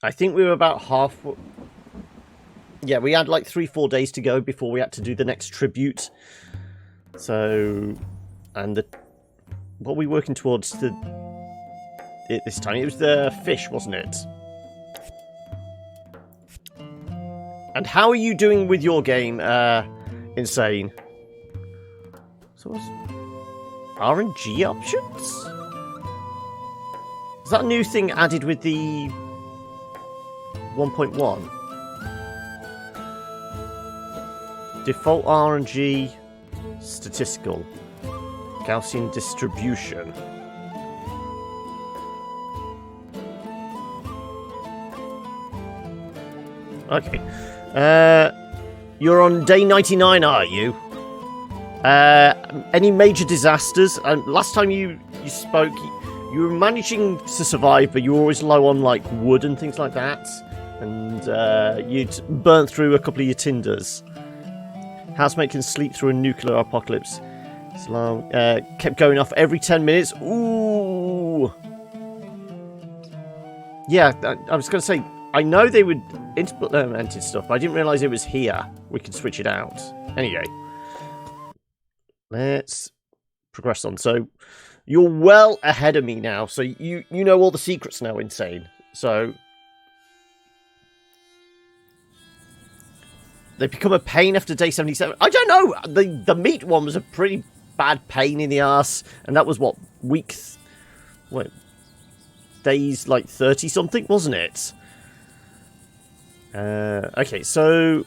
I think we were about half. Yeah, we had like 3-4 days to go before we had to do the next tribute. So, and what are we working towards this time? It was the fish, wasn't it? And how are you doing with your game, Insane? So what's RNG options? Is that a new thing added with the 1.1? Default RNG statistical Gaussian distribution. Okay. You're on day 99, are you? Any major disasters? Last time you spoke, you were managing to survive, but you were always low on like wood and things like that. And you'd burnt through a couple of your tinders. Housemate can sleep through a nuclear apocalypse. Slow. Kept going off every 10 minutes. Ooh. Yeah, I was going to say, I know they would implemented stuff, but I didn't realise it was here. We could switch it out. Anyway. Let's progress on. So, you're well ahead of me now. So, you know all the secrets now, Insane. So, they become a pain after day 77. I don't know. The meat one was a pretty bad pain in the ass. And that was, what, days like 30-something, wasn't it? Okay, so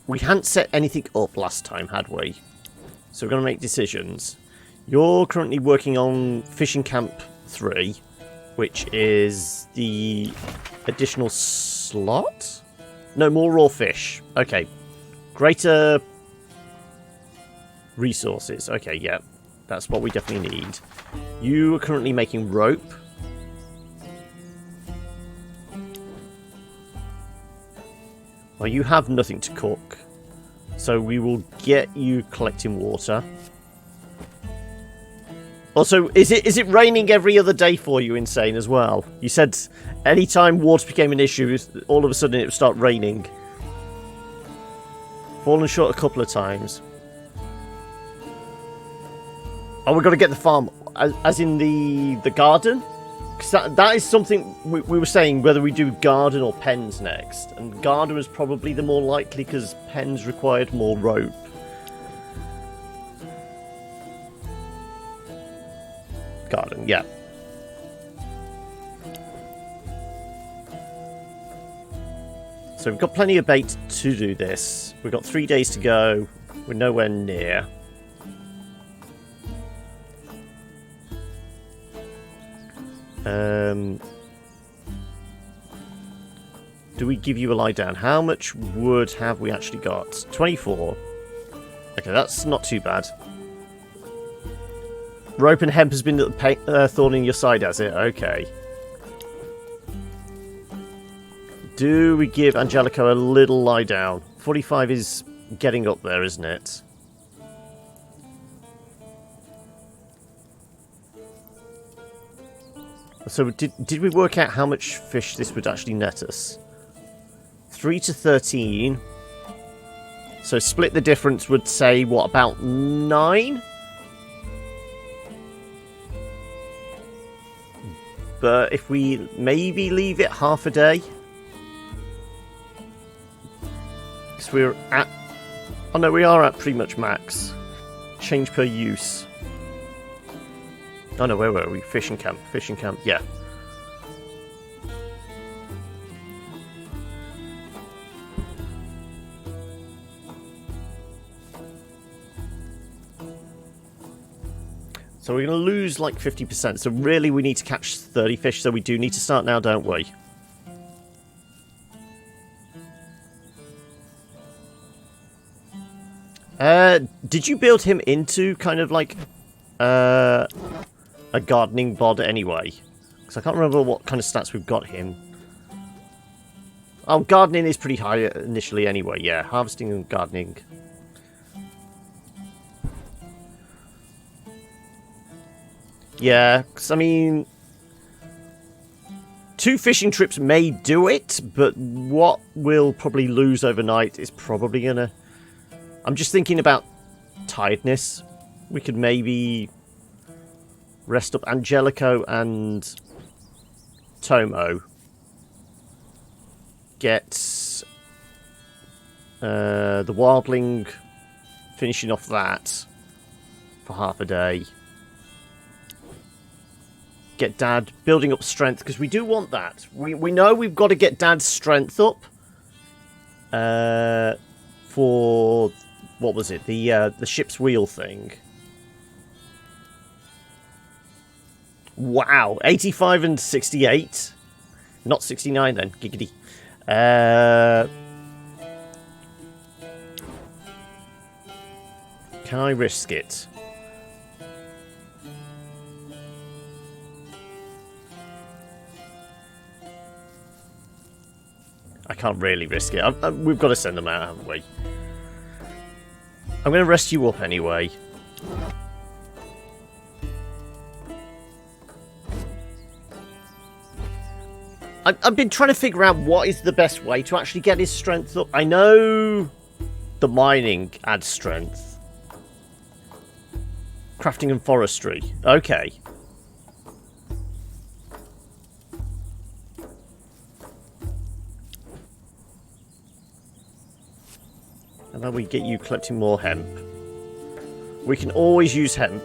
we hadn't set anything up last time, had we? So we're going to make decisions. You're currently working on Fishing Camp 3, which is the additional slot? No, more raw fish. Okay. Greater resources. Okay, yeah. That's what we definitely need. You are currently making rope. Well, you have nothing to cook. So we will get you collecting water. Also, is it raining every other day for you, Insane, as well? You said anytime water became an issue, all of a sudden it would start raining. Fallen short a couple of times. Oh, we've got to get the farm, as in the garden? Because that is something we were saying, whether we do garden or pens next. And garden was probably the more likely, because pens required more rope. Garden, yeah. So we've got plenty of bait to do this. We've got 3 days to go. We're nowhere near. Do we give you a lie down? How much wood have we actually got? 24. Okay, that's not too bad. Rope and hemp has been the thorn in your side, has it? Okay. Do we give Angelico a little lie down? 45 is getting up there, isn't it? So did we work out how much fish this would actually net us? 3 to 13. So split the difference would say, what, about 9? But if we maybe leave it half a day? Because we're at... Oh no, we are at pretty much max. Change per use. Oh no, where were we? Fishing camp, yeah. So we're going to lose like 50%. So really we need to catch 30 fish. So we do need to start now, don't we? Did you build him into kind of like a gardening bod anyway? Because I can't remember what kind of stats we've got him. Oh, gardening is pretty high initially anyway. Yeah, harvesting and gardening. Yeah, because I mean, 2 fishing trips may do it, but what we'll probably lose overnight is probably gonna... I'm just thinking about tiredness. We could maybe rest up Angelico and Tomo. Get the wildling, finishing off that for half a day. Get Dad building up strength, because we do want that. We know we've got to get Dad's strength up for, what was it, the ship's wheel thing. Wow, 85 and 68. Not 69 then, giggity. Can I risk it? I can't really risk it. We've got to send them out, haven't we? I'm going to rest you up anyway. I've been trying to figure out what is the best way to actually get his strength up. I know the mining adds strength. Crafting and forestry. Okay. And then we get you collecting more hemp. We can always use hemp.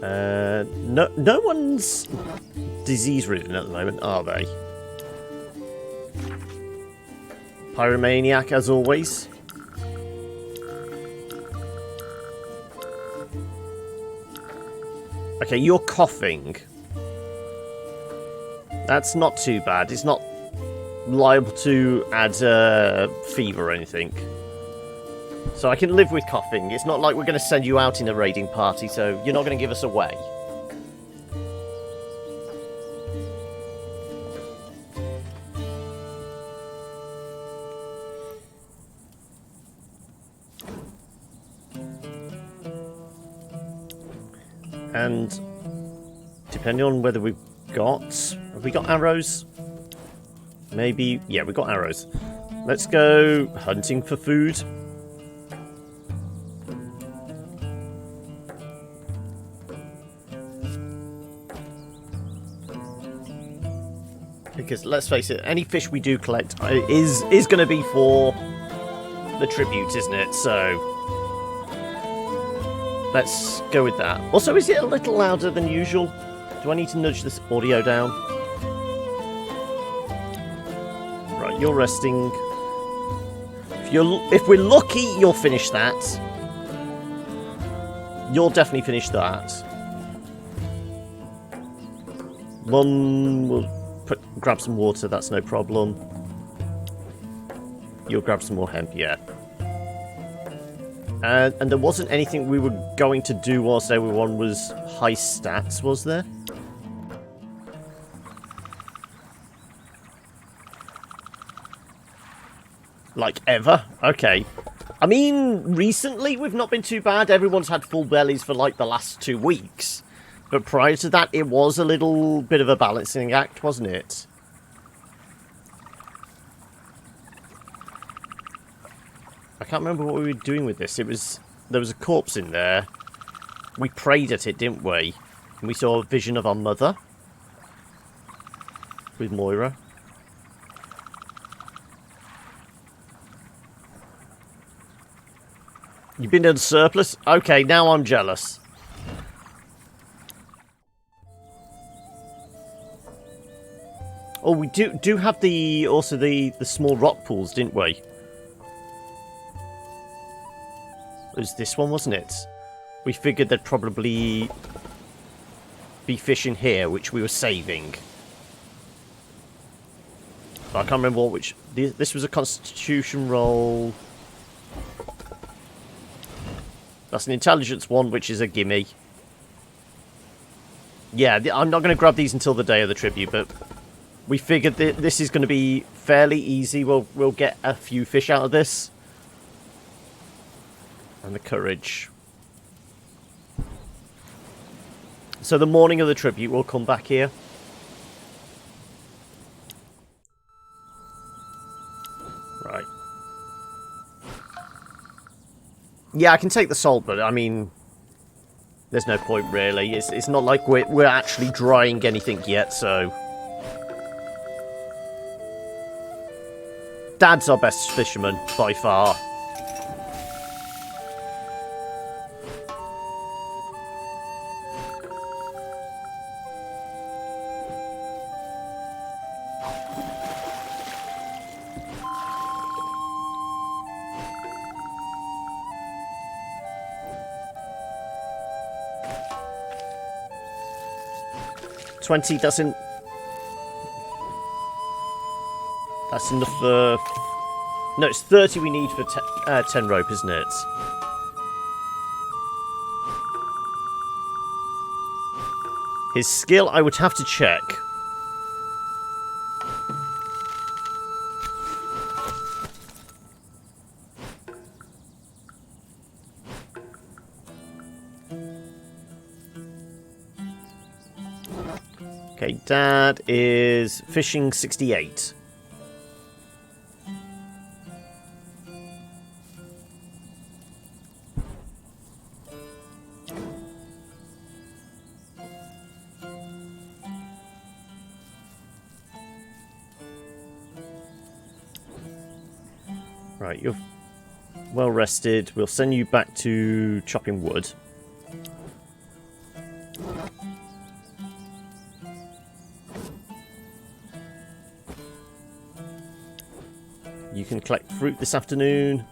No one's disease-ridden at the moment, are they? Pyromaniac, as always. Okay, you're coughing. That's not too bad. It's not liable to add fever or anything. So I can live with coughing. It's not like we're going to send you out in a raiding party, so you're not going to give us away. And depending on whether we've got... Have we got arrows? Maybe... Yeah, we've got arrows. Let's go hunting for food. Because, let's face it, any fish we do collect is going to be for the tribute, isn't it? So... let's go with that. Also, is it a little louder than usual? Do I need to nudge this audio down? Right, you're resting. If we're lucky, you'll finish that. You'll definitely finish that. Mum will grab some water, that's no problem. You'll grab some more hemp, yeah. And there wasn't anything we were going to do whilst everyone was high stats, was there? Like ever? Okay. I mean, recently we've not been too bad. Everyone's had full bellies for like the last 2 weeks. But prior to that, it was a little bit of a balancing act, wasn't it? I can't remember what we were doing with this. There was a corpse in there. We prayed at it, didn't we? And we saw a vision of our mother. With Moira. You've been in surplus? Okay, now I'm jealous. Oh, we do have also the small rock pools, didn't we? It was this one, wasn't it? We figured there'd probably be fish in here, which we were saving. But I can't remember which... This was a constitution roll. That's an intelligence one, which is a gimme. Yeah, I'm not going to grab these until the day of the tribute, but we figured that this is going to be fairly easy. We'll get a few fish out of this. And the courage. So the morning of the tribute, we'll come back here. Yeah, I can take the salt, but I mean, there's no point really. It's not like we're actually drying anything yet, so. Dad's our best fisherman by far. $20 doesn't. That's enough for. No, it's 30 we need for 10 rope, isn't it? His skill, I would have to check. Okay, Dad is fishing 68. Right, you're well rested. We'll send you back to chopping wood. You can collect fruit this afternoon.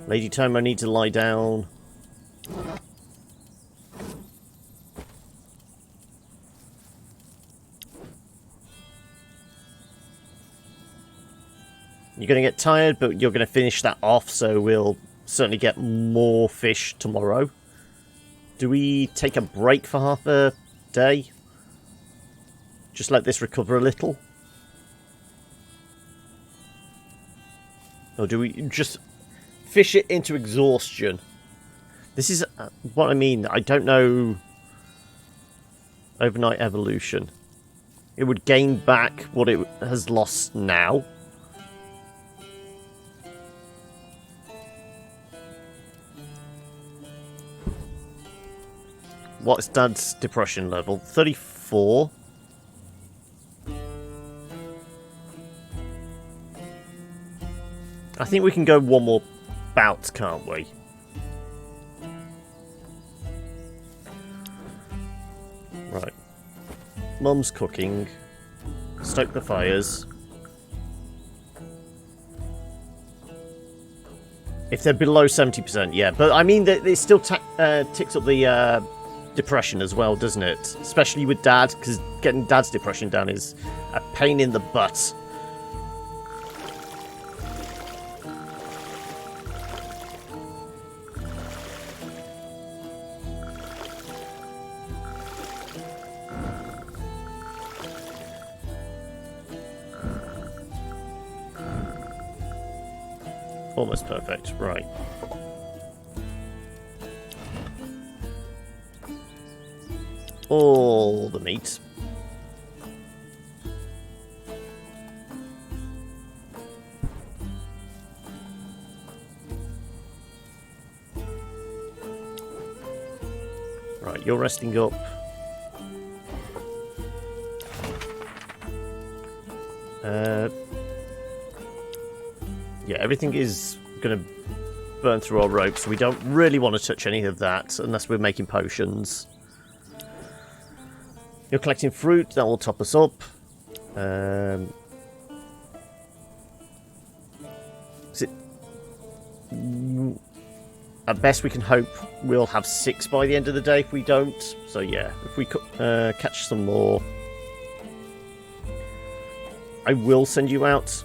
Lady Tomo needs to lie down. You're going to get tired, but you're going to finish that off, so we'll certainly get more fish tomorrow. Do we take a break for half a day? Just let this recover a little? Or do we just fish it into exhaustion? This is what I mean. I don't know. Overnight evolution. It would gain back what it has lost now. What's Dad's depression level? 34. I think we can go one more bout, can't we? Right. Mum's cooking. Stoke the fires. If they're below 70%, yeah. But I mean, it still ticks up the depression as well, doesn't it? Especially with Dad, because getting Dad's depression down is a pain in the butt. Almost perfect, right. All the meat. Right, you're resting up. Yeah, everything is going to burn through our ropes, so we don't really want to touch any of that unless we're making potions. You're collecting fruit, that will top us up. Is it... At best we can hope we'll have 6 by the end of the day if we don't. So yeah, if we catch some more... I will send you out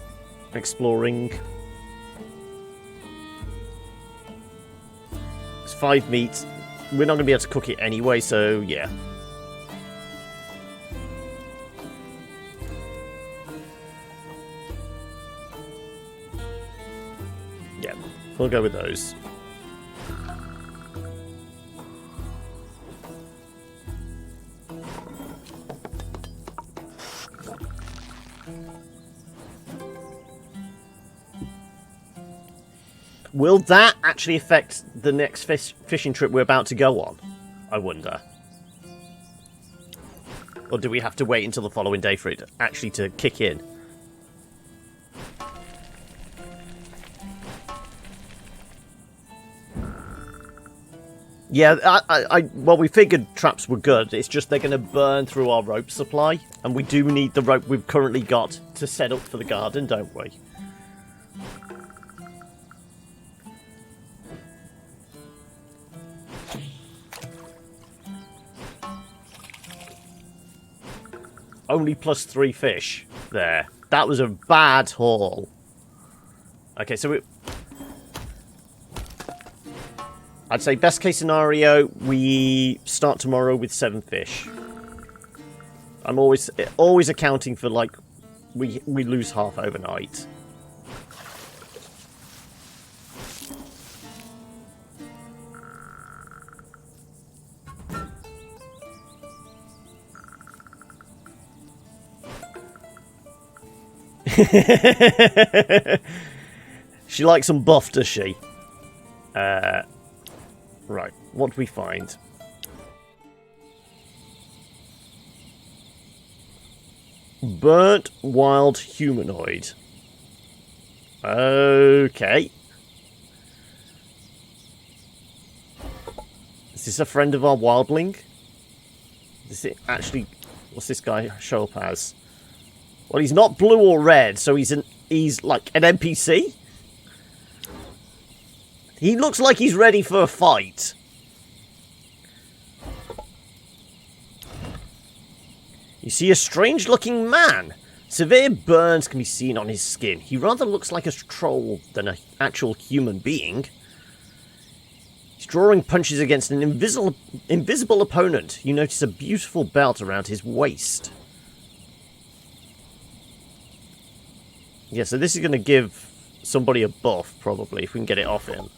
exploring. It's 5 meat. We're not going to be able to cook it anyway, so yeah. Yeah, we'll go with those. Will that actually affect the next fishing trip we're about to go on? I wonder. Or do we have to wait until the following day for it actually to kick in? Yeah, well, we figured traps were good. It's just they're going to burn through our rope supply. And we do need the rope we've currently got to set up for the garden, don't we? Only +3 fish there. That was a bad haul. Okay, so I'd say best case scenario, we start tomorrow with 7 fish. I'm always accounting for, like, we lose half overnight. She likes some buff, does she? Right, what do we find? Burnt wild humanoid. Okay. Is this a friend of our wildling? Is it actually... What's this guy show up as? Well, he's not blue or red, so he's like an NPC? He looks like he's ready for a fight. You see a strange-looking man. Severe burns can be seen on his skin. He rather looks like a troll than an actual human being. He's drawing punches against an invisible opponent. You notice a beautiful belt around his waist. Yeah, so this is going to give somebody a buff, probably, if we can get it off him.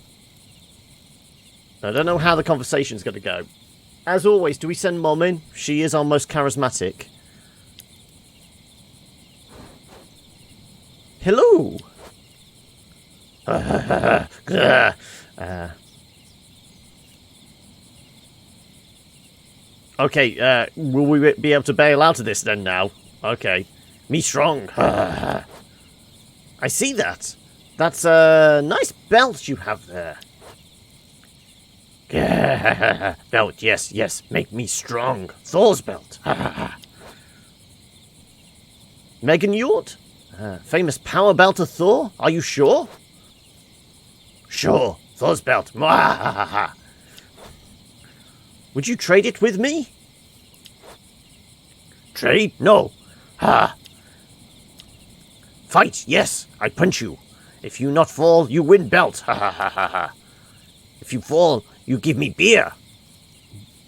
I don't know how the conversation's going to go. As always, do we send Mom in? She is our most charismatic. Hello! Okay, will we be able to bail out of this then now? Okay. Me strong. I see that. That's a nice belt you have there. Belt, yes, yes. Make me strong. Thor's belt. Megan Yort? Famous power belt of Thor? Are you sure? Sure. Thor's belt. Would you trade it with me? Trade? No. Fight, yes. I punch you. If you not fall, you win belt. If you fall, you give me beer.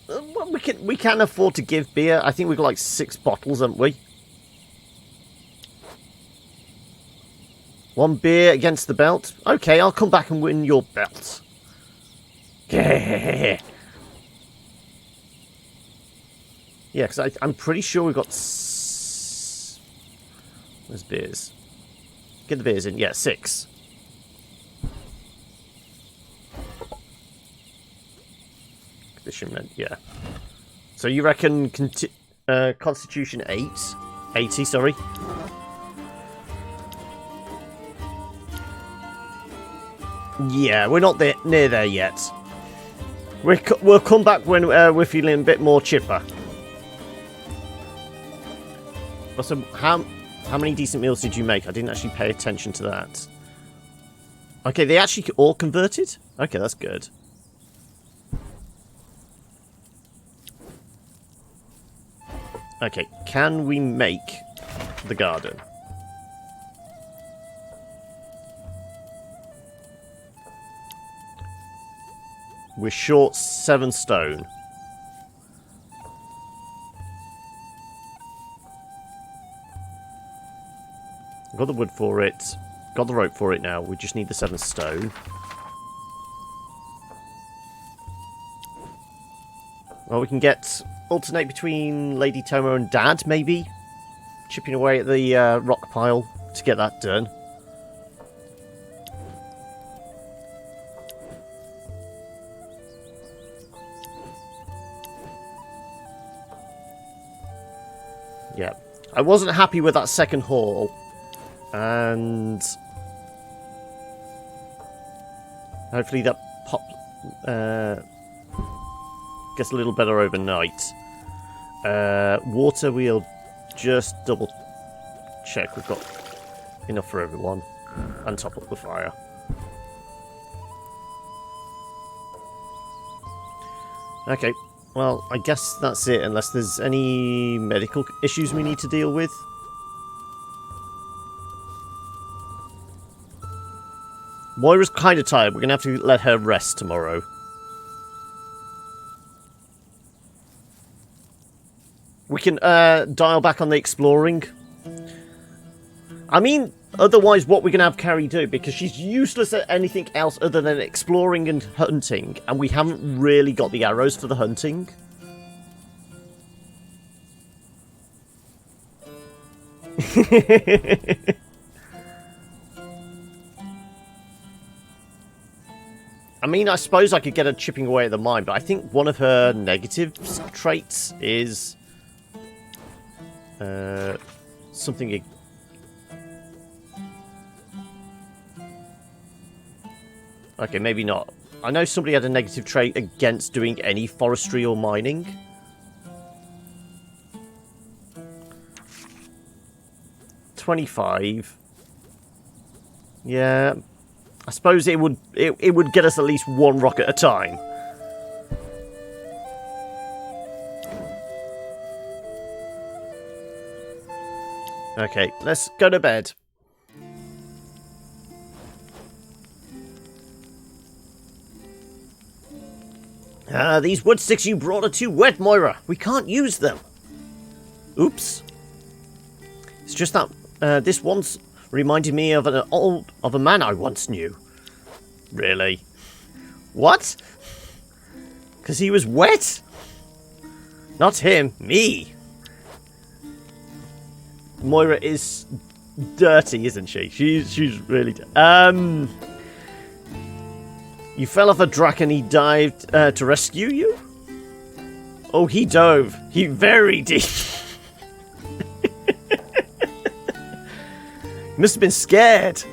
Well, we can afford to give beer. I think we've got like 6 bottles, haven't we? 1 beer against the belt. Okay, I'll come back and win your belt. Yeah, because I'm pretty sure we've got... Where's beers? Get the beers in. Yeah, 6. Yeah. So you reckon Constitution 8? 80, sorry. Yeah, we're not near there yet. We'll come back when we're feeling a bit more chipper. Also, how many decent meals did you make? I didn't actually pay attention to that. Okay, they actually all converted? Okay, that's good. Okay, can we make the garden? We're short 7 stone. Got the wood for it. Got the rope for it now. We just need the 7 stone. Well, we can alternate between Lady Tomo and Dad, maybe? Chipping away at the rock pile to get that done. Yeah. I wasn't happy with that second haul. And... hopefully that gets a little better overnight. Water, we'll just double check. We've got enough for everyone. And top up the fire. Okay, well, I guess that's it, unless there's any medical issues we need to deal with. Moira's kind of tired. We're going to have to let her rest tomorrow. We can dial back on the exploring. I mean, otherwise what we're going to have Kari do, because she's useless at anything else other than exploring and hunting, and we haven't really got the arrows for the hunting. I mean, I suppose I could get her chipping away at the mine, but I think one of her negative traits is something. Okay, maybe not. I know somebody had a negative trait against doing any forestry or mining. $25. Yeah, I suppose it would get us at least one rock at a time. Okay, let's go to bed. These wood sticks you brought are too wet, Moira. We can't use them. Oops. It's just that this once reminded me of a man I once knew. Really? What? Because he was wet? Not him, me. Moira is dirty, isn't she? She's really You fell off a drac and he dived to rescue you? Oh, he dove. He very deep. Must have been scared.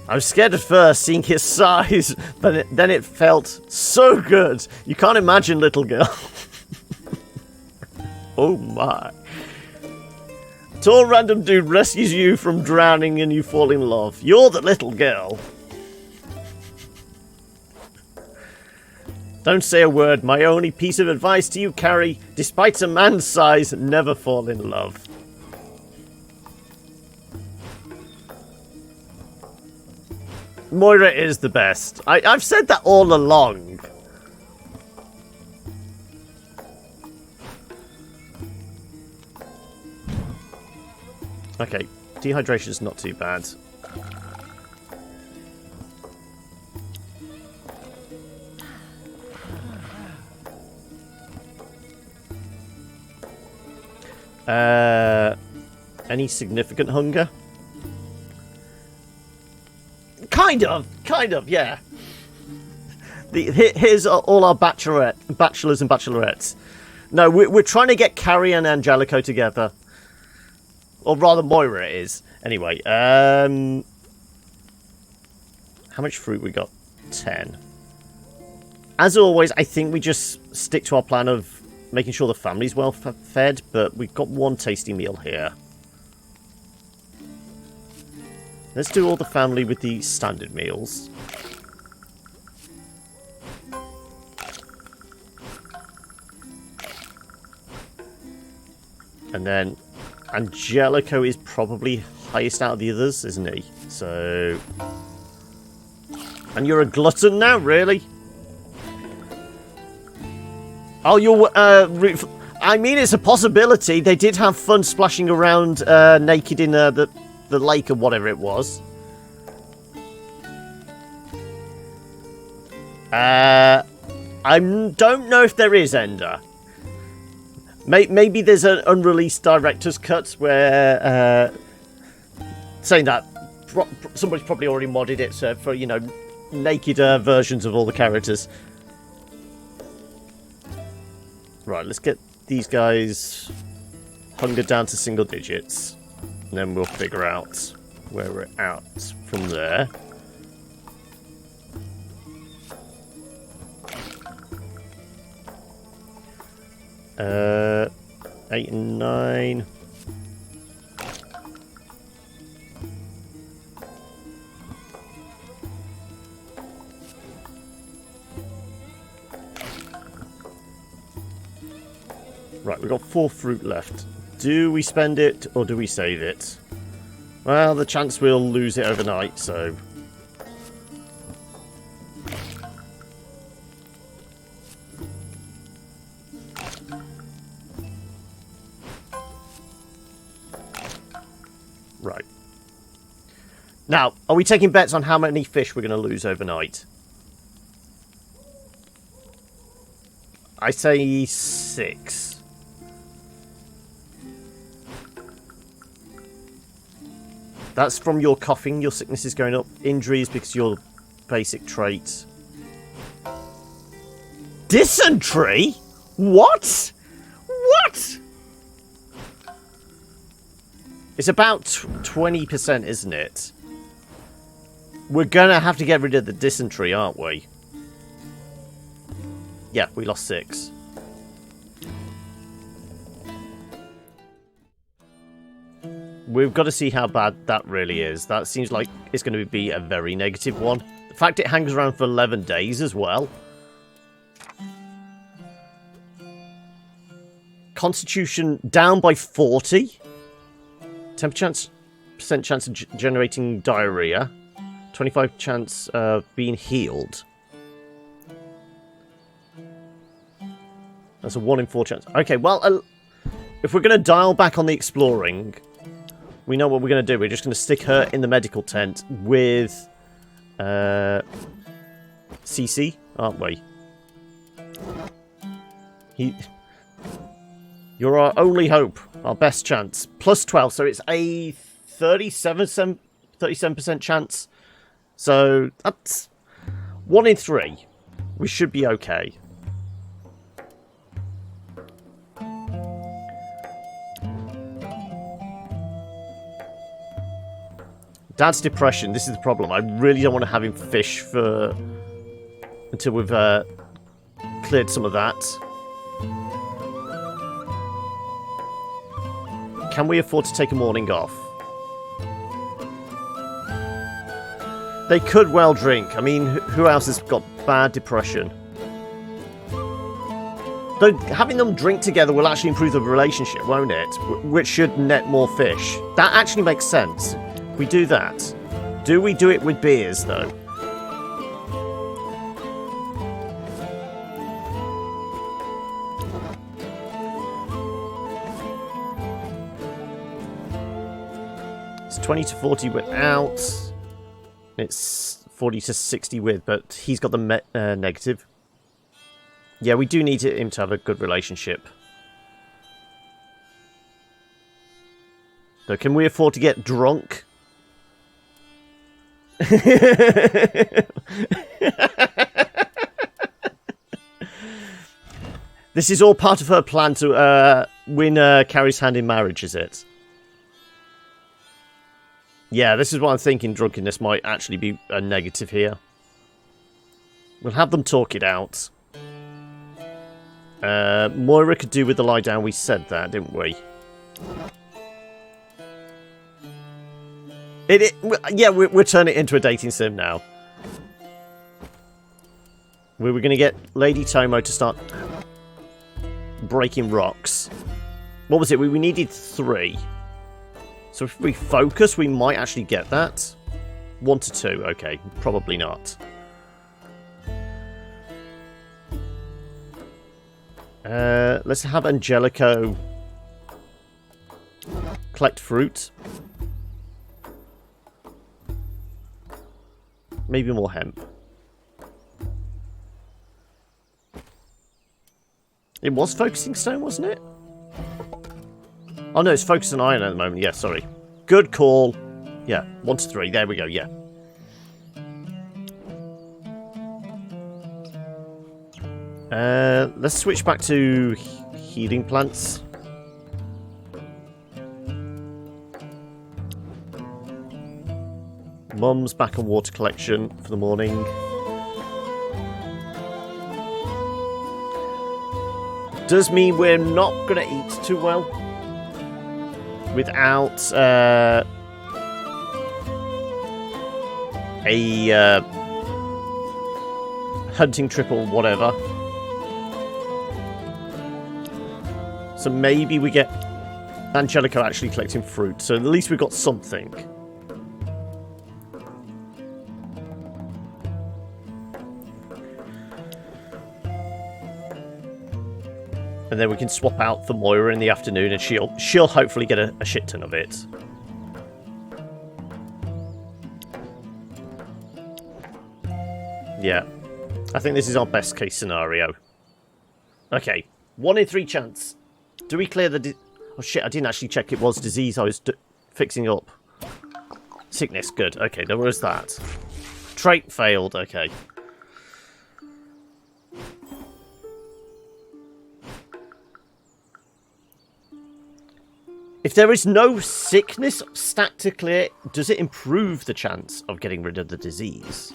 I was scared at first, seeing his size, but then it felt so good. You can't imagine, little girl. Oh my. Tall random dude rescues you from drowning and you fall in love. You're the little girl. Don't say a word. My only piece of advice to you, Kari, despite a man's size, never fall in love. Moira is the best. I've said that all along. Okay, dehydration is not too bad. Any significant hunger? Kind of, yeah. Here's all our bachelors and bachelorettes. No, we're trying to get Kari and Angelico together. Or rather, Moira is. Anyway, how much fruit we got? 10. As always, I think we just stick to our plan of making sure the family's well fed, but we've got one tasty meal here. Let's do all the family with the standard meals. And then Angelico is probably highest out of the others, isn't he? So... And you're a glutton now, really? Oh, you're... I mean, it's a possibility. They did have fun splashing around naked in the lake or whatever it was. I don't know if there is, Ender. Maybe there's an unreleased director's cut where... saying that somebody's probably already modded it for, you know, naked versions of all the characters. Right, let's get these guys hunger down to single digits. And then we'll figure out where we're at from there. Uh, 8 and 9. Right, we've got 4 fruit left. Do we spend it or do we save it? Well, the chance we'll lose it overnight, so... Right. Now, are we taking bets on how many fish we're going to lose overnight? I say 6. That's from your coughing, your sickness is going up. Injuries because your basic traits. Dysentery? What? What? It's about 20%, isn't it? We're gonna have to get rid of the dysentery, aren't we? Yeah, we lost 6. We've got to see how bad that really is. That seems like it's going to be a very negative one. The fact it hangs around for 11 days as well. Constitution down by 40. 10% chance of generating diarrhea. 25 chance of being healed. That's a 1 in 4 chance. Okay, well, if we're going to dial back on the exploring... We know what we're going to do. We're just going to stick her in the medical tent with CC, aren't we? You're our only hope. Our best chance. Plus 12, so it's a 37% chance. So that's 1 in 3. We should be okay. Dad's depression. This is the problem. I really don't want to have him fish for until we've cleared some of that. Can we afford to take a morning off? They could well drink. I mean, who else has got bad depression? Though having them drink together will actually improve the relationship, won't it? Which should net more fish. That actually makes sense. We do that. Do we do it with beers, though? It's 20 to 40 without. It's 40 to 60 with, but he's got the negative. Yeah, we do need him to have a good relationship. So can we afford to get drunk? This is all part of her plan to win Kari's hand in marriage, is it? Yeah, this is what I'm thinking. Drunkenness might actually be a negative here. We'll have them talk it out. Moira could do with the lie down. We said that, didn't we? Yeah, we're turning it into a dating sim now. We were going to get Lady Tomo to start breaking rocks. What was it? We needed 3. So if we focus, we might actually get that. 1 to 2. Okay, probably not. Let's have Angelico collect fruit. Maybe more hemp. It was focusing stone, wasn't it? Oh no, it's focusing iron at the moment. Yeah, sorry. Good call. Yeah, 1 to 3. There we go, yeah. Let's switch back to healing plants. Mum's back on water collection for the morning. Does mean we're not going to eat too well without a hunting trip or whatever. So maybe we get Angelico actually collecting fruit. So at least we've got something. And then we can swap out for Moira in the afternoon, and she'll hopefully get a shit ton of it. Yeah. I think this is our best case scenario. Okay. 1 in 3 chance. Do we clear the... Oh shit, I didn't actually check it was disease I was fixing up. Sickness, good. Okay, there was that. Trait failed, okay. If there is no sickness stat to clear, does it improve the chance of getting rid of the disease?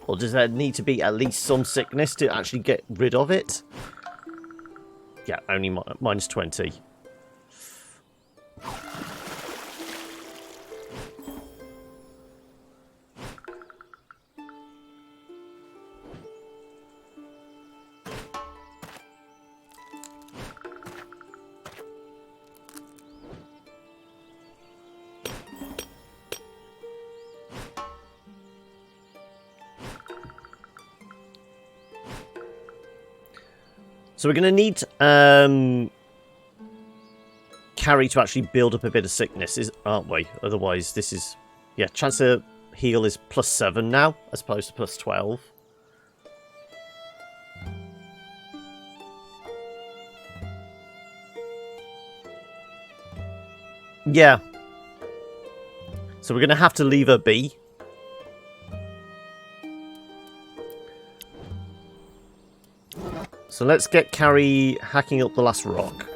Or does there need to be at least some sickness to actually get rid of it? Yeah, only minus 20. So we're going to need Kari to actually build up a bit of sickness, aren't we? Otherwise, this is... Yeah, chance to heal is +7 now, as opposed to +12. Yeah. So we're going to have to leave her be. So let's get Kari hacking up the last rock.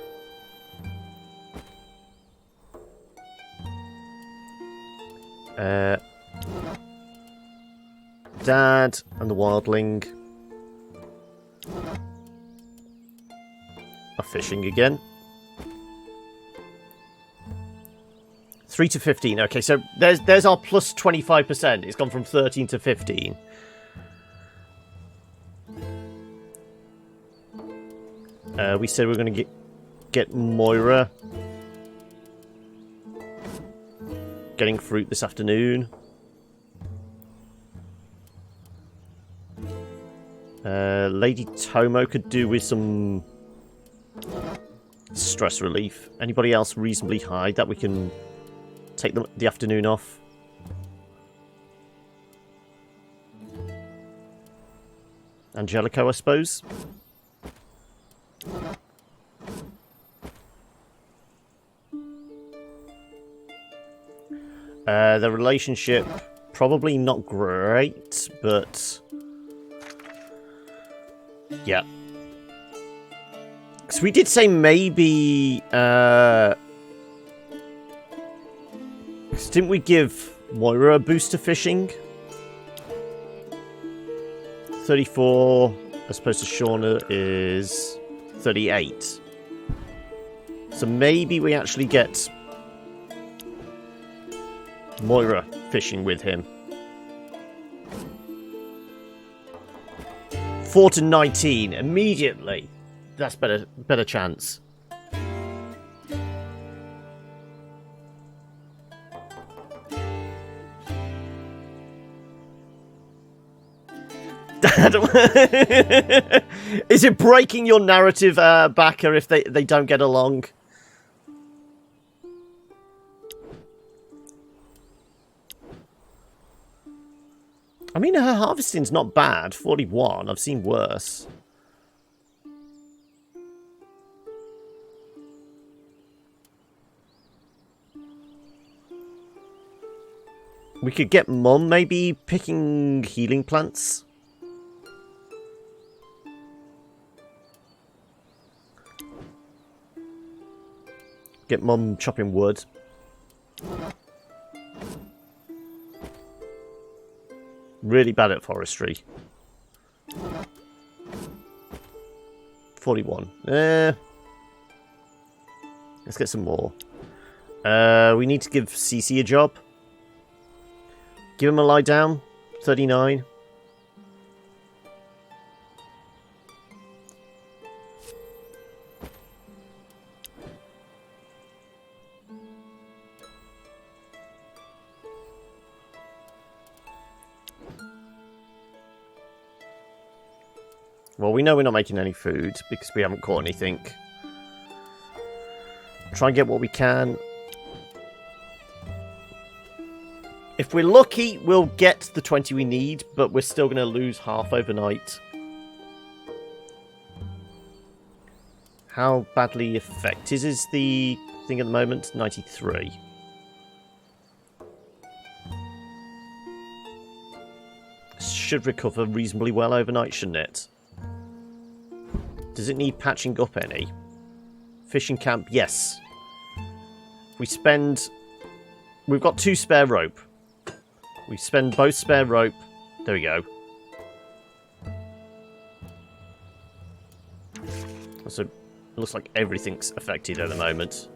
Dad and the wildling are fishing again. 3 to 15. Okay, so there's our plus 25%. It's gone from 13 to 15. We said we're going to get Moira getting fruit this afternoon. Lady Tomo could do with some stress relief. Anybody else reasonably high that we can take the afternoon off? Angelico, I suppose. The relationship, probably not great, but yeah. So we did say maybe, didn't we give Moira a boost to fishing? 34, as opposed to Shauna is 38. So maybe we actually get Moira fishing with him. 4 to 19 immediately. That's better chance. Is it breaking your narrative, Backer, if they don't get along? I mean, her harvesting's not bad. 41. I've seen worse. We could get Mum maybe picking healing plants. Get Mum chopping wood. Really bad at forestry. 41. Let's get some more. We need to give Cece a job. Give him a lie down. 39. Well, we know we're not making any food because we haven't caught anything. Try and get what we can. If we're lucky, we'll get the 20 we need, but we're still going to lose half overnight. How badly affected is the thing at the moment? 93. Should recover reasonably well overnight, shouldn't it? Does it need patching up any? Fishing camp, yes. We spend... We've got 2 spare rope. We spend both spare rope. There we go. So, it looks like everything's affected at the moment.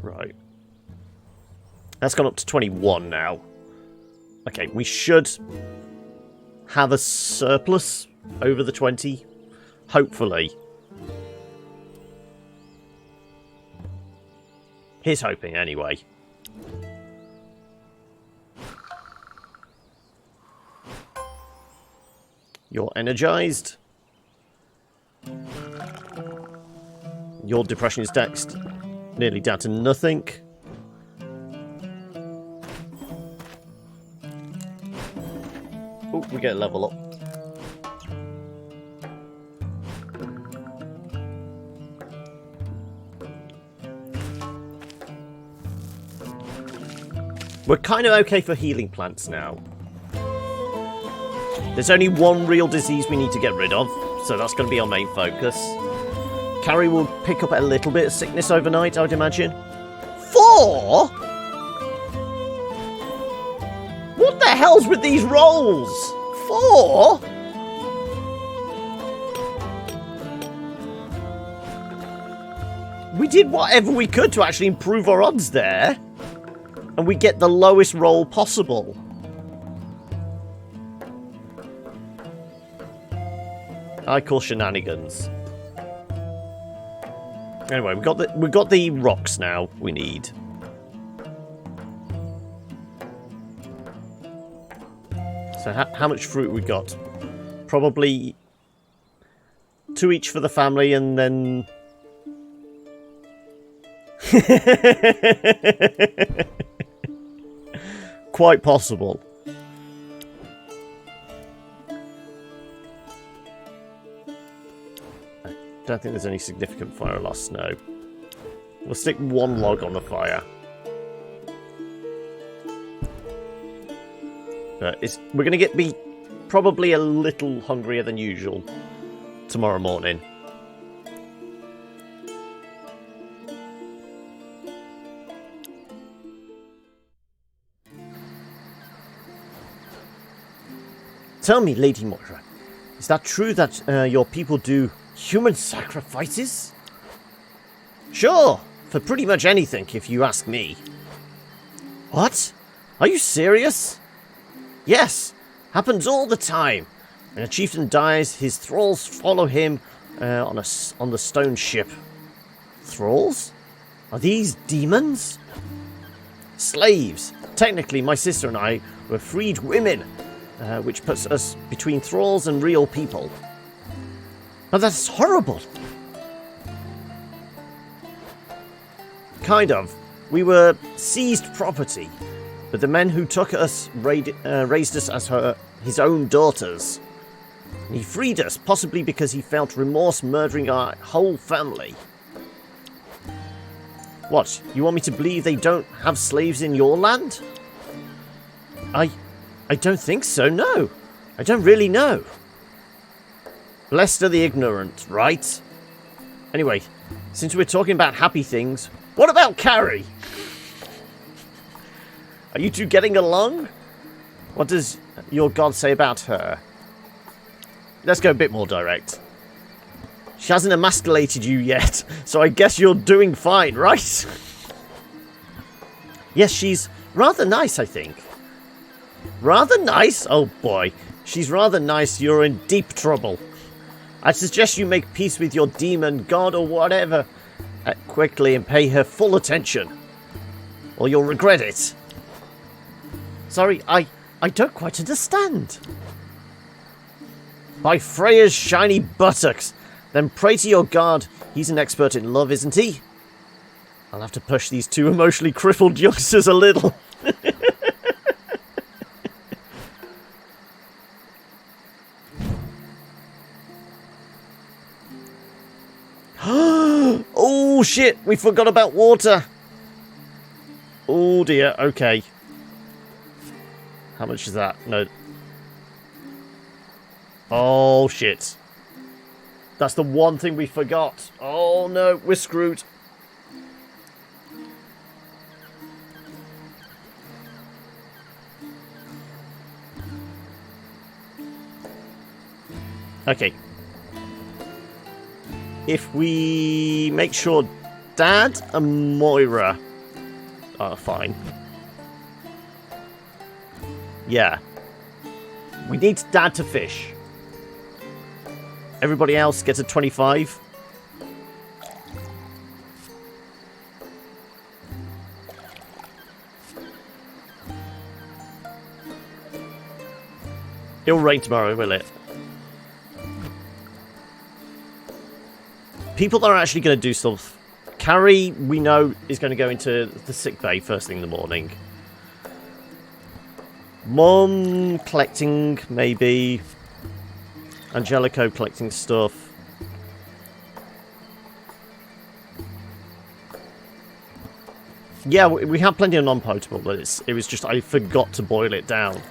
Right. That's gone up to 21 now. Okay, we should have a surplus over the 20. Hopefully. Here's hoping, anyway. You're energized. Your depression is next. Nearly down to nothing. Oh, we get a level up. We're kind of okay for healing plants now. There's only one real disease we need to get rid of, so that's going to be our main focus. Kari will pick up a little bit of sickness overnight, I would imagine. 4? What the hell's with these rolls? 4? We did whatever we could to actually improve our odds there. And we get the lowest roll possible. I call shenanigans. Anyway, we got the rocks now we need. So how much fruit we got? Probably 2 each for the family, and then quite possible. I don't think there's any significant fire loss, no. We'll stick 1 log on the fire. We're going to be probably a little hungrier than usual tomorrow morning. Tell me, Lady Moira, is that true that your people do human sacrifices? Sure, for pretty much anything, if you ask me. What? Are you serious? Yes, happens all the time. When a chieftain dies, his thralls follow him on the stone ship. Thralls? Are these demons? Slaves. Technically, my sister and I were freed women. Which puts us between thralls and real people. But that's horrible. Kind of. We were seized property, but the men who took us raised us as his own daughters. And he freed us, possibly because he felt remorse murdering our whole family. What, you want me to believe they don't have slaves in your land? I don't think so, no. I don't really know. Blessed are the ignorant, right? Anyway, since we're talking about happy things, What about Kari? Are you two getting along? What does your god say about her? Let's go a bit more direct. She hasn't emasculated you yet, so I guess you're doing fine, right? Yes, she's rather nice, I think. Rather nice? Oh boy. She's rather nice. You're in deep trouble. I suggest you make peace with your demon, god, or whatever quickly and pay her full attention. Or you'll regret it. Sorry, I don't quite understand. By Freya's shiny buttocks. Then pray to your god. He's an expert in love, isn't he? I'll have to push these two emotionally crippled youngsters a little. Oh shit, we forgot about water. Oh dear, okay. How much is that? No. Oh shit. That's the one thing we forgot. Oh no, we're screwed. Okay. If we make sure Dad and Moira are fine. Yeah. We need Dad to fish. Everybody else gets a 25. It'll rain tomorrow, will it? People that are actually going to do stuff. Kari, we know, is going to go into the sick bay first thing in the morning. Mom collecting, maybe. Angelico collecting stuff. Yeah, we have plenty of non-potable, but it was just I forgot to boil it down.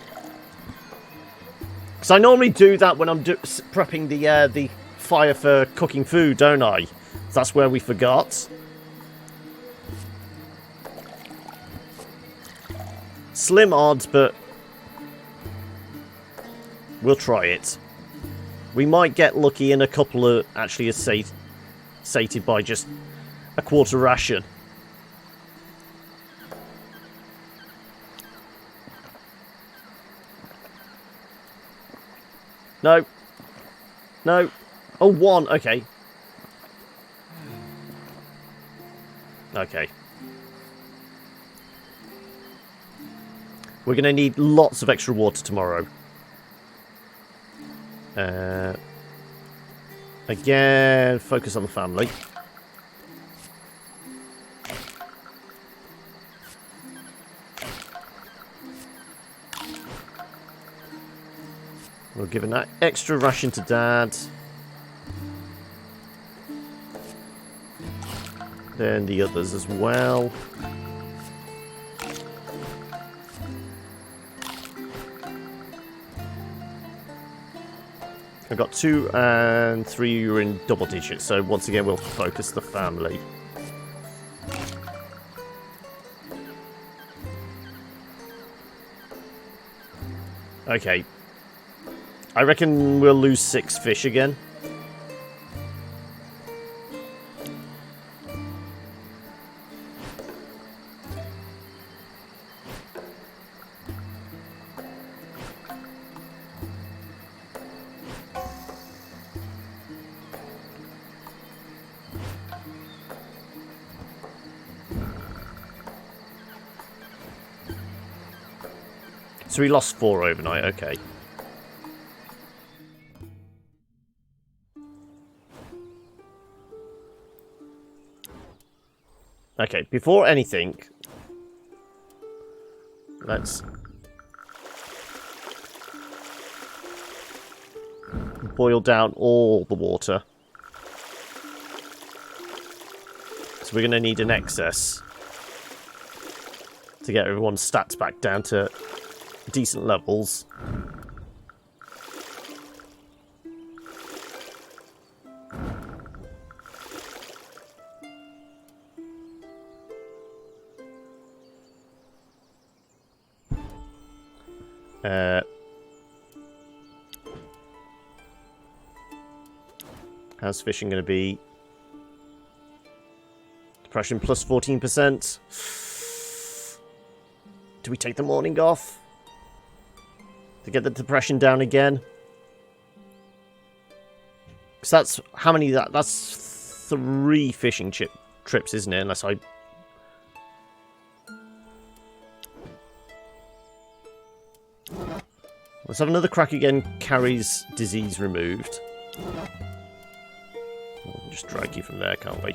Because I normally do that when I'm prepping the fire for cooking food, don't I? That's where we forgot. Slim odds, but we'll try it. We might get lucky and a couple of actually are sated by just a quarter ration. No. No. Oh, one. Okay. Okay. We're going to need lots of extra water tomorrow. Again, focus on the family. We'll give an extra ration to Dad. Then the others as well. I've got 2 and 3 are in double digits, so once again we'll focus the family. Okay. I reckon we'll lose 6 fish again. So we lost 4 overnight, okay. Okay, before anything, let's boil down all the water. So we're going to need an excess to get everyone's stats back down to decent levels. How's fishing going to be? Depression plus 14%. Do we take the morning off? To get the depression down again? Because that's... How many... That's 3 fishing trips, isn't it? Unless I... Let's have another crack again. Kari's disease removed. We'll just drag you from there, can't we?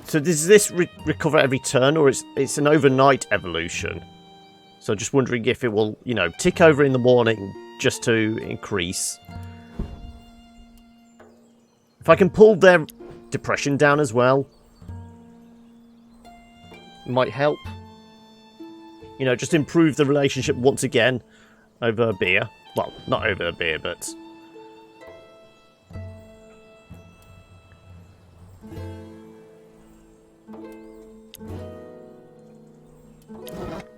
So does this recover every turn, or it's an overnight evolution? So just wondering if it will, you know, tick over in the morning just to increase. If I can pull their depression down as well, it might help. You know, just improve the relationship once again over a beer. Well, not over a beer, but...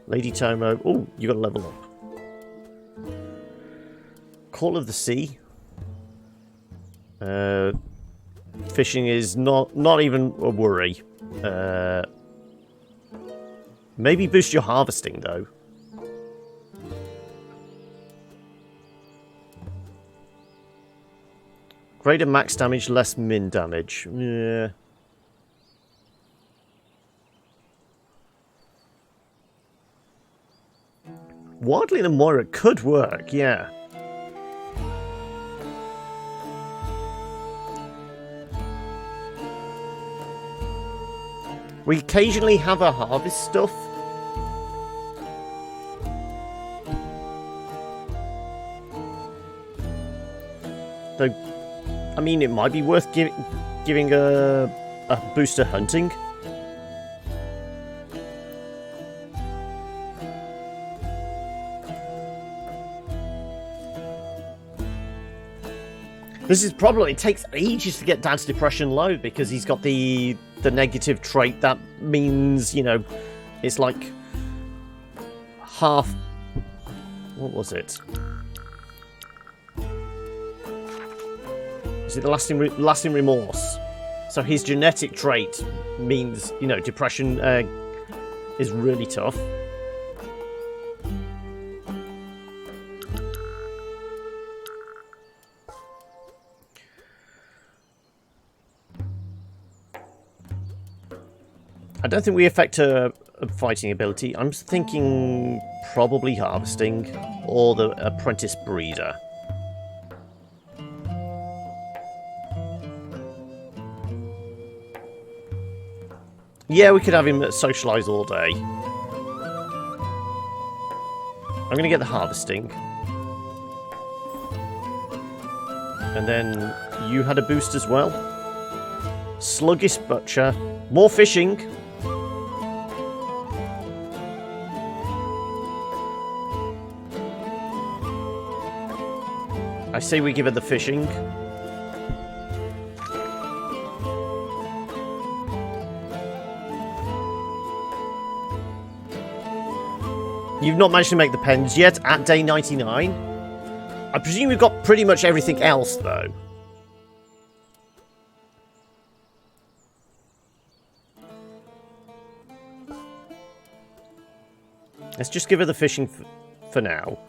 Lady Tomo. Oh, you got to level up. Call of the Sea. Fishing is not even a worry. Maybe boost your harvesting, though. Greater max damage, less min damage. Yeah. Wildling and Moira could work, yeah. We occasionally have a harvest stuff. Though, I mean, it might be worth giving a booster hunting. This is probably... It takes ages to get down to depression low because he's got the negative trait that means, you know, it's like half... What was it? Is it the lasting remorse? So his genetic trait means, you know, depression is really tough. I don't think we affect her fighting ability. I'm thinking probably harvesting or the apprentice breeder. Yeah, we could have him socialise all day. I'm going to get the harvesting. And then you had a boost as well. Sluggish Butcher. More fishing. I say we give her the fishing. You've not managed to make the pens yet at day 99. I presume we've got pretty much everything else, though. Let's just give her the fishing for now.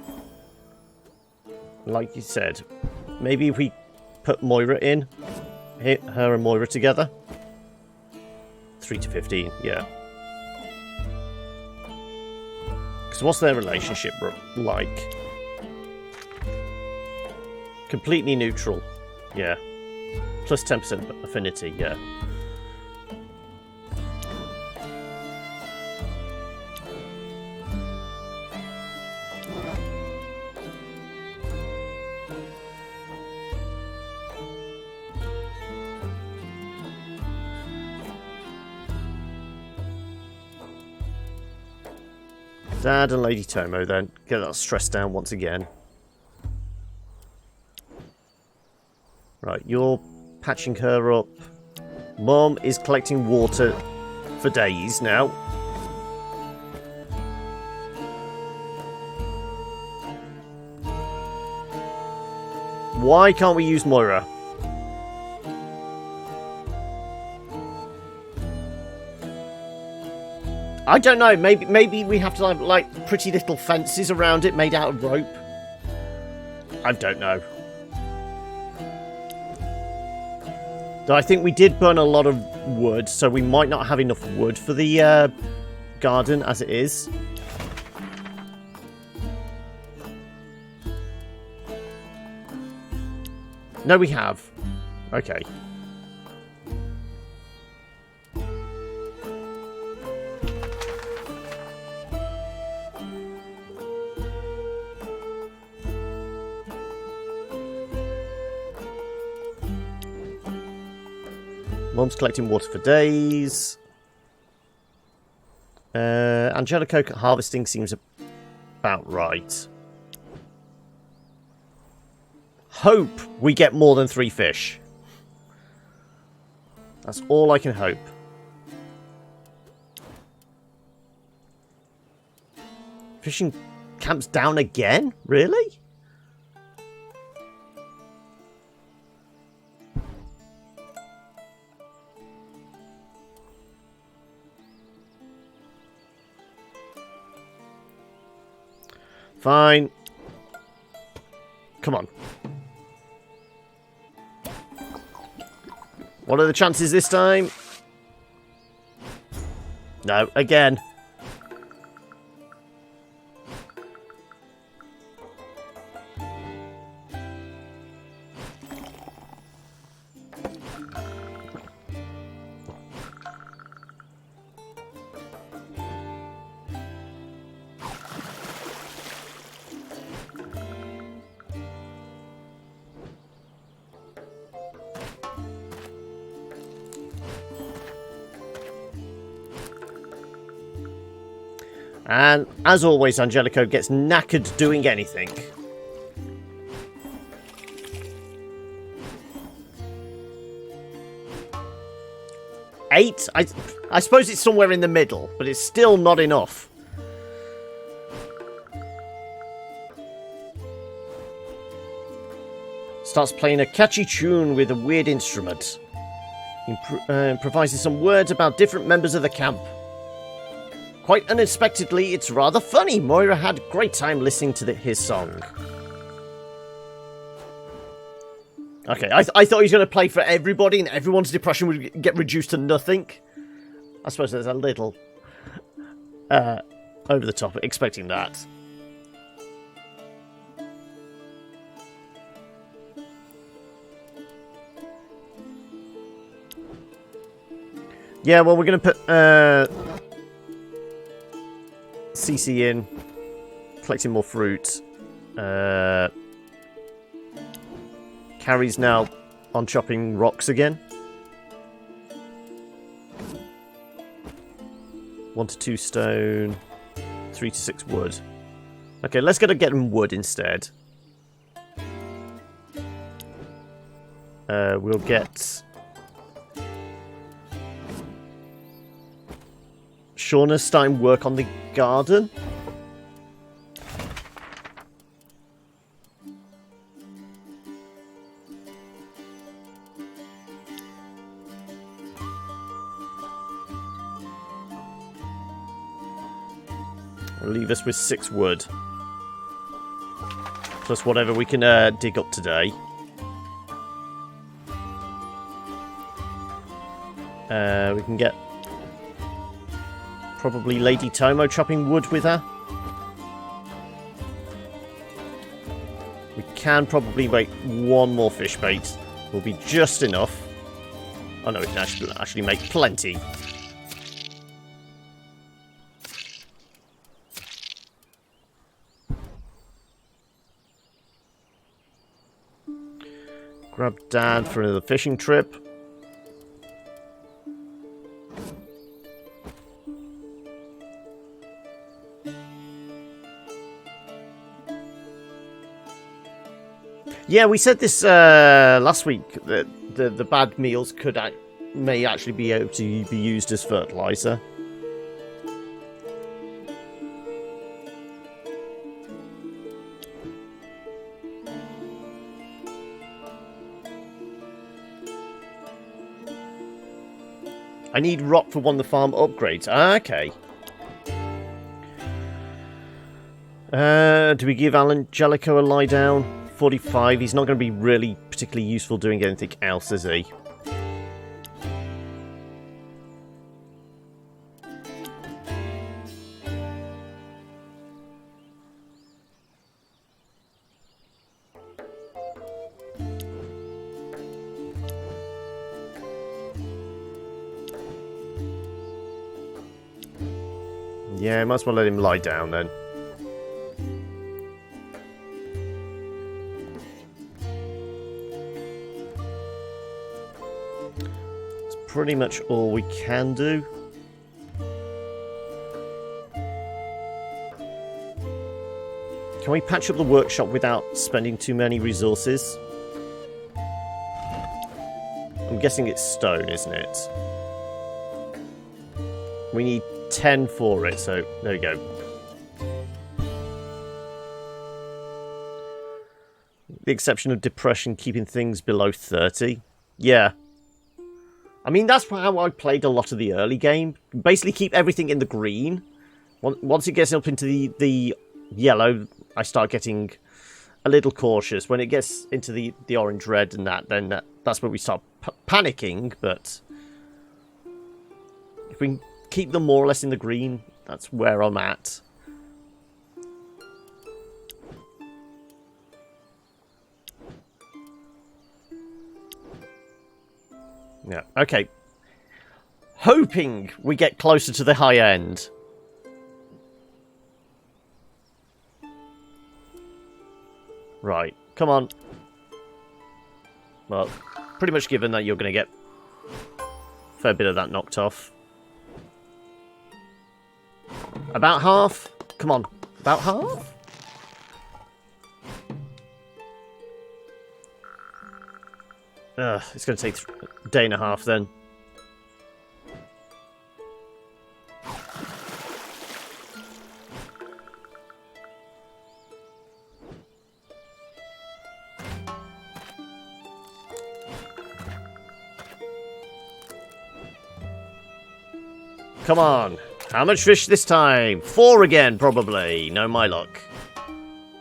Like you said, maybe if we put Moira in, hit her and Moira together. 3 to 15, yeah. Because what's their relationship like? Completely neutral, yeah. Plus 10% affinity, yeah. Dad and Lady Tomo then. Get that stress down once again. Right, you're patching her up. Mum is collecting water for days now. Why can't we use Moira? I don't know. Maybe we have to have like pretty little fences around it made out of rope. I don't know. Though I think we did burn a lot of wood, so we might not have enough wood for the garden as it is. No, we have. Okay. Mom's collecting water for days. Angelico harvesting seems about right. Hope we get more than 3 fish. That's all I can hope. Fishing camps down again? Really? Fine. Come on. What are the chances this time? No, again. And, as always, Angelico gets knackered doing anything. Eight? I suppose it's somewhere in the middle, but it's still not enough. Starts playing a catchy tune with a weird instrument. Improvises some words about different members of the camp. Quite unexpectedly, it's rather funny. Moira had a great time listening to his song. Okay, I thought he was going to play for everybody and everyone's depression would get reduced to nothing. I suppose there's a little over the top expecting that. Yeah, well, we're going to put CC in, collecting more fruit. Kari's now on chopping rocks again. 1 to 2 stone, 3 to 6 wood. Okay, let's get him wood instead. We'll get Shauna starting work on the garden. Will leave us with 6 wood. Plus whatever we can dig up today. We can get probably Lady Tomo chopping wood with her. We can probably make 1 more fish bait. Will be just enough. Oh no, we can actually make plenty. Grab Dad for another fishing trip. Yeah, we said this last week, that the bad meals may actually be able to be used as fertilizer. I need rock for one of the farm upgrades. Ah, okay. Do we give Angelico a lie down? 45. He's not going to be really particularly useful doing anything else, is he? Yeah, might as well let him lie down then. It's pretty much all we can do. Can we patch up the workshop without spending too many resources? I'm guessing it's stone, isn't it? We need 10 for it, so there we go. The exception of depression keeping things below 30. Yeah. I mean, that's how I played a lot of the early game. Basically keep everything in the green. Once it gets up into the yellow, I start getting a little cautious. When it gets into the orange, red and that, then that's where we start panicking, but if we can keep them more or less in the green, that's where I'm at. Yeah, okay. Hoping we get closer to the high end. Right, come on. Well, pretty much given that you're going to get a fair bit of that knocked off. About half? Come on. About half? It's going to take a day and a half then. Come on. How much fish this time? 4 again, probably. No, my luck.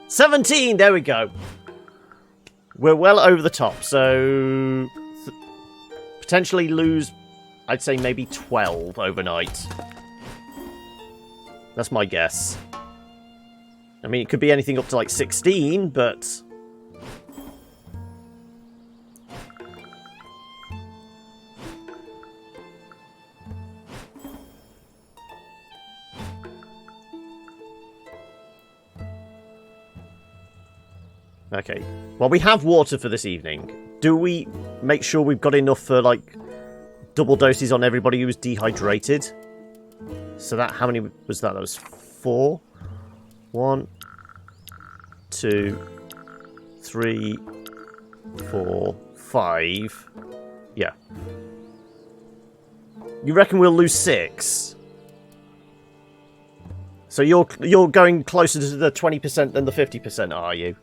17! There we go. We're well over the top, so potentially lose, I'd say maybe 12 overnight. That's my guess. I mean, it could be anything up to like 16, but okay. Well, we have water for this evening. Do we make sure we've got enough for, like, double doses on everybody who was dehydrated? So that, how many was that? That was 4. 1, 2, 3, 4, 5. Yeah. You reckon we'll lose 6? So you're going closer to the 20% than the 50%, are you?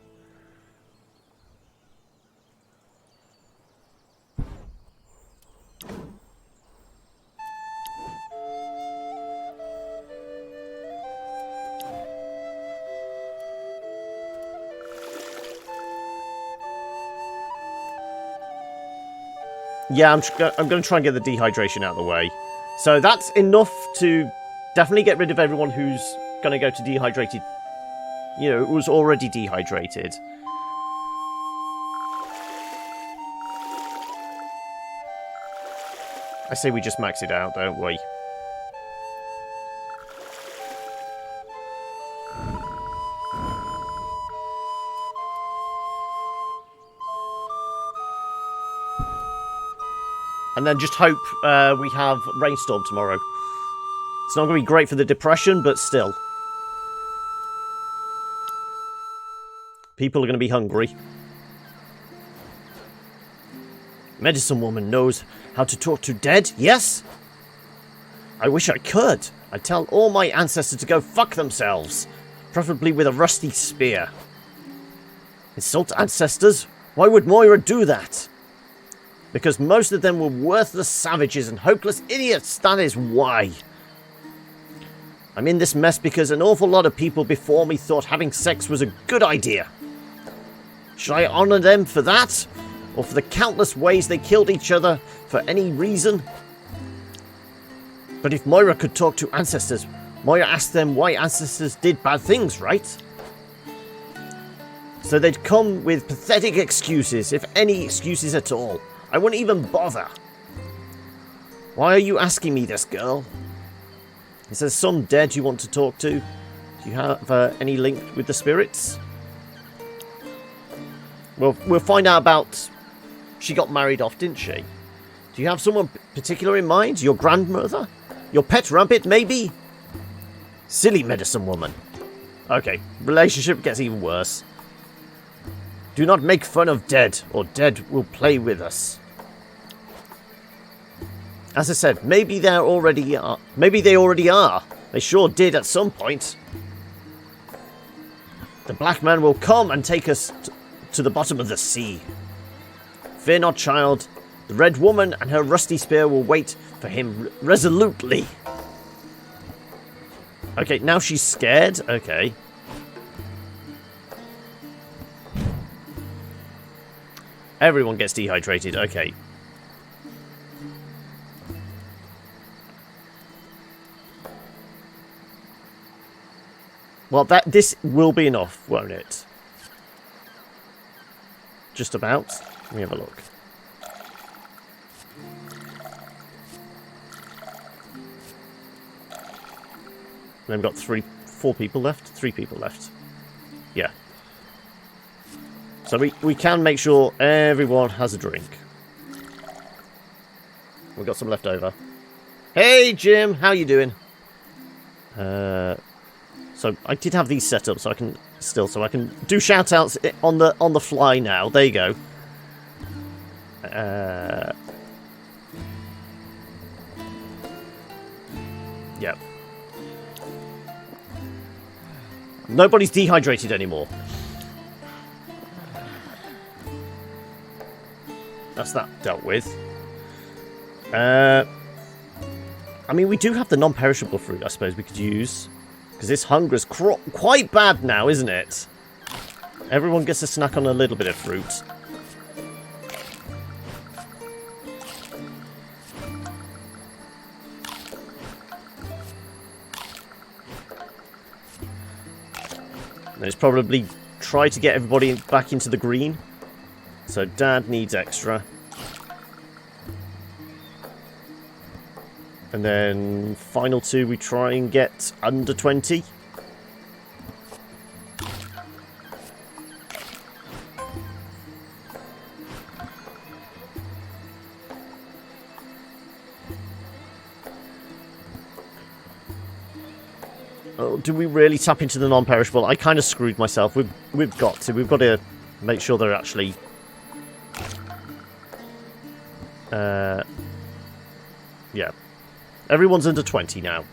Yeah, I'm going to try and get the dehydration out of the way. So that's enough to definitely get rid of everyone who's going to go to dehydrated. You know, who's already dehydrated. I say we just max it out, don't we? And then just hope we have rainstorm tomorrow. It's not going to be great for the depression, but still. People are going to be hungry. Medicine woman knows how to talk to dead, yes? I wish I could. I'd tell all my ancestors to go fuck themselves. Preferably with a rusty spear. Insult ancestors? Why would Moira do that? Because most of them were worthless savages and hopeless idiots, that is why. I'm in this mess because an awful lot of people before me thought having sex was a good idea. Should I honour them for that? Or for the countless ways they killed each other for any reason? But if Moira could talk to ancestors, Moira asked them why ancestors did bad things, right? So they'd come with pathetic excuses, if any excuses at all. I wouldn't even bother. Why are you asking me this, girl? Is there some dead you want to talk to? Do you have any link with the spirits? Well, we'll find out about... She got married off, didn't she? Do you have someone particular in mind? Your grandmother? Your pet rabbit, maybe? Silly medicine woman. Okay, relationship gets even worse. Do not make fun of dead, or dead will play with us. As I said, maybe they already are. Maybe they already are. They sure did at some point. The black man will come and take us to the bottom of the sea. Fear not, child. The red woman and her rusty spear will wait for him resolutely. Okay, now she's scared. Okay. Everyone gets dehydrated. Okay. Well, this will be enough, won't it? Just about. Let me have a look. Then we've got 4 people left. 3 people left. Yeah. So we can make sure everyone has a drink. We've got some left over. Hey, Jim! How you doing? So I did have these set up, so I can do shout-outs on the fly now. There you go. Yep. Nobody's dehydrated anymore. That's that dealt with. I mean, we do have the non-perishable fruit, I suppose we could use. Because this hunger is quite bad now, isn't it? Everyone gets a snack on a little bit of fruit. Let's probably try to get everybody back into the green. So Dad needs extra. And then final 2 we try and get under 20. Oh, do we really tap into the non-perishable? I kind of screwed myself. We've got to. We've got to make sure they're actually... yeah. Everyone's under 20 now.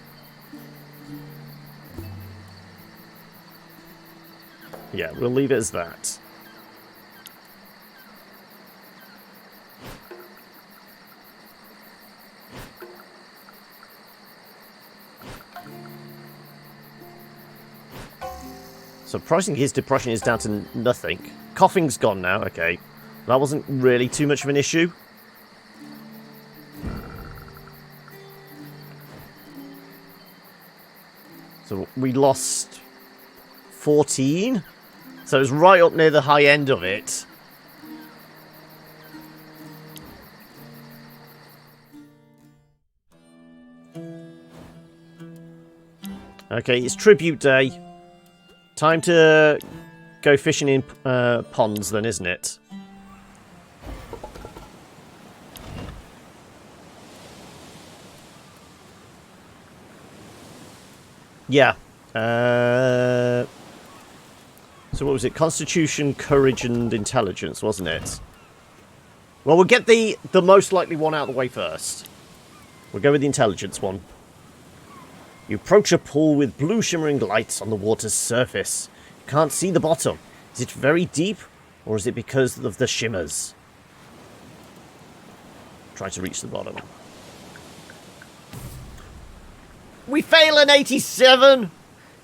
Yeah, we'll leave it as that. So pricing his depression is down to nothing. Coughing's gone now, okay. That wasn't really too much of an issue. So we lost 14. So it was right up near the high end of it. Okay, it's tribute day. Time to go fishing in ponds then, isn't it? Yeah. So what was it? Constitution, courage, and intelligence, wasn't it? Well, we'll get the most likely one out of the way first. We'll go with the intelligence one. You approach a pool with blue shimmering lights on the water's surface. You can't see the bottom. Is it very deep, or is it because of the shimmers? Try to reach the bottom. We fail an 87!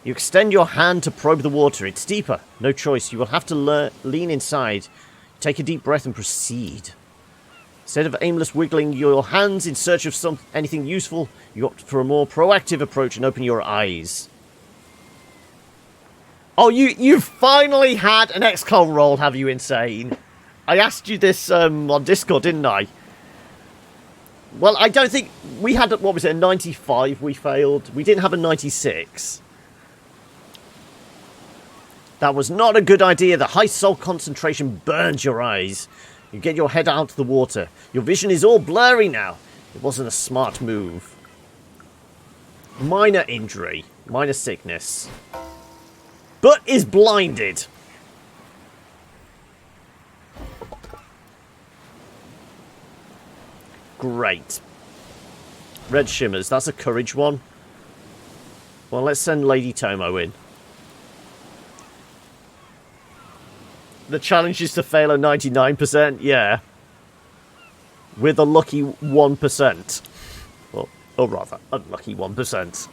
You extend your hand to probe the water. It's deeper. No choice. You will have to lean inside. Take a deep breath and proceed. Instead of aimless wiggling your hands in search of anything useful, you opt for a more proactive approach and open your eyes. Oh, you finally had an XCOM roll, have you, Insane? I asked you this on Discord, didn't I? Well, I don't think... We had, what was it, a 95 we failed. We didn't have a 96. That was not a good idea. The high salt concentration burns your eyes. You get your head out of the water. Your vision is all blurry now. It wasn't a smart move. Minor injury. Minor sickness. But is blinded. Great. Red shimmers. That's a courage one. Well, let's send Lady Tomo in. The challenge is to fail a 99%, yeah. With a lucky 1%. Or rather, unlucky 1%.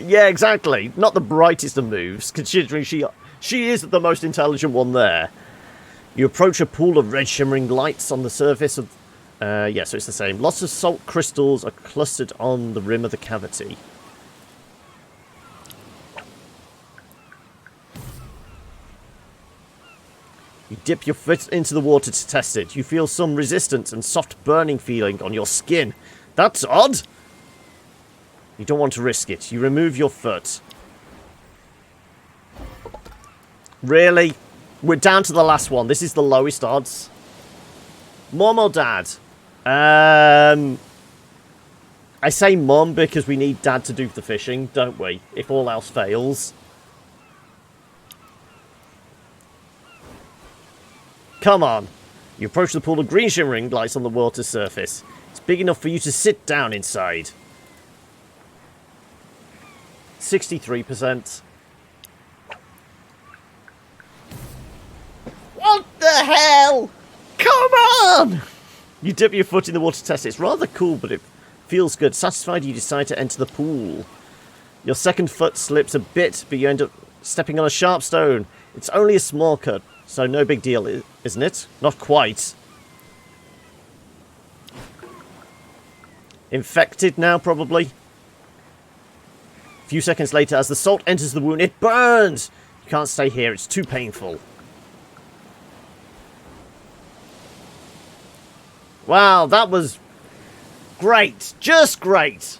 Yeah, exactly. Not the brightest of moves, considering she is the most intelligent one there. You approach a pool of red shimmering lights on the surface of... yeah, so it's the same. Lots of salt crystals are clustered on the rim of the cavity. You dip your foot into the water to test it. You feel some resistance and soft burning feeling on your skin. That's odd! You don't want to risk it. You remove your foot. Really? We're down to the last one. This is the lowest odds. Mum or Dad? I say Mum because we need Dad to do the fishing, don't we? If all else fails. Come on. You approach the pool of green shimmering lights on the water's surface. It's big enough for you to sit down inside. 63%. What the hell? Come on! You dip your foot in the water to test it. It's rather cool, but it feels good. Satisfied, you decide to enter the pool. Your second foot slips a bit, but you end up stepping on a sharp stone. It's only a small cut, so no big deal, isn't it? Not quite. Infected now, probably. A few seconds later, as the salt enters the wound, it burns! You can't stay here, it's too painful. Wow, that was great. Just great.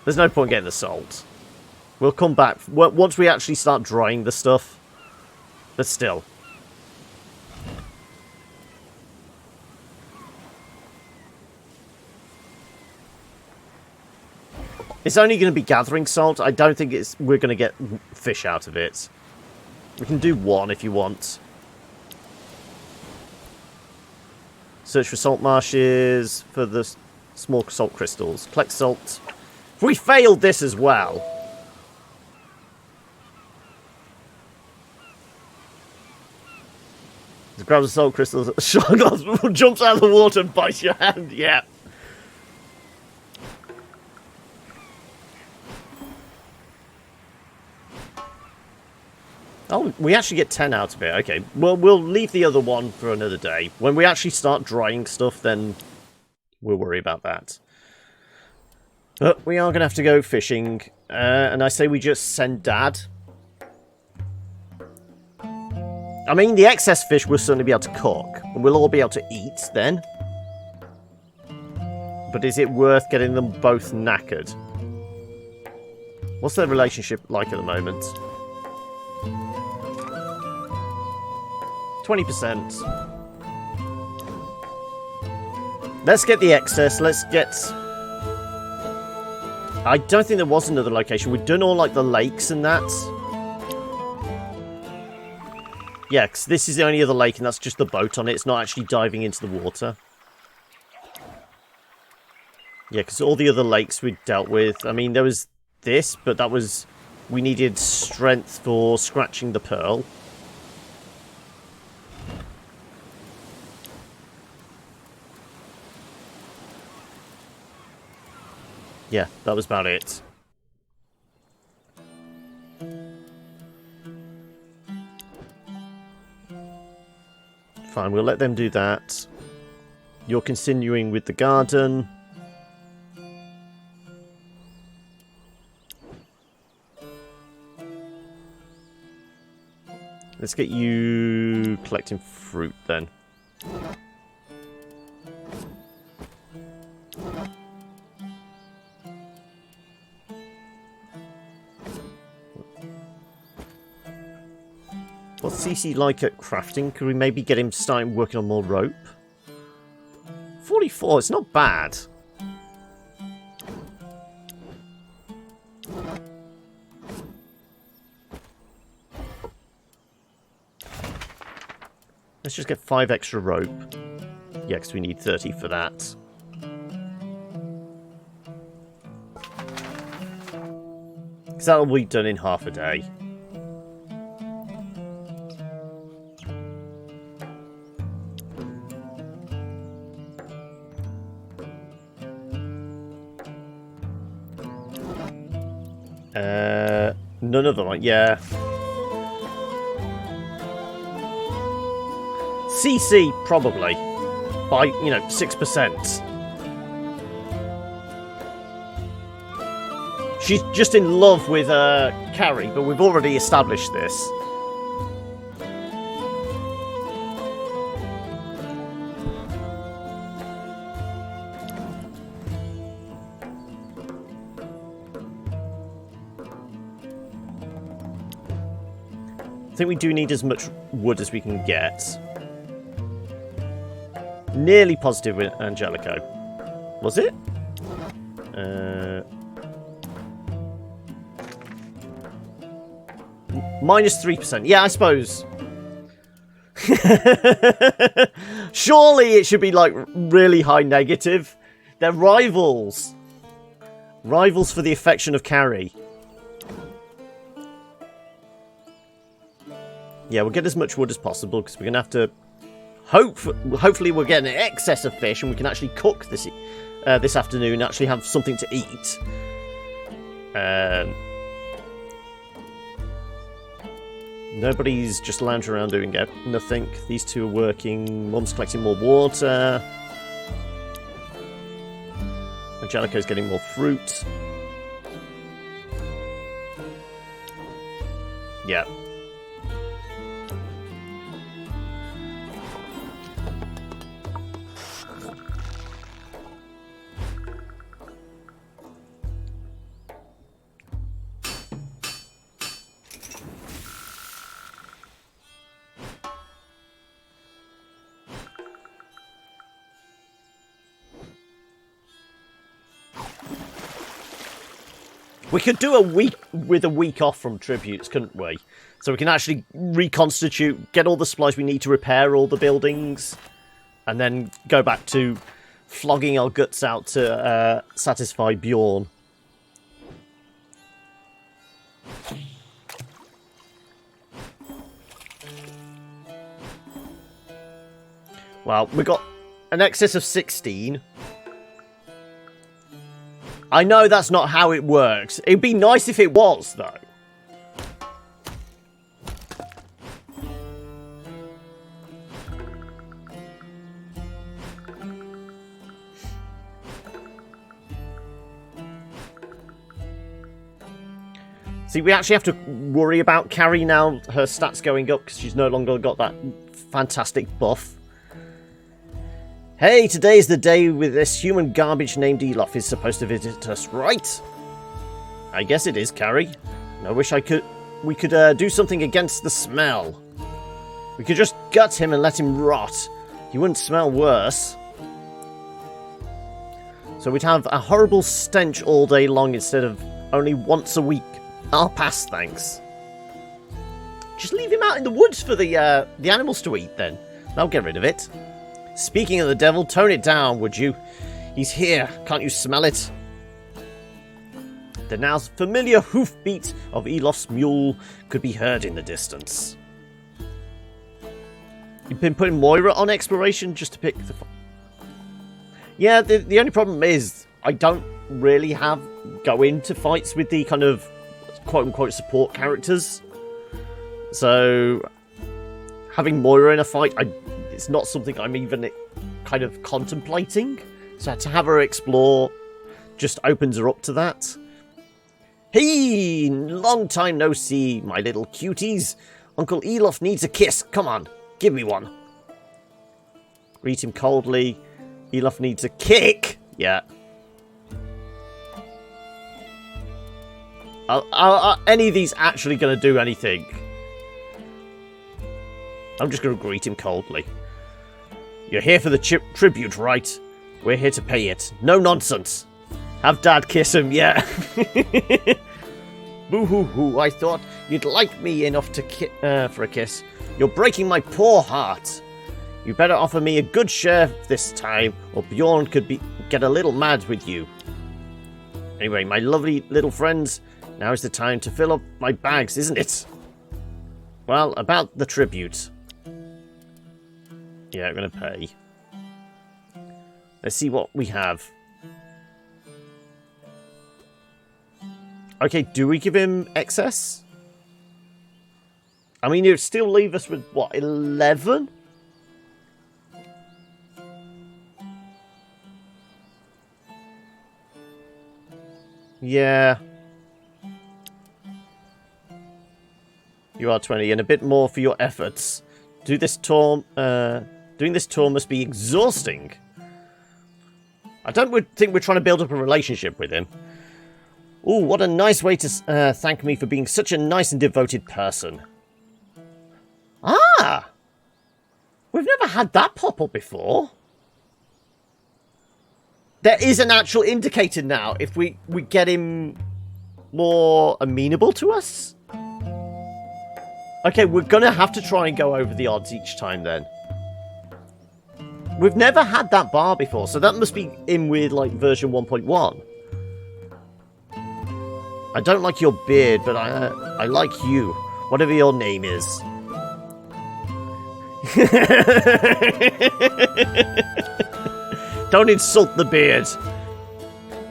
There's no point getting the salt. We'll come back once we actually start drying the stuff. But still. It's only going to be gathering salt. I don't think we're going to get fish out of it. We can do one if you want. Search for salt marshes for the small salt crystals. Collect salt. We failed this as well. Grab the salt crystals. Shark jumps out of the water and bites your hand. Yeah. Oh, we actually get 10 out of it. Okay. Well, we'll leave the other one for another day. When we actually start drying stuff, then we'll worry about that. But we are going to have to go fishing. And I say we just send Dad. I mean, the excess fish we'll certainly be able to cook. And we'll all be able to eat then. But is it worth getting them both knackered? What's their relationship like at the moment? 20%. Let's get the excess. Let's get... I don't think there was another location. We've done all, like, the lakes and that. Yeah, because this is the only other lake, and that's just the boat on it. It's not actually diving into the water. Yeah, because all the other lakes we dealt with... I mean, there was this, but that was... We needed strength for scratching the pearl. Yeah, that was about it. Fine, we'll let them do that. You're continuing with the garden. Let's get you collecting fruit then. What's CC like at crafting? Could we maybe get him starting working on more rope? 44, it's not bad. Let's just get 5 extra rope. Yeah, because we need 30 for that. Because that'll be done in half a day. None of them, yeah. CC, probably. By, 6%. She's just in love with Kari, but we've already established this. I think we do need as much wood as we can get. Nearly positive with Angelico. Was it? Minus 3%. Yeah, I suppose. Surely it should be, like, really high negative. They're rivals. Rivals for the affection of Kari. Yeah, we'll get as much wood as possible, because we're going to have to... Hopefully we'll get an excess of fish, and we can actually cook this afternoon, and actually have something to eat. Nobody's just lounging around doing nothing. These two are working. Mum's collecting more water. Angelico's getting more fruit. Yeah. We could do a week with a week off from tributes, couldn't we? So we can actually reconstitute, get all the supplies we need to repair all the buildings, and then go back to flogging our guts out to satisfy Bjorn. Well, we got an excess of 16. I know that's not how it works. It'd be nice if it was, though. See, we actually have to worry about Kari now. Her stats going up because she's no longer got that fantastic buff. Hey, today's the day with this human garbage named Elof is supposed to visit us, right? I guess it is, Kari. I wish we could do something against the smell. We could just gut him and let him rot. He wouldn't smell worse. So we'd have a horrible stench all day long instead of only once a week. I'll pass, thanks. Just leave him out in the woods for the animals to eat, then. I'll get rid of it. Speaking of the devil, tone it down, would you? He's here. Can't you smell it? The now familiar hoofbeat of Elof's mule could be heard in the distance. You've been putting Moira on exploration just to pick the... Yeah, the only problem is I don't really go into fights with the kind of quote-unquote support characters. So having Moira in a fight, it's not something I'm even kind of contemplating. So to have her explore just opens her up to that. Hey, long time no see, my little cuties. Uncle Elof needs a kiss. Come on, give me one. Greet him coldly. Elof needs a kick. Yeah. Are any of these actually going to do anything? I'm just going to greet him coldly. You're here for the tribute, right? We're here to pay it. No nonsense. Have Dad kiss him, yeah. Boo-hoo-hoo, I thought you'd like me enough to for a kiss. You're breaking my poor heart. You better offer me a good share this time, or Bjorn could get a little mad with you. Anyway, my lovely little friends, now is the time to fill up my bags, isn't it? Well, about the tribute. Yeah, I'm going to pay. Let's see what we have. Okay, do we give him excess? I mean, it would still leave us with, what, 11? Yeah. You are 20, and a bit more for your efforts. Doing this tour must be exhausting. I don't think we're trying to build up a relationship with him. Ooh, what a nice way to thank me for being such a nice and devoted person. Ah! We've never had that pop up before. There is an actual indicator now if we get him more amenable to us. Okay, we're going to have to try and go over the odds each time then. We've never had that bar before, so that must be in with, like, version 1.1. I don't like your beard, but I like you. Whatever your name is. Don't insult the beard.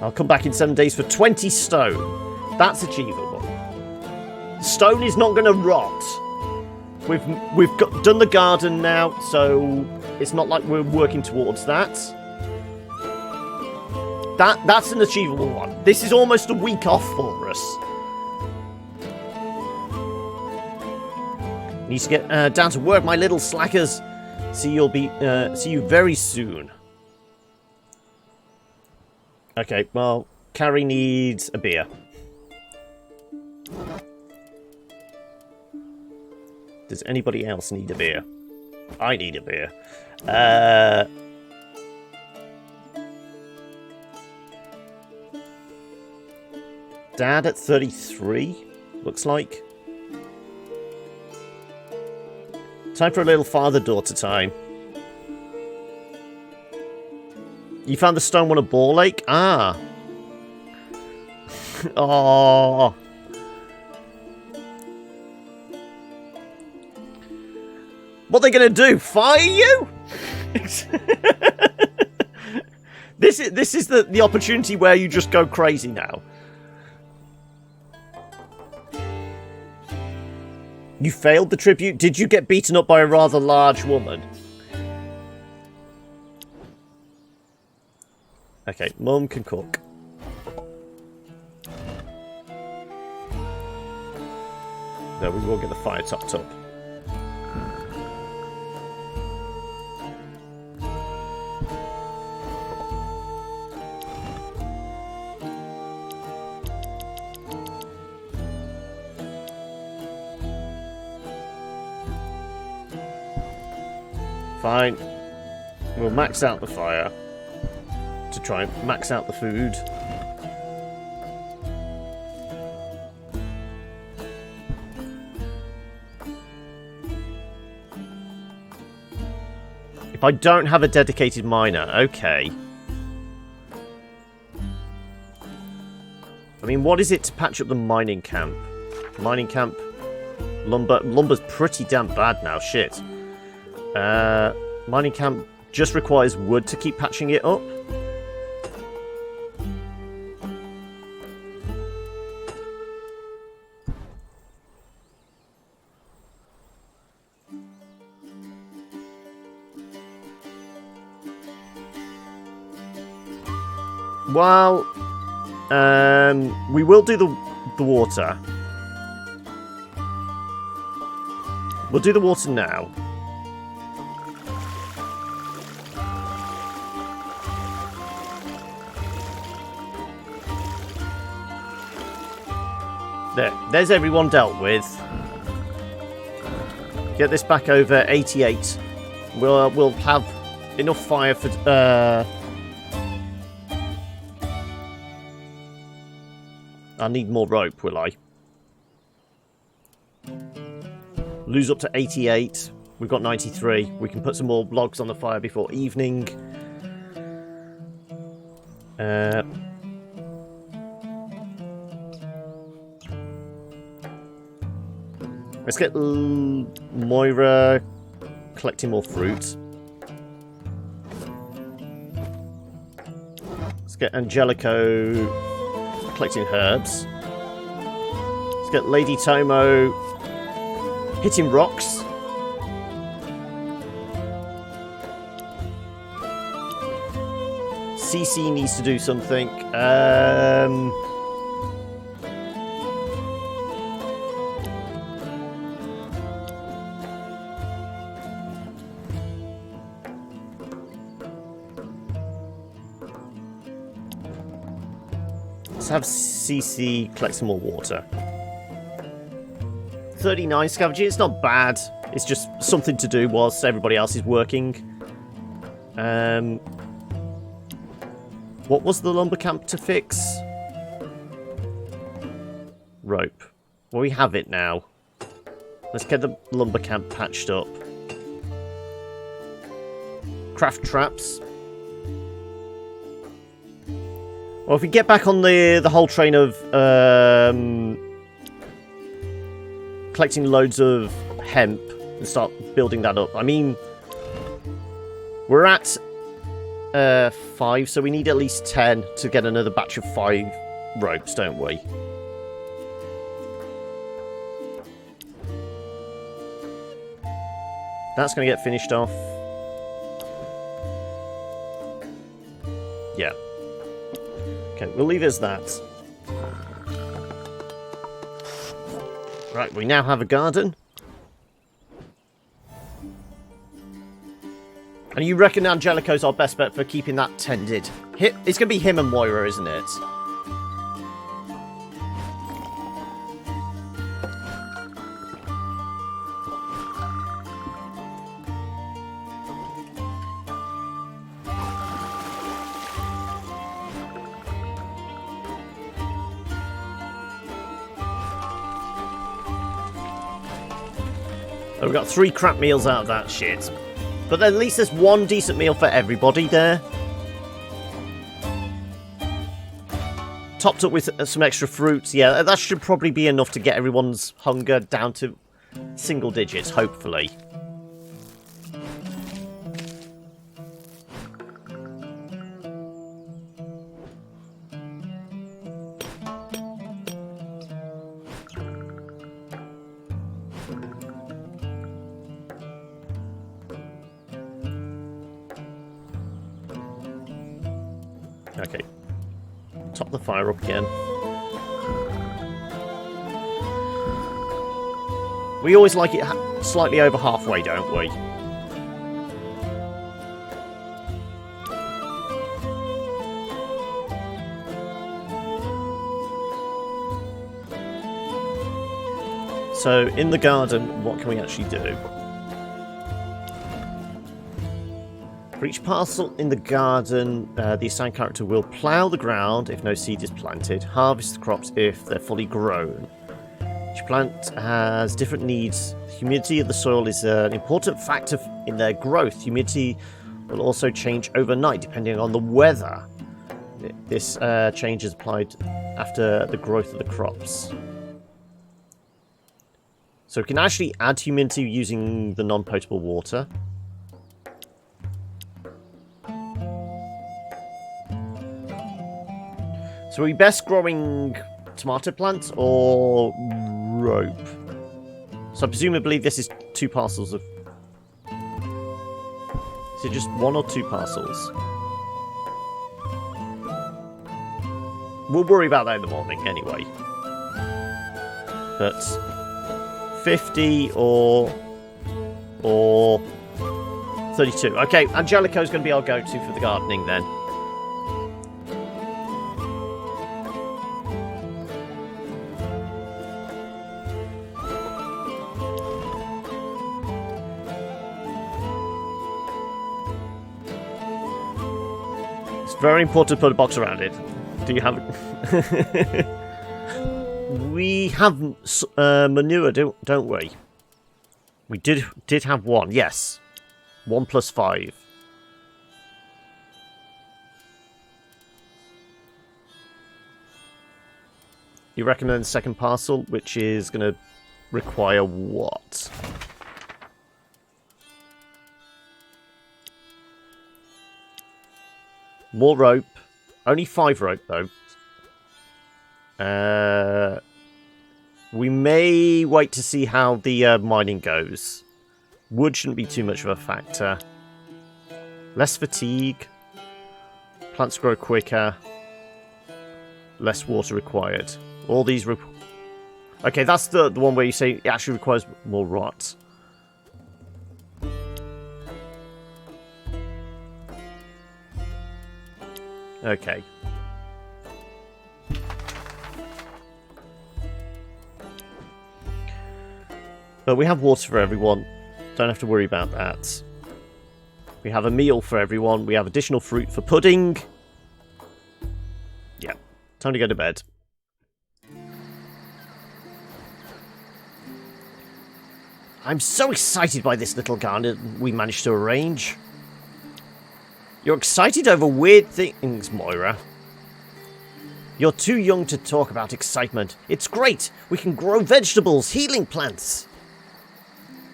I'll come back in 7 days for 20 stone. That's achievable. Stone is not going to rot. We've done the garden now, so it's not like we're working towards that. That's an achievable one. This is almost a week off for us. Need to get down to work, my little slackers. See you very soon. Okay, well, Kari needs a beer. Does anybody else need a beer? I need a beer. Dad at 33, looks like. Time for a little father-daughter time. You found the stone one at Ball Lake? Ah. Oh. What are they going to do? Fire you? This is the opportunity where you just go crazy now. You failed the tribute? Did you get beaten up by a rather large woman? Okay, Mum can cook. No, we will get the fire topped up. Fine. We'll max out the fire to try and max out the food. If I don't have a dedicated miner, okay. I mean, what is it to patch up the mining camp? Mining camp, lumber. Lumber's pretty damn bad now, shit. Mining camp just requires wood to keep patching it up. Well, we will do the water. We'll do the water now. There's everyone dealt with. Get this back over 88. We'll have enough fire for. I need more rope, will I? Lose up to 88. We've got 93. We can put some more logs on the fire before evening. Let's get Moira collecting more fruit. Let's get Angelico collecting herbs. Let's get Lady Tomo hitting rocks. CC needs to do something. Let's have CC collect some more water. 39 scavenging, it's not bad. It's just something to do whilst everybody else is working. What was the lumber camp to fix? Rope. Well, we have it now. Let's get the lumber camp patched up. Craft traps. Well, if we get back on the whole train of collecting loads of hemp and start building that up. I mean, we're at 5, so we need at least 10 to get another batch of 5 ropes, don't we? That's going to get finished off. Yeah. Okay, we'll leave it as that. Right, we now have a garden. And you reckon Angelico's our best bet for keeping that tended? It's going to be him and Moira, isn't it? We got 3 crap meals out of that shit. But at least there's 1 decent meal for everybody there. Topped up with some extra fruits. Yeah, that should probably be enough to get everyone's hunger down to single digits, hopefully. Okay. Top the fire up again. We always like it slightly over halfway, don't we? So, in the garden, what can we actually do? For each parcel in the garden, the assigned character will plough the ground if no seed is planted, harvest the crops if they're fully grown. Each plant has different needs. The humidity of the soil is an important factor in their growth. Humidity will also change overnight depending on the weather. This change is applied after the growth of the crops. So we can actually add humidity using the non-potable water. So are we best growing tomato plants or rope? So presumably this is 2 parcels of... Is it just 1 or 2 parcels? We'll worry about that in the morning anyway. But 50 or 32. Okay, Angelico's going to be our go-to for the gardening then. Very important to put a box around it. Do you have it? We have manure, don't we? We did have 1, yes. 1 plus 5. You recommend the second parcel, which is going to require what? More rope. Only 5 rope, though. We may wait to see how the mining goes. Wood shouldn't be too much of a factor. Less fatigue. Plants grow quicker. Less water required. All these... Okay, that's the one where you say it actually requires more rot. Okay. But we have water for everyone. Don't have to worry about that. We have a meal for everyone. We have additional fruit for pudding. Yeah. Time to go to bed. I'm so excited by this little garden we managed to arrange. You're excited over weird things, Moira. You're too young to talk about excitement. It's great. We can grow vegetables, healing plants.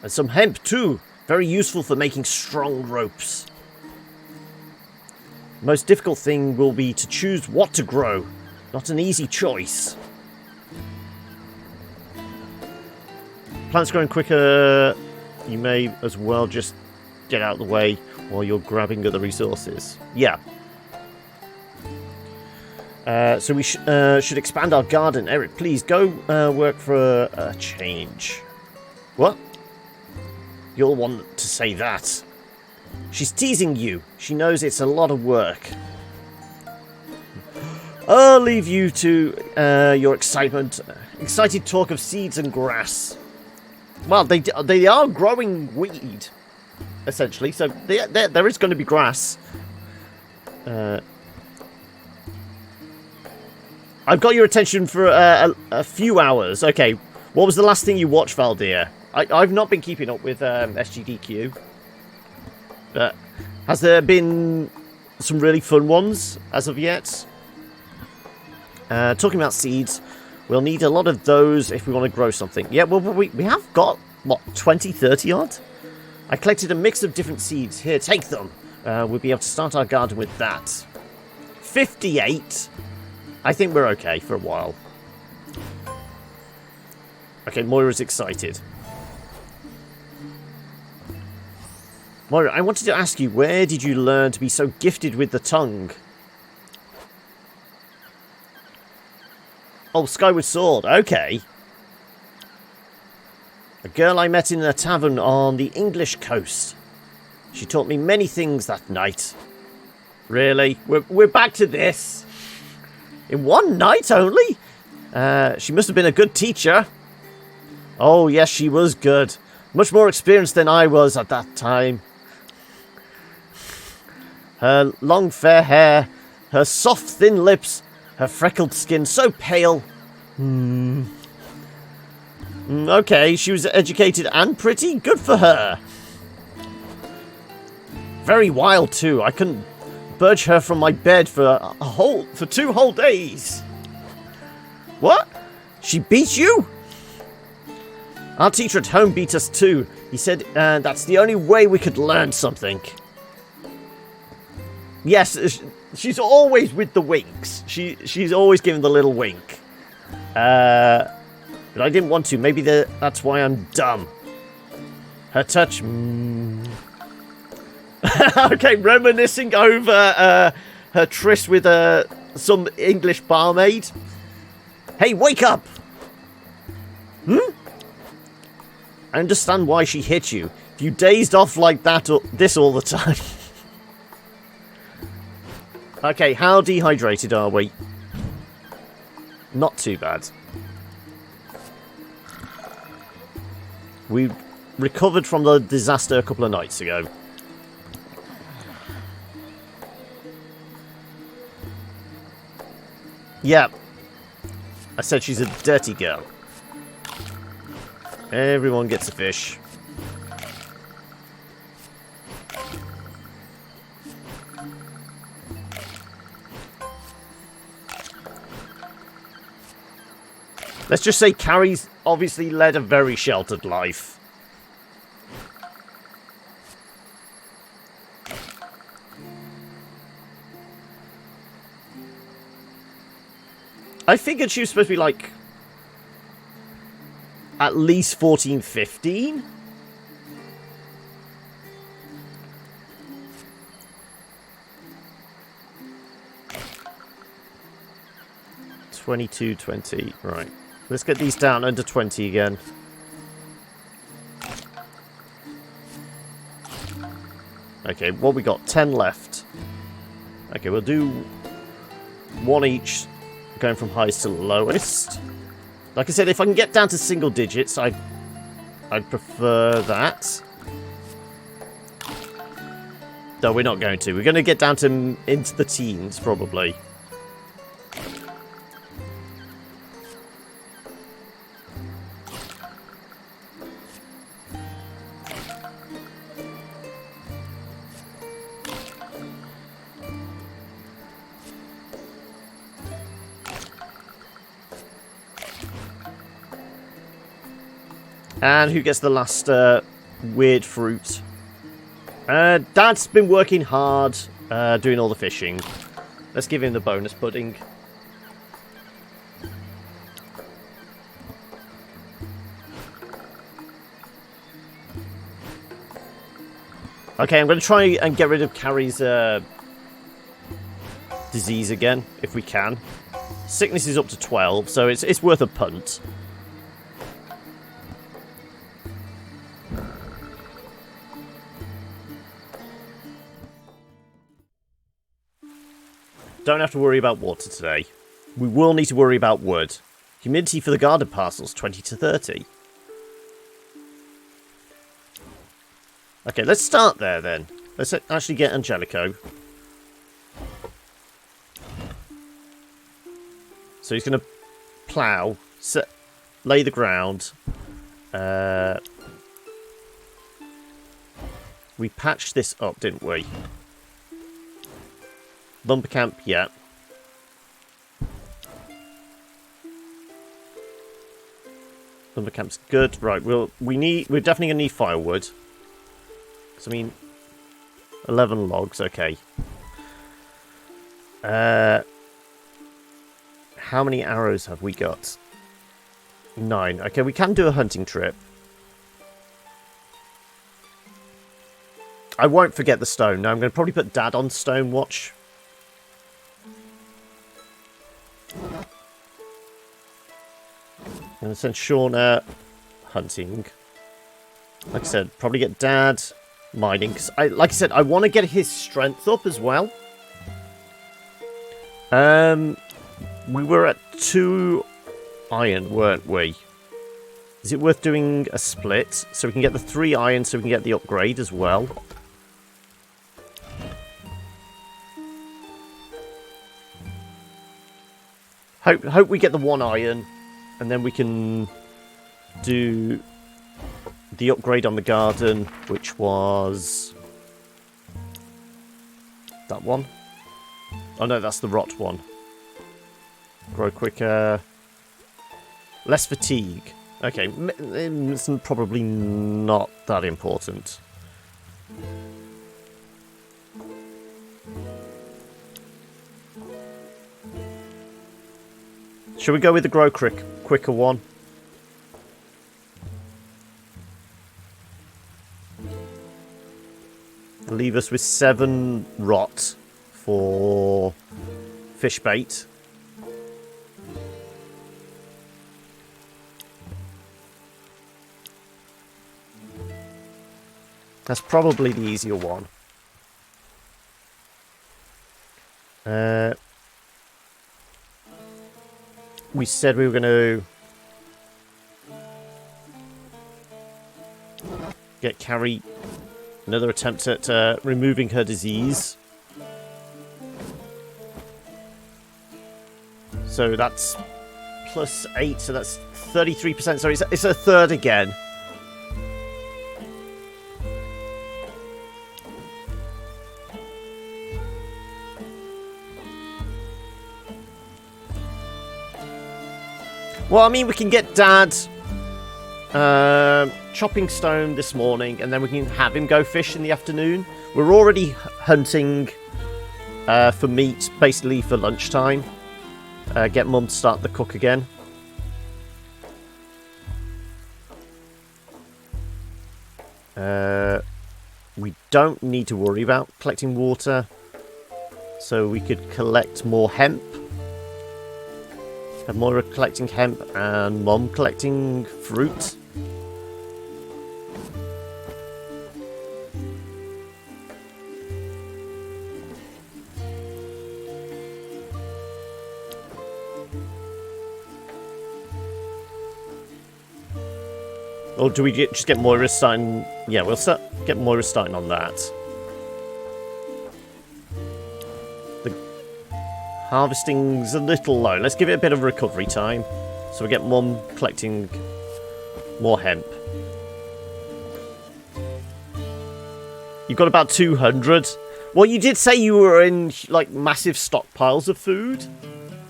And some hemp, too. Very useful for making strong ropes. The most difficult thing will be to choose what to grow. Not an easy choice. Plants growing quicker. You may as well just get out of the way while you're grabbing other resources. Yeah. So we should expand our garden. Eric, please go work for a change. What? You're the one to say that. She's teasing you. She knows it's a lot of work. I'll leave you to your excitement. Excited talk of seeds and grass. Well, they are growing weed, essentially. So there is going to be grass. I've got your attention for a few hours. Okay, what was the last thing you watched, Valdir? I've not been keeping up with SGDQ. But has there been some really fun ones as of yet? Talking about seeds, we'll need a lot of those if we want to grow something. Yeah, well, we have got, what, 20, 30 odd? I collected a mix of different seeds. Here, take them. We'll be able to start our garden with that. 58. I think we're okay for a while. Okay, Moira's excited. Moira, I wanted to ask you, where did you learn to be so gifted with the tongue? Oh, Skyward Sword. Okay. A girl I met in a tavern on the English coast. She taught me many things that night. Really? We're back to this. In one night only? She must have been a good teacher. Oh, yes, she was good. Much more experienced than I was at that time. Her long fair hair, her soft thin lips, her freckled skin so pale. Okay, she was educated and pretty. Good for her. Very wild too. I couldn't budge her from my bed for 2 whole days. What? She beat you? Our teacher at home beat us too. He said that's the only way we could learn something. Yes, she's always with the winks. She's always giving the little wink. But I didn't want to. Maybe that's why I'm dumb. Her touch... Okay, reminiscing over her tryst with some English barmaid. Hey, wake up! I understand why she hit you. If you dazed off like that this all the time. Okay, how dehydrated are we? Not too bad. We recovered from the disaster a couple of nights ago. Yeah. I said she's a dirty girl. Everyone gets a fish. Let's just say Kari's obviously led a very sheltered life. I figured she was supposed to be like at least 14, 15. $22, $20. Right. Let's get these down under 20 again. Okay, what we got? 10 left. Okay, we'll do one each, going from highest to lowest. Like I said, if I can get down to single digits, I'd prefer that. Though we're not going to. We're going to get down to into the teens, probably. And who gets the last weird fruit? Dad's been working hard, doing all the fishing. Let's give him the bonus pudding. Okay, I'm going to try and get rid of Kari's disease again, if we can. Sickness is up to 12, so it's worth a punt. Don't have to worry about water today. We will need to worry about wood. Humidity for the garden parcels, 20 to 30. Okay, let's start there then. Let's actually get Angelico. So he's going to plough, lay the ground. We patched this up, didn't we? Lumber camp, yeah. Lumber camp's good. Right, we're definitely gonna need firewood. 'Cause I mean, 11 logs. Okay. How many arrows have we got? 9. Okay, we can do a hunting trip. I won't forget the stone. No, I'm going to probably put Dad on stone watch. I'm going to send Shauna hunting. Like I said, probably get Dad mining. Because like I said, I want to get his strength up as well. We were at 2 iron, weren't we? Is it worth doing a split? So we can get the 3 iron so we can get the upgrade as well. Hope we get the 1 iron. And then we can do the upgrade on the garden, which was that one. Oh no, that's the rot one. Grow quicker. Less fatigue. Okay, it's probably not that important. Shall we go with the grow quicker one? Leave us with 7 rot for fish bait. That's probably the easier one. We said we were going to get Kari another attempt at removing her disease. So that's plus 8, so that's 33%. So it's a third again. Well, I mean, we can get Dad chopping stone this morning, and then we can have him go fish in the afternoon. We're already hunting for meat, basically for lunchtime. Get Mum to start the cook again. We don't need to worry about collecting water, so we could collect more hemp. Have Moira collecting hemp and Mum collecting fruit. Or do we just get Moira starting? Yeah, we'll get Moira starting on that. Harvesting's a little low. Let's give it a bit of recovery time. So we get Mum collecting more hemp. You've got about 200. Well, you did say you were in like massive stockpiles of food.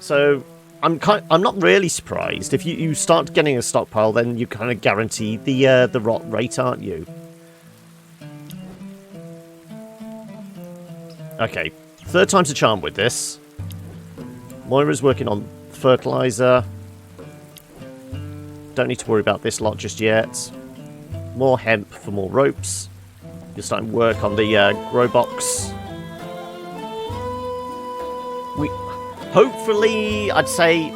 So I'm not really surprised. If you start getting a stockpile, then you kind of guarantee the rot rate, aren't you? Okay, 3rd time's a charm with this. Moira's working on fertilizer. Don't need to worry about this lot just yet. More hemp for more ropes. You're starting work on the grow box. Hopefully, I'd say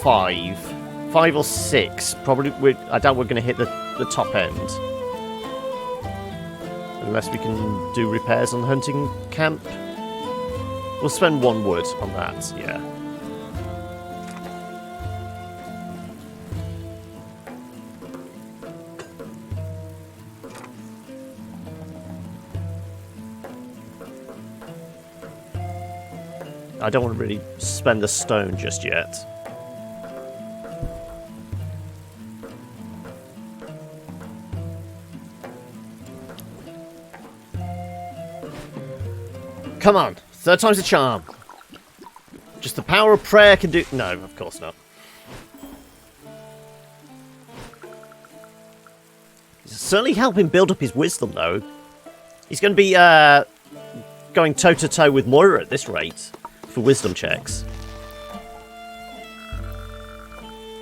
5 or 6. Probably, I doubt we're going to hit the top end. Unless we can do repairs on the hunting camp. We'll spend 1 wood on that, yeah. I don't want to really spend the stone just yet. Come on, 3rd time's a charm. Just the power of prayer can do... No, of course not. It's certainly helping build up his wisdom, though. He's going to be going toe-to-toe with Moira at this rate. For wisdom checks.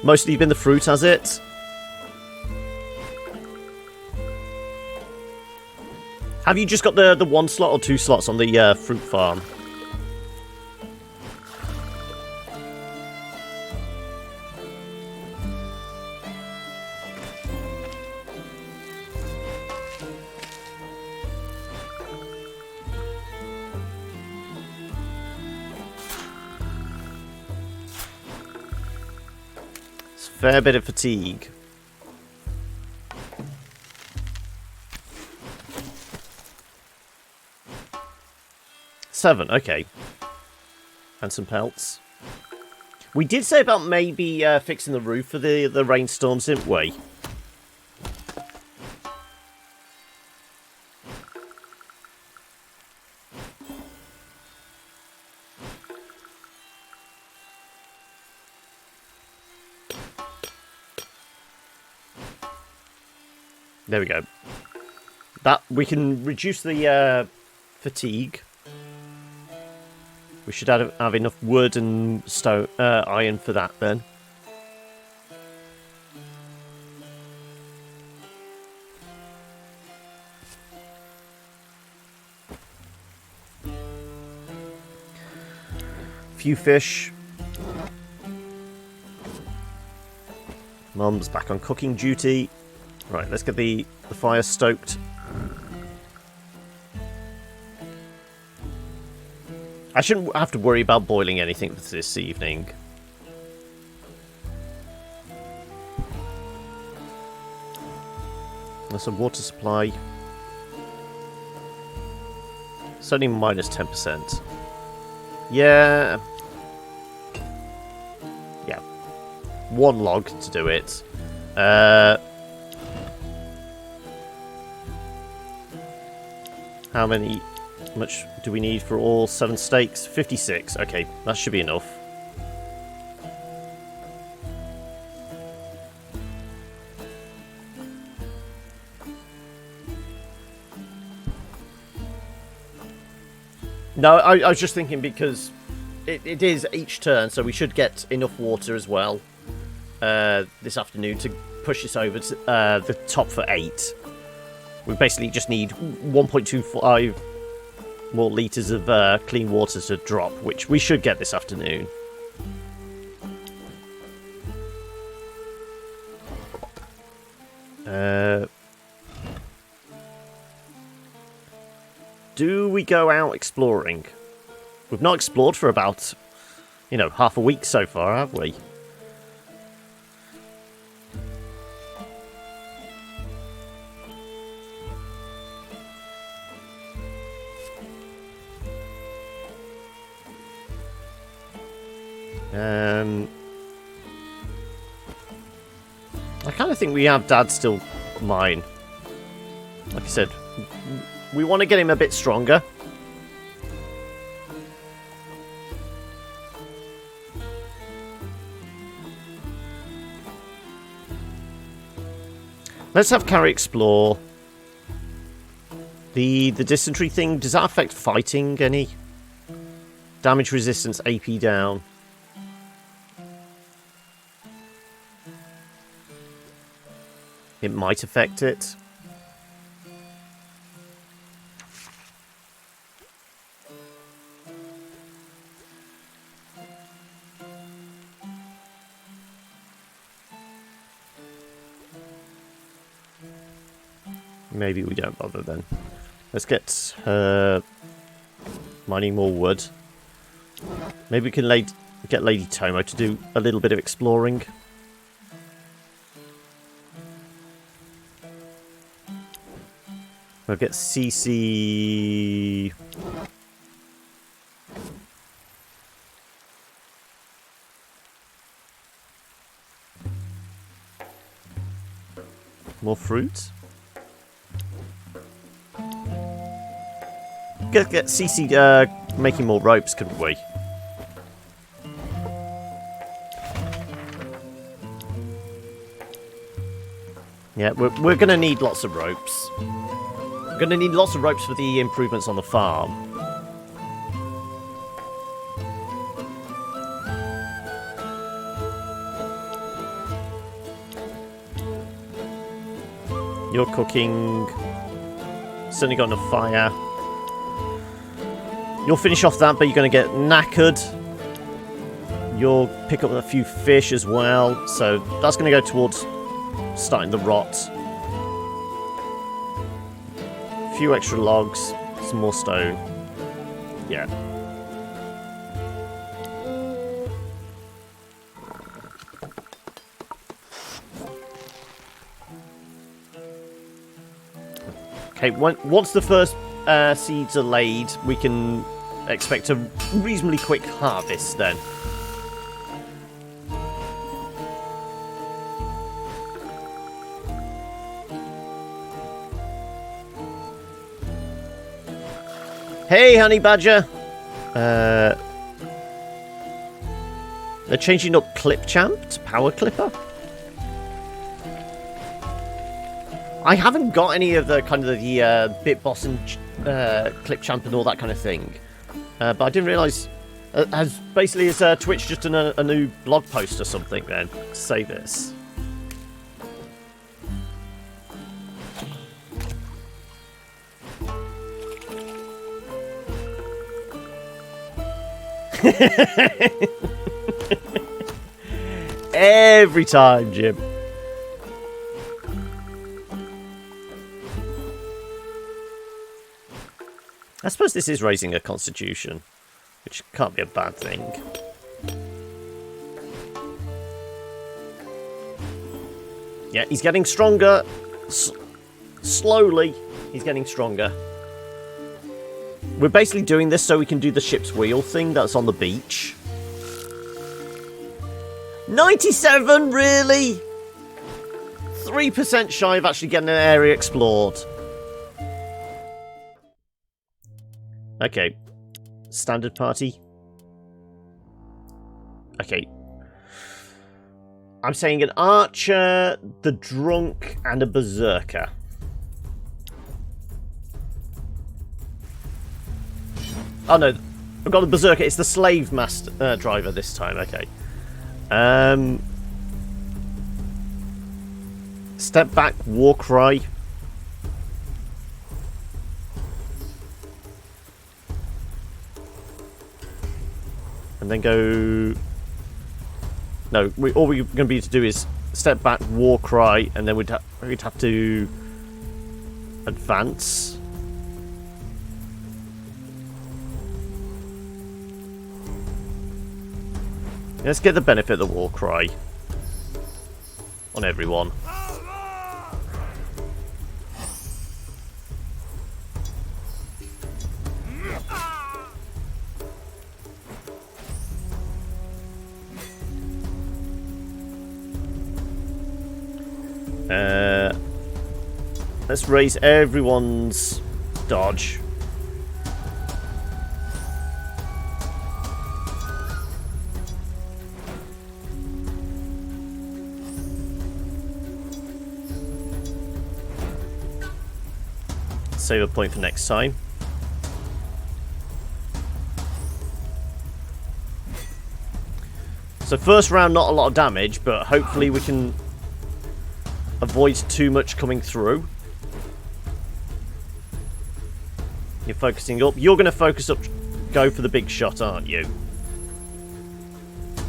Mostly been the fruit, has it? Have you just got the 1 slot or 2 slots on the fruit farm? Fair bit of fatigue. Seven, okay. And some pelts. We did say about maybe fixing the roof for the rainstorms, didn't we? There we go. That we can reduce the fatigue. We should have enough wood and stone, iron for that then. Few fish. Mum's back on cooking duty. Right, let's get the fire stoked. I shouldn't have to worry about boiling anything for this evening. There's some water supply. It's only minus 10%. Yeah. Yeah. One log to do it. How much do we need for all 7 steaks? 56. Okay, that should be enough. No, I was just thinking because it is each turn, so we should get enough water as well this afternoon to push this over to the top for 8. We basically just need 1.25 more litres of clean water to drop, which we should get this afternoon. Do we go out exploring? We've not explored for about, half a week so far, have we? I kind of think we have Dad still mine. Like I said, we want to get him a bit stronger. Let's have Kari explore. The dysentery thing, does that affect fighting any? Damage resistance, AP down. It might affect it. Maybe we don't bother then. Let's get mining more wood. Maybe we can get Lady Tomo to do a little bit of exploring. We'll get CC... More fruit? Get CC making more ropes, couldn't we? Yeah, we're going to need lots of ropes. We're going to need lots of ropes for the improvements on the farm. You're cooking. Certainly got enough fire. You'll finish off that, but you're going to get knackered. You'll pick up a few fish as well, so that's going to go towards starting the rot. A few extra logs, some more stone. Yeah. Okay, once the first seeds are laid, we can expect a reasonably quick harvest then. Hey, honey badger! They're changing up Clip Champ to Power Clipper. I haven't got any of the kind of the bit boss and clip champ and all that kind of thing. But I didn't realise. Has Twitch just done a new blog post or something then to say this? Every time, Jim. I suppose this is raising a constitution, which can't be a bad thing. Yeah, he's getting stronger. Slowly, he's getting stronger. We're basically doing this so we can do the ship's wheel thing that's on the beach. 97, really? 3% shy of actually getting an area explored. Okay. Standard party. Okay. I'm saying an archer, the drunk, and a berserker. Oh no, I've got the berserker. It's the slave master driver this time. Okay. Step back, war cry. And then go... No, all we're going to be able to do is step back, war cry, and then we'd have to advance. Let's get the benefit of the war cry on everyone. Let's raise everyone's dodge. Save a point for next time. So first round, not a lot of damage, but hopefully we can avoid too much coming through. You're focusing up. You're going to focus up, go for the big shot, aren't you?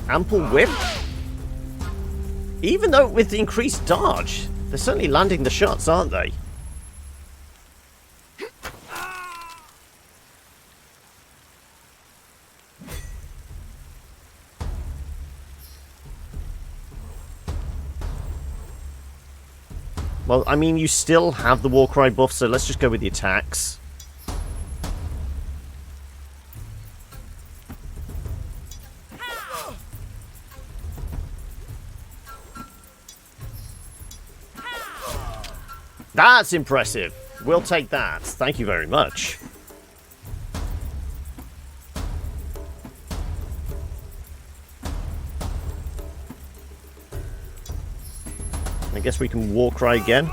Ample whip? Even though with the increased dodge, they're certainly landing the shots, aren't they? Well, I mean, you still have the Warcry buff, so let's just go with the attacks. That's impressive. We'll take that. Thank you very much. I guess we can war cry again.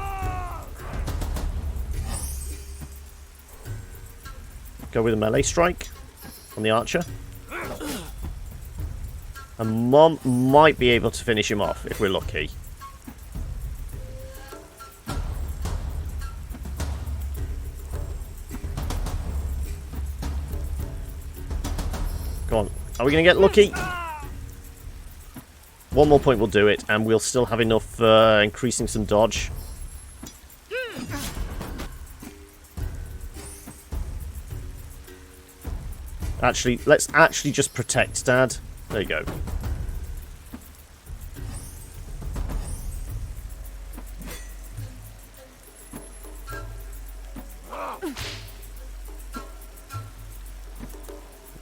Go with a melee strike on the archer. And Mom might be able to finish him off if we're lucky. Go on. Are we going to get lucky? One more point will do it, and we'll still have enough increasing some dodge. Actually, let's actually just protect Dad. There you go.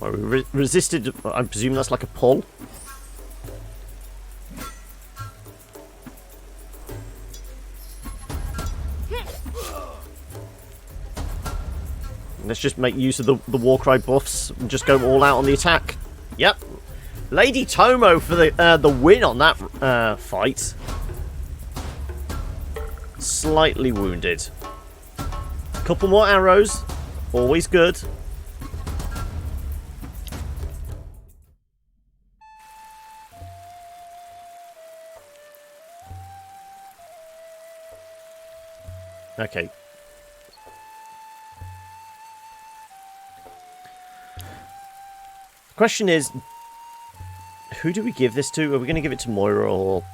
Well, we resisted. I presume that's like a pull. Let's just make use of the Warcry buffs and just go all out on the attack. Yep. Lady Tomo for the win on that fight. slightly wounded. Couple more arrows. Always good. Okay. The question is, who do we give this to? Are we going to give it to Moira or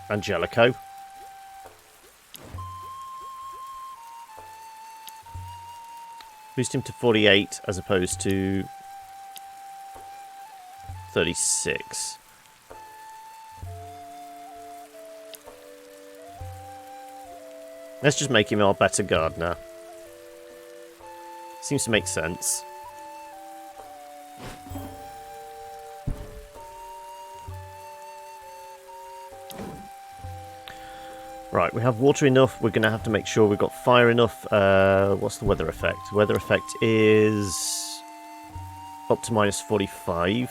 Angelico? Boost him to 48 as opposed to 36. Let's just make him our better gardener. Seems to make sense. Right, we have water enough. We're going to have to make sure we've got fire enough. What's the weather effect? Weather effect is up to minus 45.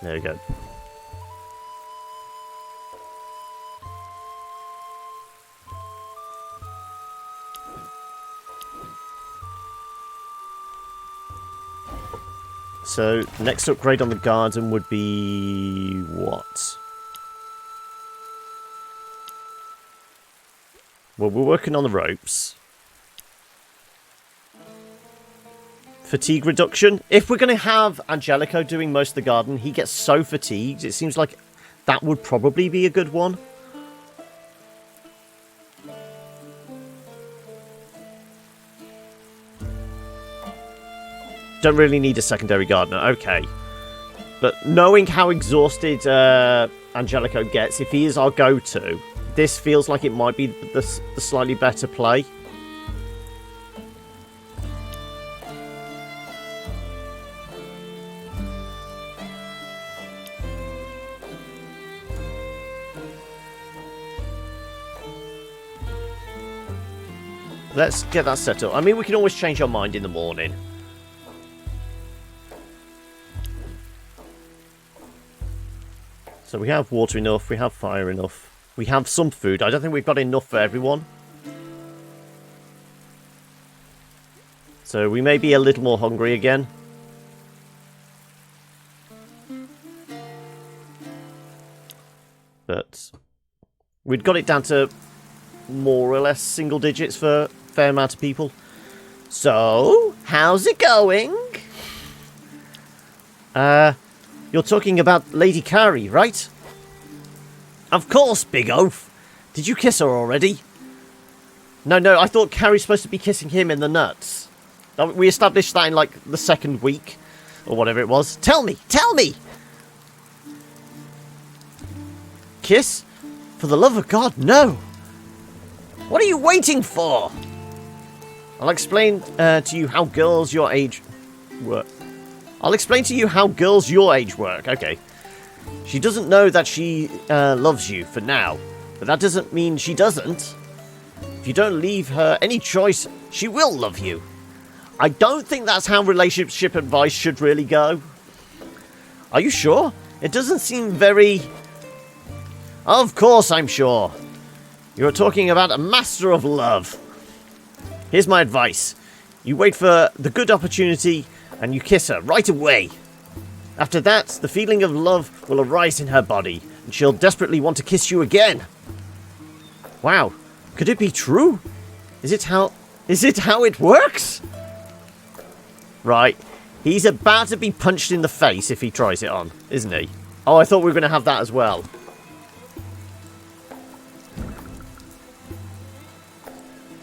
There we go. So, next upgrade on the garden would be what? Well, we're working on the ropes. Fatigue reduction. If we're going to have Angelico doing most of the garden, he gets so fatigued. It seems like that would probably be a good one. Don't really need a secondary gardener. Okay. But knowing how exhausted Angelico gets, if he is our go-to, this feels like it might be the slightly better play. Let's get that set up. I mean, we can always change our mind in the morning. So we have water enough, we have fire enough, we have some food. I don't think we've got enough for everyone. So we may be a little more hungry again. But we'd got it down to more or less single digits for a fair amount of people. So, how's it going? You're talking about Lady Kari, right? Of course, Big Oaf. Did you kiss her already? No, I thought Kari's supposed to be kissing him in the nuts. We established that in, like, the second week. Or whatever it was. Tell me! Kiss? For the love of God, no! What are you waiting for? I'll explain to you how girls your age work. Okay. She doesn't know that she loves you for now, but that doesn't mean she doesn't. If you don't leave her any choice, she will love you. I don't think that's how relationship advice should really go. Are you sure? It doesn't seem very... Of course I'm sure. You're talking about a master of love. Here's my advice. You wait for the good opportunity and you kiss her right away. After that, the feeling of love will arise in her body, and she'll desperately want to kiss you again. Wow, could it be true? Is it how it works? Right, he's about to be punched in the face if he tries it on, isn't he? Oh, I thought we were going to have that as well.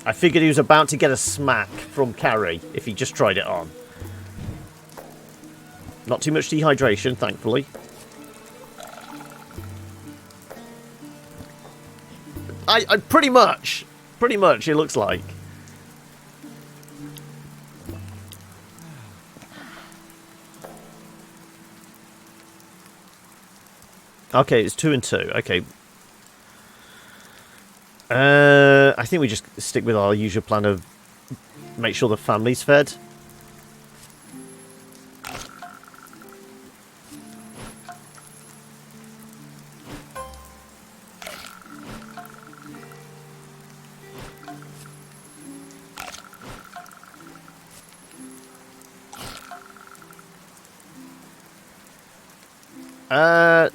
I figured he was about to get a smack from Kari if he just tried it on. Not too much dehydration, thankfully. I pretty much, it looks like. Okay, it's 2 and 2. Okay. I think we just stick with our usual plan of make sure the family's fed.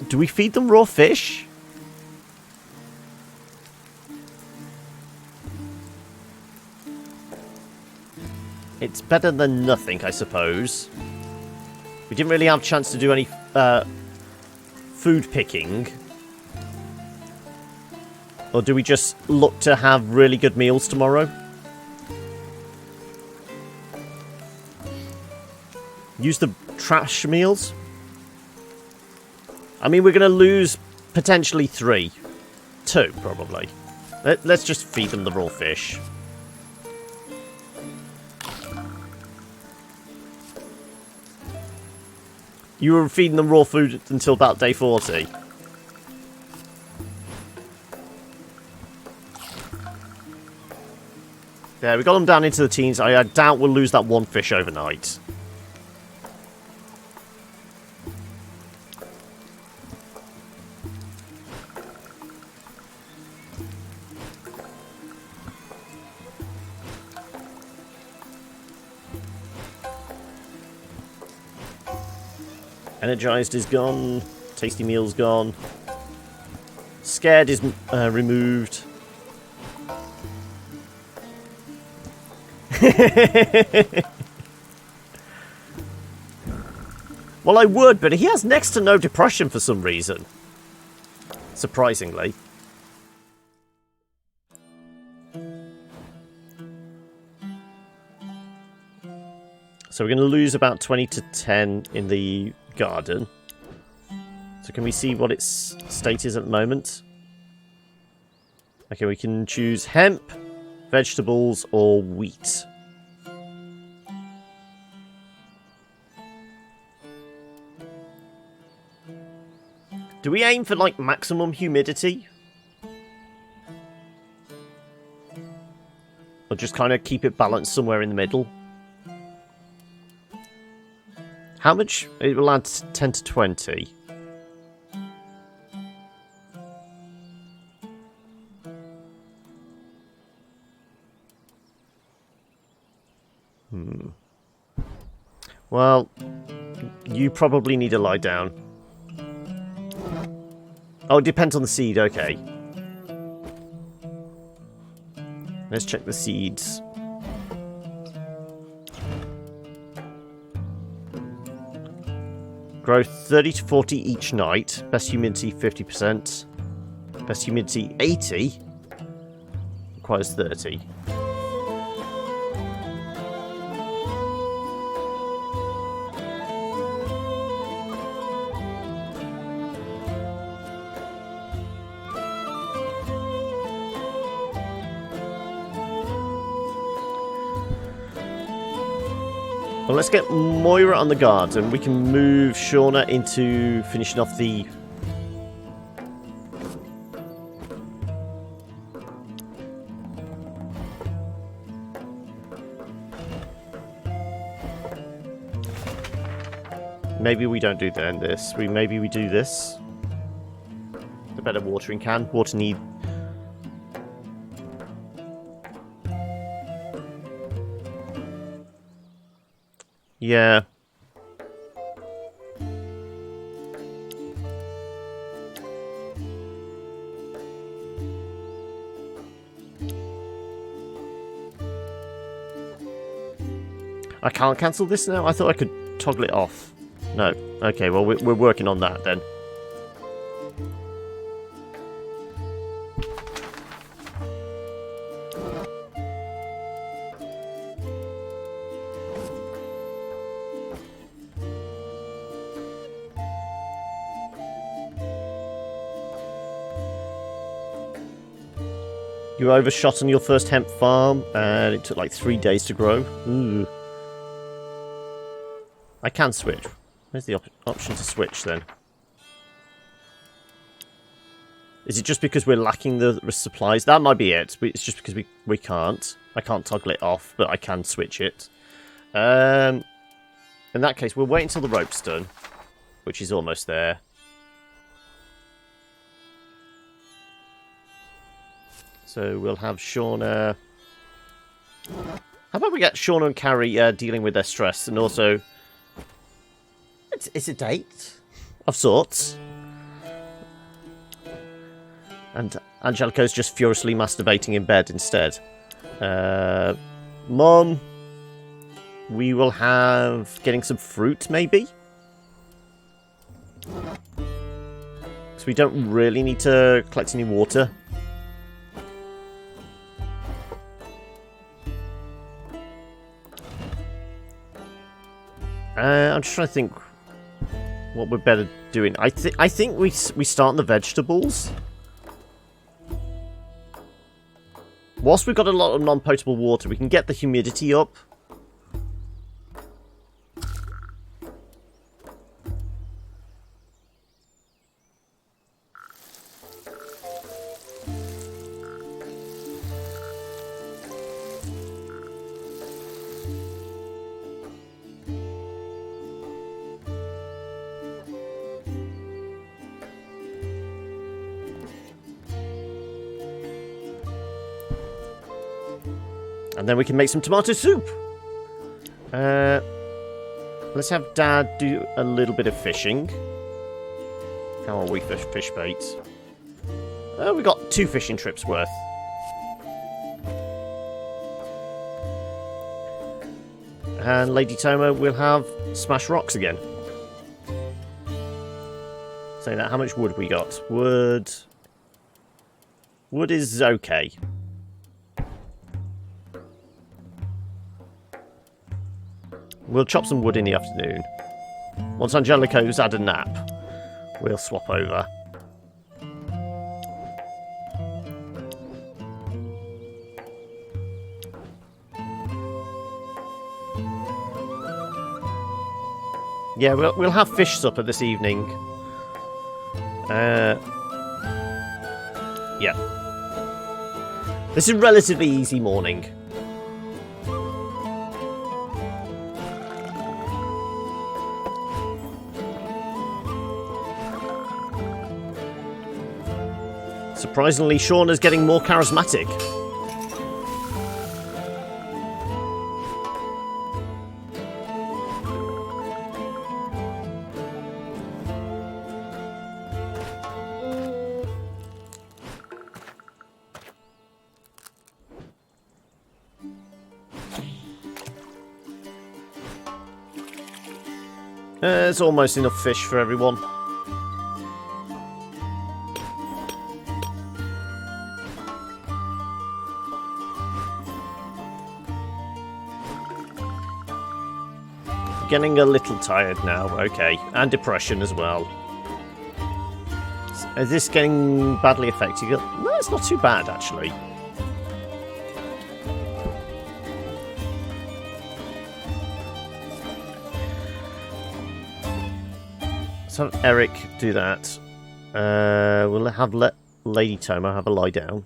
Do we feed them raw fish? It's better than nothing, I suppose. We didn't really have a chance to do any food picking. Or do we just look to have really good meals tomorrow? Use the trash meals? I mean, we're going to lose potentially 3. 2, probably. Let's just feed them the raw fish. You were feeding them raw food until about day 40. There, we got them down into the teens. I doubt we'll lose that 1 fish overnight. Energized is gone. Tasty meal's gone. Scared is removed. Well, I would, but he has next to no depression for some reason. Surprisingly. So we're going to lose about 20 to 10 in the garden. So can we see what its state is at the moment? Okay, we can choose hemp, vegetables, or wheat. Do we aim for, like, maximum humidity? Or just kind of keep it balanced somewhere in the middle? How much? It will add 10 to 20. Well, you probably need to lie down. Oh, it depends on the seed, okay. Let's check the seeds. Growth 30 to 40 each night. Best humidity 50%. Best humidity 80. Requires 30. Well, let's get Moira on the garden. We can move Shauna into finishing off the... Maybe we don't do this. Maybe we do this. The better watering can. Water need... Yeah. I can't cancel this now? I thought I could toggle it off. No. Okay, well, we're working on that then. You overshot on your first hemp farm, and it took like 3 days to grow. Ooh. I can switch. Where's the option to switch then? Is it just because we're lacking the supplies? That might be it. It's just because we can't. I can't toggle it off, but I can switch it. In that case, we'll wait until the rope's done, which is almost there. So we'll have Shauna... How about we get Shauna and Kari dealing with their stress, and also... It's a date of sorts. And Angelico's just furiously masturbating in bed instead. Mom, we will have getting some fruit, maybe? Because we don't really need to collect any water. I'm just trying to think what we're better doing. I think we start on the vegetables. Whilst we've got a lot of non-potable water, we can get the humidity up. And then we can make some tomato soup. Let's have Dad do a little bit of fishing. How are we for fish baits? We got 2 fishing trips worth. And Lady Toma will have smash rocks again. Saying that, how much wood we got? Wood is okay. We'll chop some wood in the afternoon. Once Angelico's had a nap, we'll swap over. Yeah, we'll have fish supper this evening. Yeah. This is a relatively easy morning. Surprisingly, Shauna's getting more charismatic. There's almost enough fish for everyone. Getting a little tired now, okay. And depression as well. Is this getting badly affected? No, it's not too bad, actually. Let's have Eric do that. We'll have Lady Toma have a lie down.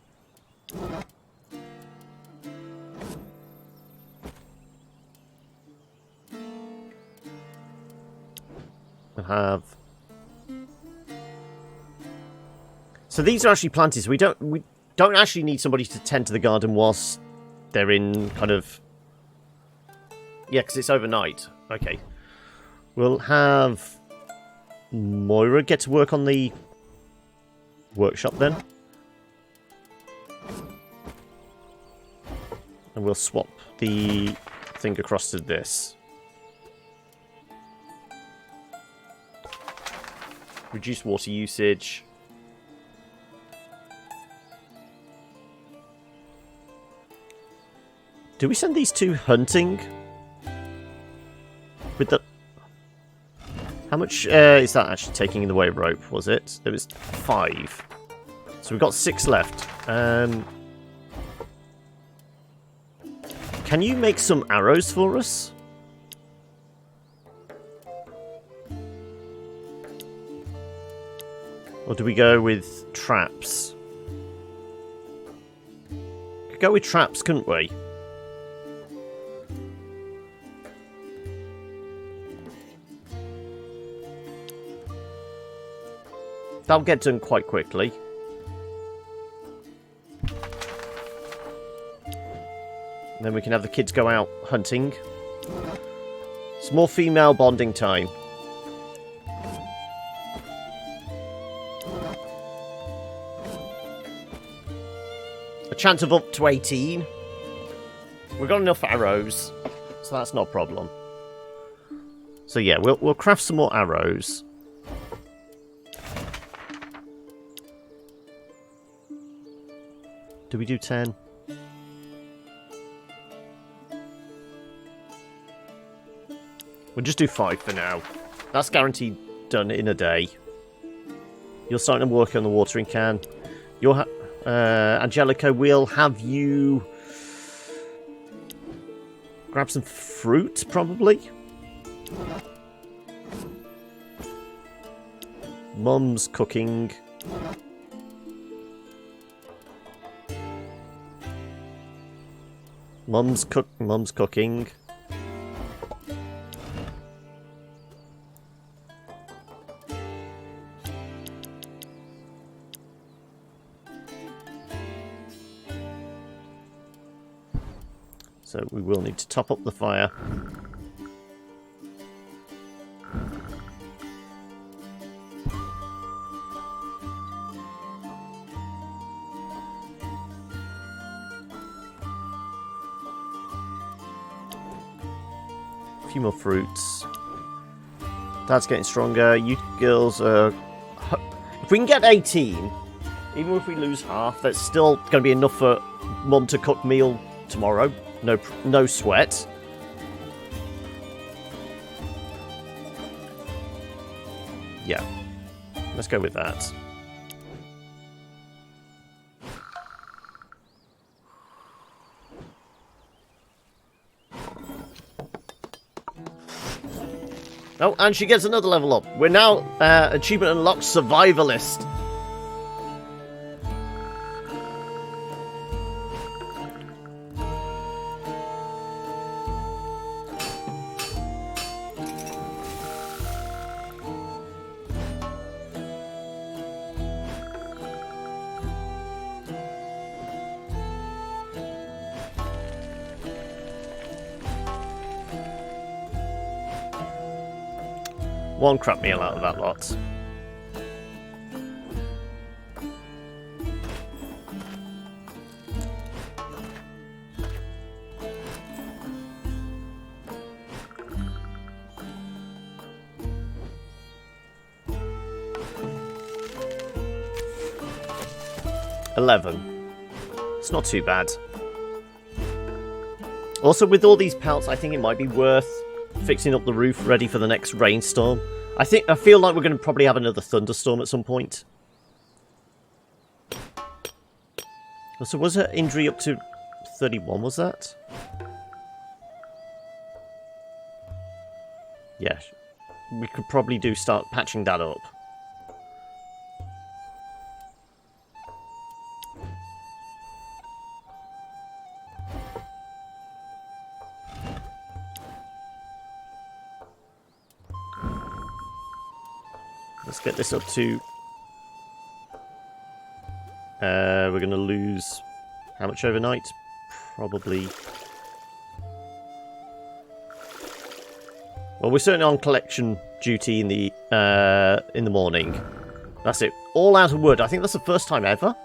Have so these are actually planted, so we don't actually need somebody to tend to the garden whilst they're in kind of, yeah, because it's overnight. Okay, we'll have Moira get to work on the workshop then, and we'll swap the thing across to this. Reduce water usage. Do we send these 2 hunting? With the... How much is that actually taking in the way of rope, was it? There was 5. So we've got 6 left. Can you make some arrows for us? Or do we go with traps? Could go with traps, couldn't we? That'll get done quite quickly. Then we can have the kids go out hunting. It's more female bonding time. A chance of up to 18. We've got enough arrows, so that's not a problem. So yeah, we'll craft some more arrows. Do we do 10? We'll just do 5 for now. That's guaranteed done in a day. You're starting to work on the watering can. You're Angelica, we'll have you grab some fruit, probably. Mum's cooking. Mum's cooking. So we will need to top up the fire. A few more fruits. Dad's getting stronger. You girls are... If we can get 18, even if we lose half, that's still going to be enough for Mum to cook meal tomorrow. No sweat. Yeah. Let's go with that. Oh, and she gets another level up. We're now achievement unlocked survivalist. One crap meal out of that lot. $11. It's not too bad. Also, with all these pelts, I think it might be worth fixing up the roof ready for the next rainstorm. I feel like we're going to probably have another thunderstorm at some point. So was her injury up to 31, was that? Yeah. We could probably start patching that up. Let's get this up to... we're going to lose... How much overnight? Probably... Well, we're certainly on collection duty in the morning. That's it. All out of wood. I think that's the first time ever.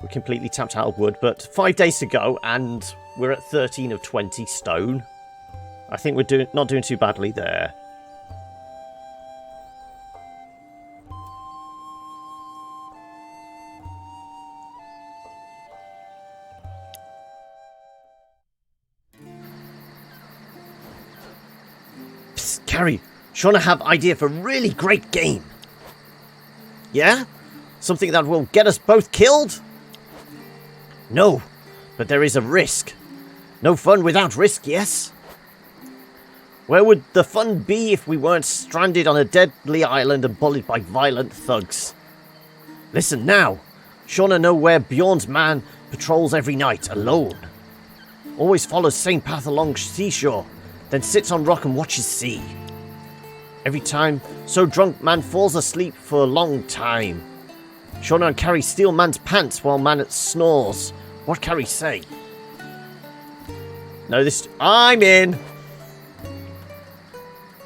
We're completely tapped out of wood, but 5 days to go, and we're at 13 of 20 stone. I think we're not doing too badly there. Kari, Shauna have idea for a really great game. Yeah? Something that will get us both killed? No, but there is a risk. No fun without risk, yes? Where would the fun be if we weren't stranded on a deadly island and bullied by violent thugs? Listen now. Shauna know where Bjorn's man patrols every night, alone. Always follows same path along seashore, then sits on rock and watches sea. Every time, so drunk man falls asleep for a long time. Shauna and Kari steal man's pants while man snores. What Kari say? No, this... I'm in!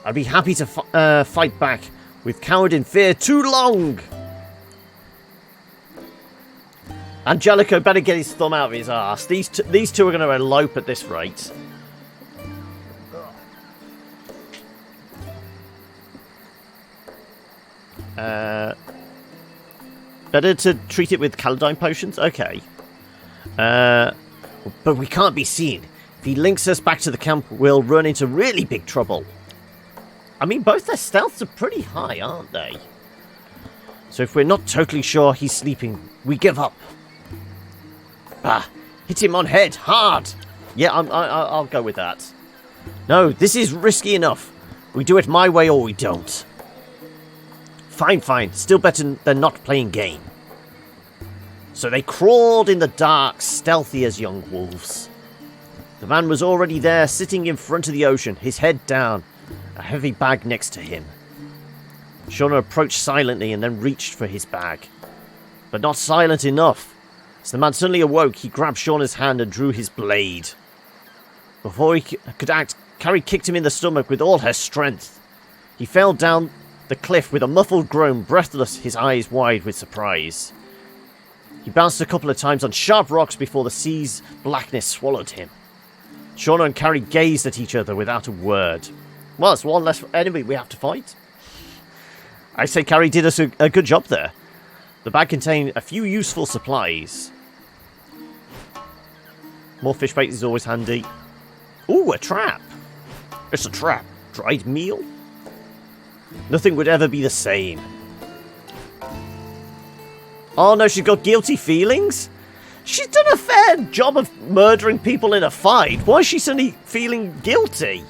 I'd be happy to fight back. We've cowered in fear too long! Angelico better get his thumb out of his arse. These two are going to elope at this rate. Better to treat it with Caladine potions? Okay. But we can't be seen. If he links us back to the camp, we'll run into really big trouble. I mean, both their stealths are pretty high, aren't they? So if we're not totally sure he's sleeping, we give up. Ah, hit him on head, hard. Yeah, I'll go with that. No, this is risky enough. We do it my way or we don't. Fine, fine. Still better than not playing game. So they crawled in the dark, stealthy as young wolves. The man was already there, sitting in front of the ocean, his head down, a heavy bag next to him. Shauna approached silently and then reached for his bag. But not silent enough. As the man suddenly awoke, he grabbed Shauna's hand and drew his blade. Before he could act, Kari kicked him in the stomach with all her strength. He fell down the cliff with a muffled groan, breathless, his eyes wide with surprise. He bounced a couple of times on sharp rocks before the sea's blackness swallowed him. Shauna and Kari gazed at each other without a word. Well, it's one less enemy we have to fight. I say Kari did us a good job there. The bag contained a few useful supplies. More fish bait is always handy. Ooh, a trap. It's a trap. Dried meal? Nothing would ever be the same. Oh no, she's got guilty feelings? She's done a fair job of murdering people in a fight. Why is she suddenly feeling guilty?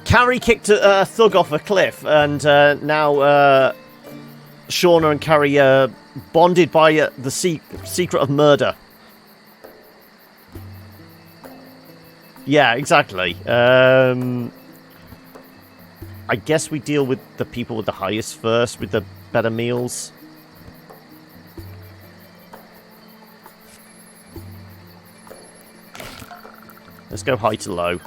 Kari kicked a thug off a cliff, and now Shauna and Kari are bonded by the secret of murder. Yeah, exactly. I guess we deal with the people with the highest first, with the better meals. Let's go high to low.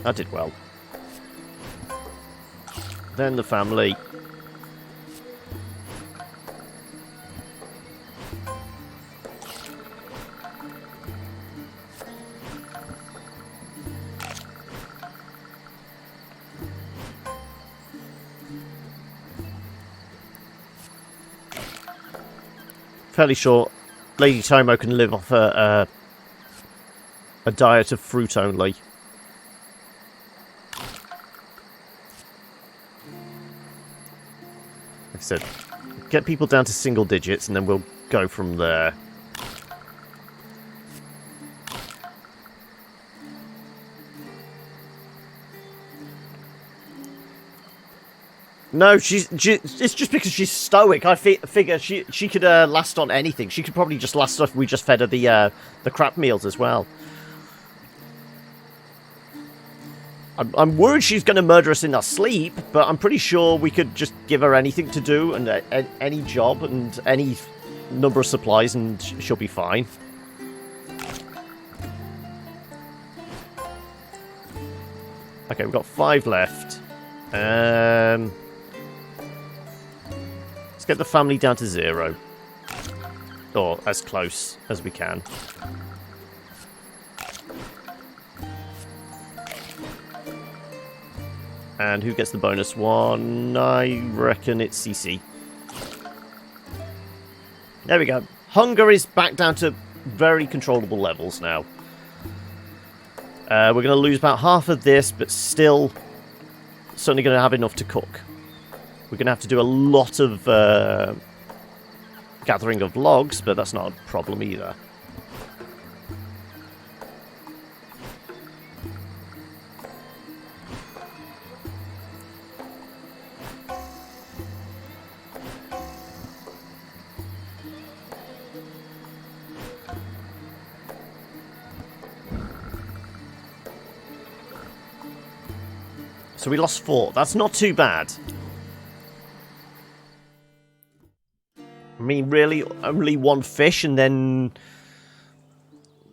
I did well. Then the family. Fairly sure Lady Tomo can live off a diet of fruit only. Like I said, get people down to single digits and then we'll go from there. No, it's just because she's stoic. I figure she could last on anything. She could probably just last if we just fed her the crap meals as well. I'm worried she's going to murder us in our sleep, but I'm pretty sure we could just give her anything to do and any job and any number of supplies and she'll be fine. Okay, we've got 5 left. Let's get the family down to 0. Or as close as we can. And who gets the bonus one? I reckon it's CC. There we go. Hunger is back down to very controllable levels now. We're going to lose about half of this, but still certainly going to have enough to cook. We're going to have to do a lot of gathering of logs, but that's not a problem either. So we lost 4. That's not too bad. I mean, really, only 1 fish and then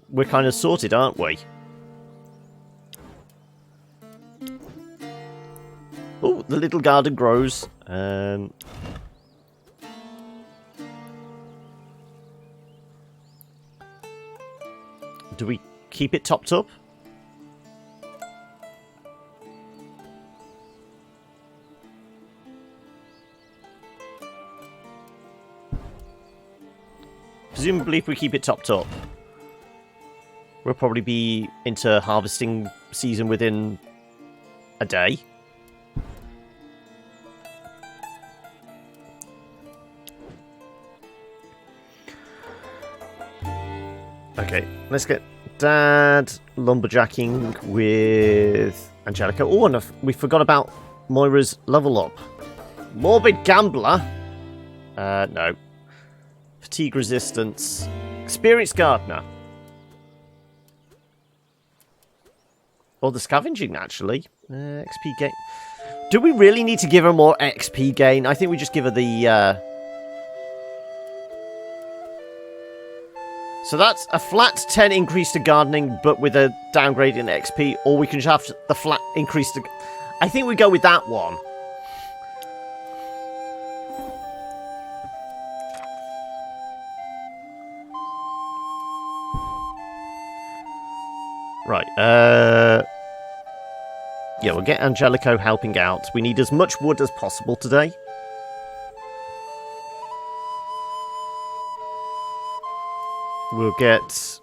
we're kind of sorted, aren't we? Oh, the little garden grows. Do we keep it topped up? Presumably if we keep it topped up, we'll probably be into harvesting season within a day. Okay, let's get Dad lumberjacking with Angelica. Oh, and we forgot about Moira's level up. Morbid Gambler? No. Fatigue resistance. Experienced Gardener. Or the Scavenging, actually. XP gain. Do we really need to give her more XP gain? I think we just give her the... So that's a flat 10 increase to gardening, but with a downgrade in XP, or we can just have the flat increase to... I think we go with that one. Right, yeah, we'll get Angelico helping out. We need as much wood as possible today. We'll get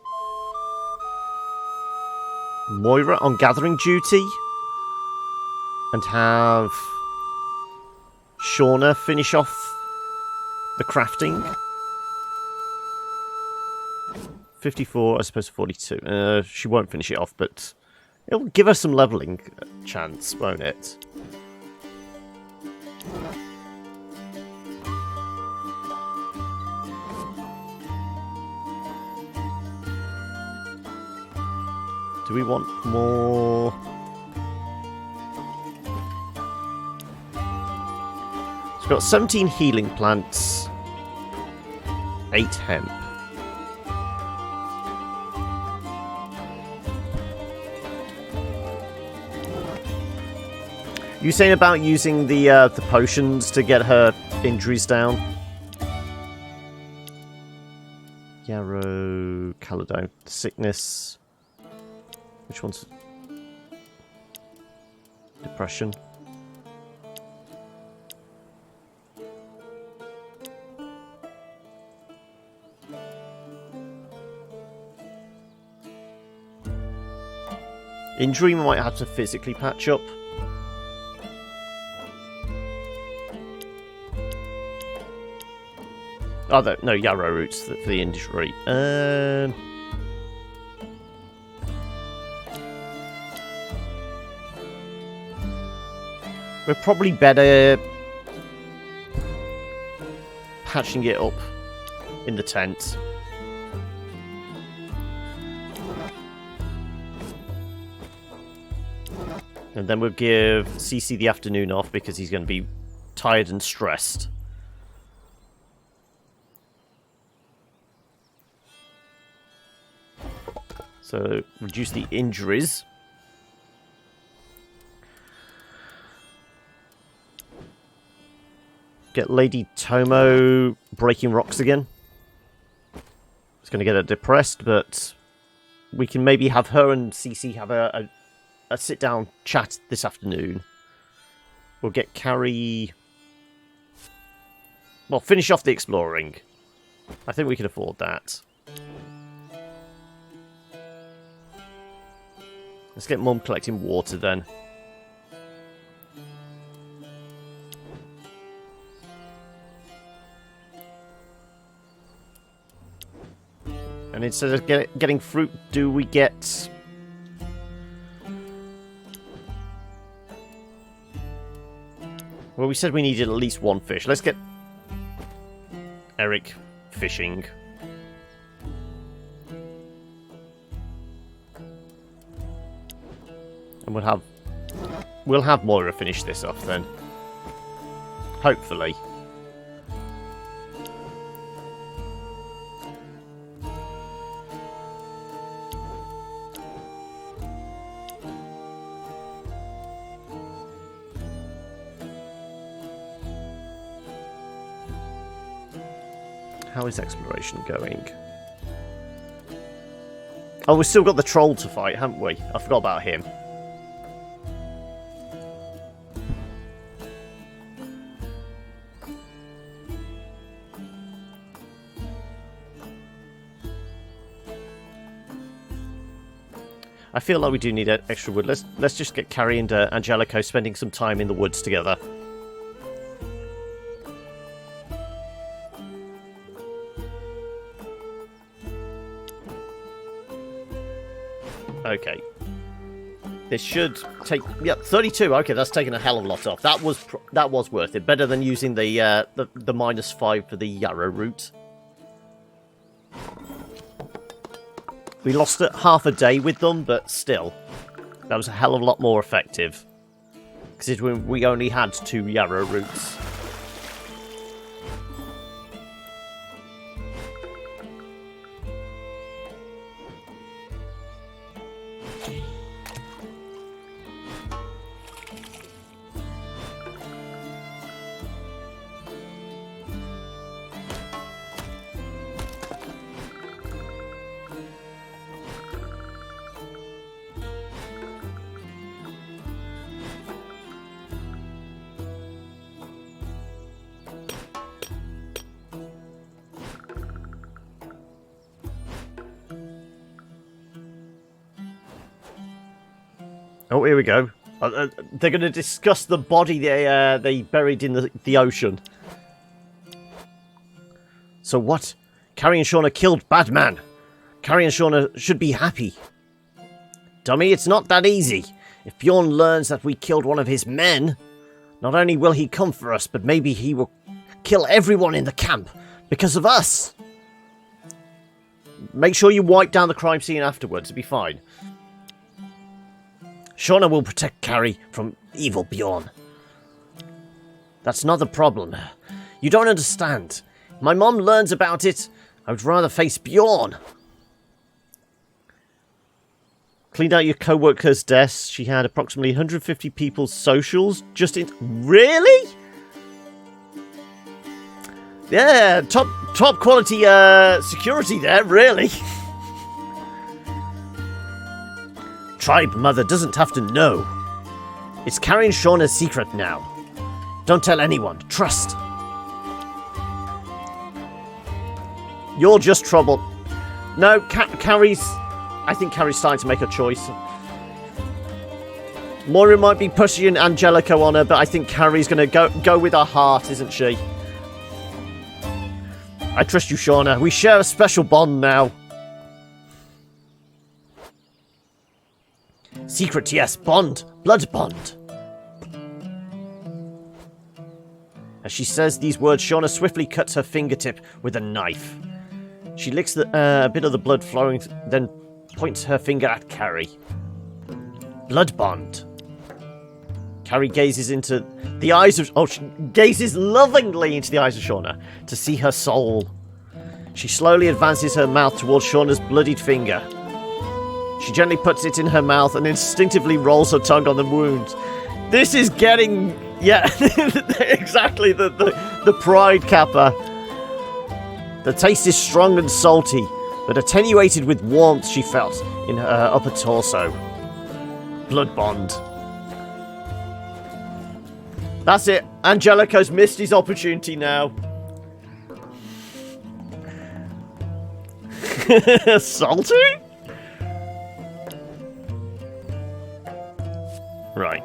Moira on gathering duty. And have Shauna finish off the crafting. 54 as opposed to 42. She won't finish it off, but it'll give us some leveling chance, won't it? Do we want more? So we've got 17 healing plants, 8 hemp. You saying about using the potions to get her injuries down? Yarrow, Caledon, sickness. Which one's depression? Injury we might have to physically patch up. Oh, no, yarrow roots for the injury. We're probably better patching it up in the tent. And then we'll give CC the afternoon off because he's going to be tired and stressed. So, reduce the injuries. Get Lady Tomo breaking rocks again. It's going to get her depressed, but we can maybe have her and CC have a sit-down chat this afternoon. We'll get Kari... Well, finish off the exploring. I think we can afford that. Let's get Mum collecting water then. And instead of getting fruit, do we get... Well, we said we needed at least 1 fish. Let's get Eric fishing. And we'll have We'll have Moira finish this off then. Hopefully. How is exploration going? Oh, we've still got the troll to fight, haven't we? I forgot about him. I feel like we do need extra wood. Let's just get Kari and Angelico spending some time in the woods together. Okay. This should take... Yep, 32. Okay, that's taken a hell of a lot off. That was worth it. Better than using the -5 for the yarrow root. We lost half a day with them, but still. That was a hell of a lot more effective. Considering we only had 2 yarrow roots. Oh, here we go. They're going to discuss the body they buried in the ocean. So what? Kari and Shauna killed bad man. Kari and Shauna should be happy. Dummy, it's not that easy. If Bjorn learns that we killed one of his men, not only will he come for us, but maybe he will kill everyone in the camp because of us. Make sure you wipe down the crime scene afterwards. It'll be fine. Shauna will protect Kari from evil Bjorn. That's not the problem. You don't understand. My mom learns about it. I would rather face Bjorn. Cleaned out your co-worker's desk. She had approximately 150 people's socials just in... Really? Yeah, top quality security there, really. Tribe Mother doesn't have to know. It's Kari and Shauna's secret now. Don't tell anyone. Trust. You're just trouble. No, Kari's... I think Kari's starting to make a choice. Moira might be pushing Angelico on her, but I think Kari's going to go with her heart, isn't she? I trust you, Shauna. We share a special bond now. Secret, yes. Bond. Blood bond. As she says these words, Shauna swiftly cuts her fingertip with a knife. She licks a bit of the blood flowing, then points her finger at Kari. Blood bond. Kari gazes into the eyes of... Oh, she gazes lovingly into the eyes of Shauna to see her soul. She slowly advances her mouth towards Shauna's bloodied finger. She gently puts it in her mouth and instinctively rolls her tongue on the wound. This is getting... Yeah, exactly, the pride kappa. The taste is strong and salty, but attenuated with warmth she felt in her upper torso. Blood bond. That's it. Angelico's missed his opportunity now. Salty? Right.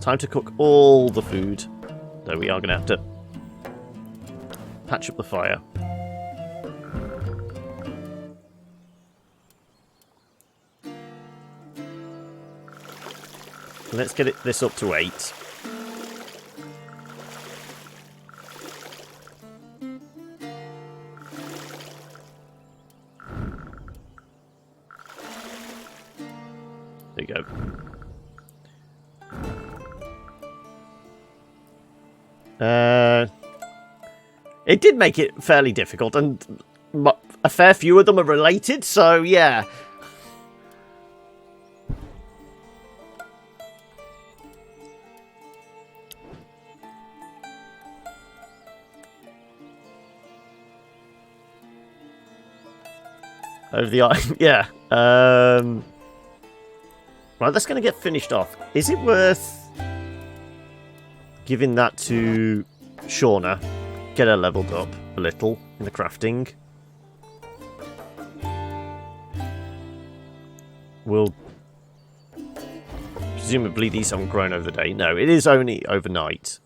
Time to cook all the food. Though we are going to have to patch up the fire. Let's get this up to 8. There you go. It did make it fairly difficult, and a fair few of them are related, so yeah. Over the eye, yeah. Right, that's going to get finished off. Is it worth giving that to Shauna? Get her leveled up a little in the crafting. We'll... Presumably these haven't grown over the day. No, it is only overnight.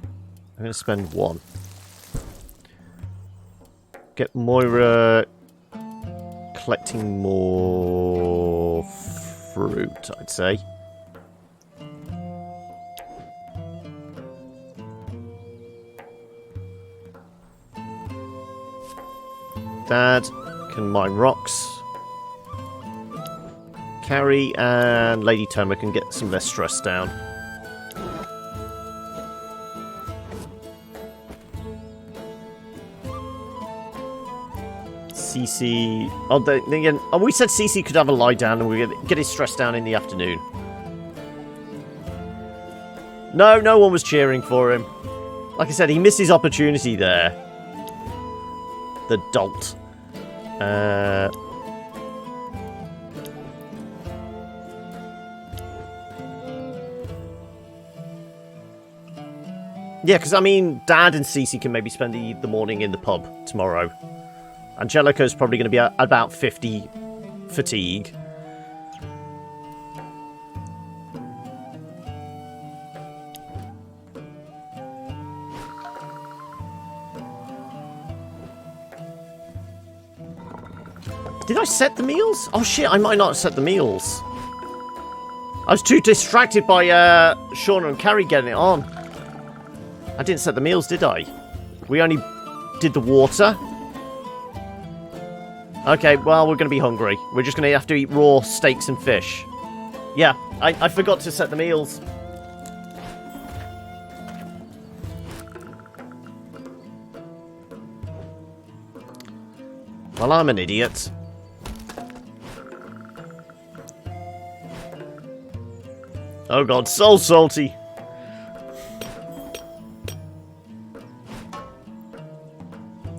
I'm going to spend 1. Get Moira collecting more fruit, I'd say. Dad can mine rocks. Kari and Lady Toma can get some of their stress down. Cece... Oh, we said Cece could have a lie down and we get his stress down in the afternoon. No one was cheering for him. Like I said, he missed his opportunity there. The dolt. Yeah, because, I mean, Dad and Cece can maybe spend the morning in the pub tomorrow. Angelica's probably going to be at about 50 fatigue. Did I set the meals? Oh shit, I might not have set the meals. I was too distracted by Shauna and Kari getting it on. I didn't set the meals, did I? We only did the water. Okay, well, we're going to be hungry. We're just going to have to eat raw steaks and fish. Yeah, I forgot to set the meals. Well, I'm an idiot. Oh god, so salty.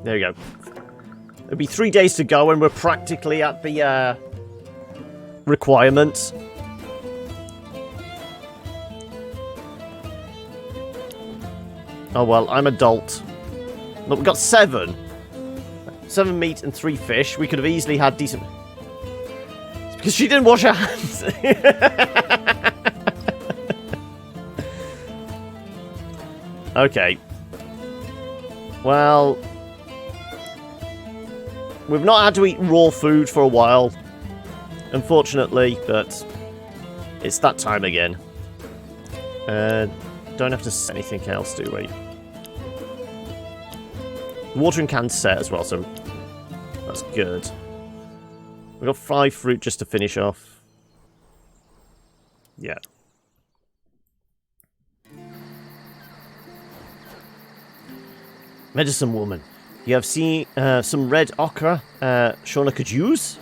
There we go. It'll be 3 days to go and we're practically at the requirements. Oh well, I'm adult. Look, we've got 7. 7 meat and 3 fish. We could have easily had decent... It's because she didn't wash her hands. Okay. Well... We've not had to eat raw food for a while, unfortunately, but it's that time again. Don't have to set anything else, do we? Watering can's set as well, so that's good. We've got 5 fruit just to finish off. Yeah. Medicine woman. You have seen some red ochre Shauna could use?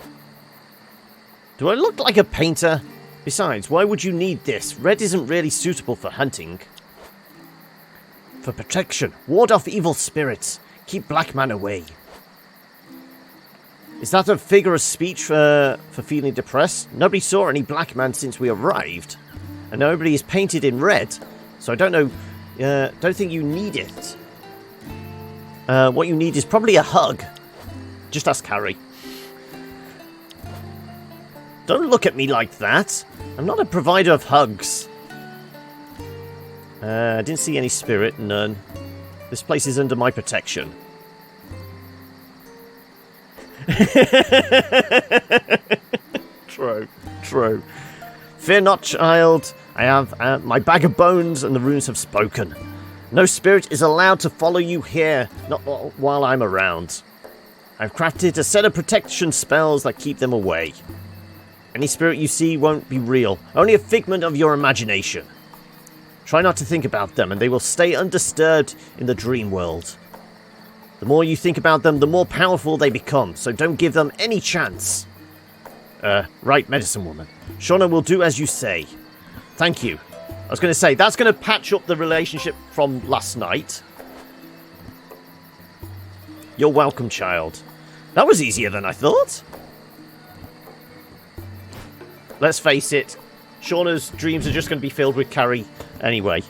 Do I look like a painter? Besides, why would you need this? Red isn't really suitable for hunting. For protection. Ward off evil spirits. Keep black man away. Is that a figure of speech for feeling depressed? Nobody saw any black man since we arrived. And nobody is painted in red. So I don't know... don't think you need it. What you need is probably a hug. Just ask Kari. Don't look at me like that. I'm not a provider of hugs. I didn't see any spirit, none. This place is under my protection. True. Fear not, child. I have my bag of bones and the runes have spoken. No spirit is allowed to follow you here, not while I'm around. I've crafted a set of protection spells that keep them away. Any spirit you see won't be real, only a figment of your imagination. Try not to think about them, and they will stay undisturbed in the dream world. The more you think about them, the more powerful they become, so don't give them any chance. Right, medicine woman. Shauna will do as you say. Thank you. I was going to say, that's going to patch up the relationship from last night. You're welcome, child. That was easier than I thought. Let's face it, Shauna's dreams are just going to be filled with Kari anyway.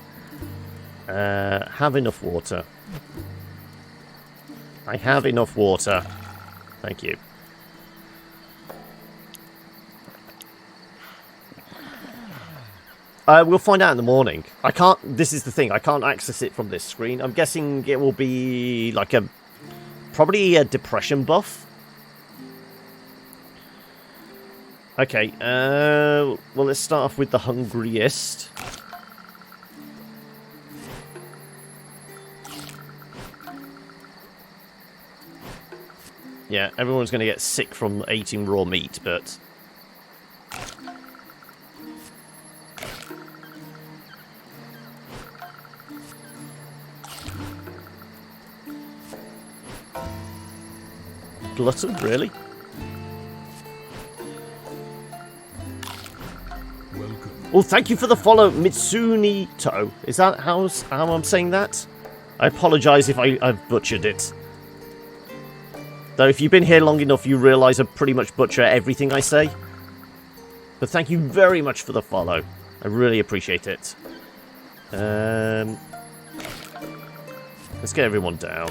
Have enough water. I have enough water. Thank you. We'll find out in the morning. I can't... This is the thing. I can't access it from this screen. I'm guessing it will be like a... Probably a depression buff. Okay. Well, let's start off with the hungriest. Yeah, everyone's going to get sick from eating raw meat, but... Glutton, really? Welcome. Oh, thank you for the follow, Mitsunito. Is that how I'm saying that? I apologise if I've butchered it. Though if you've been here long enough, you realise I pretty much butcher everything I say. But thank you very much for the follow. I really appreciate it. Let's get everyone down.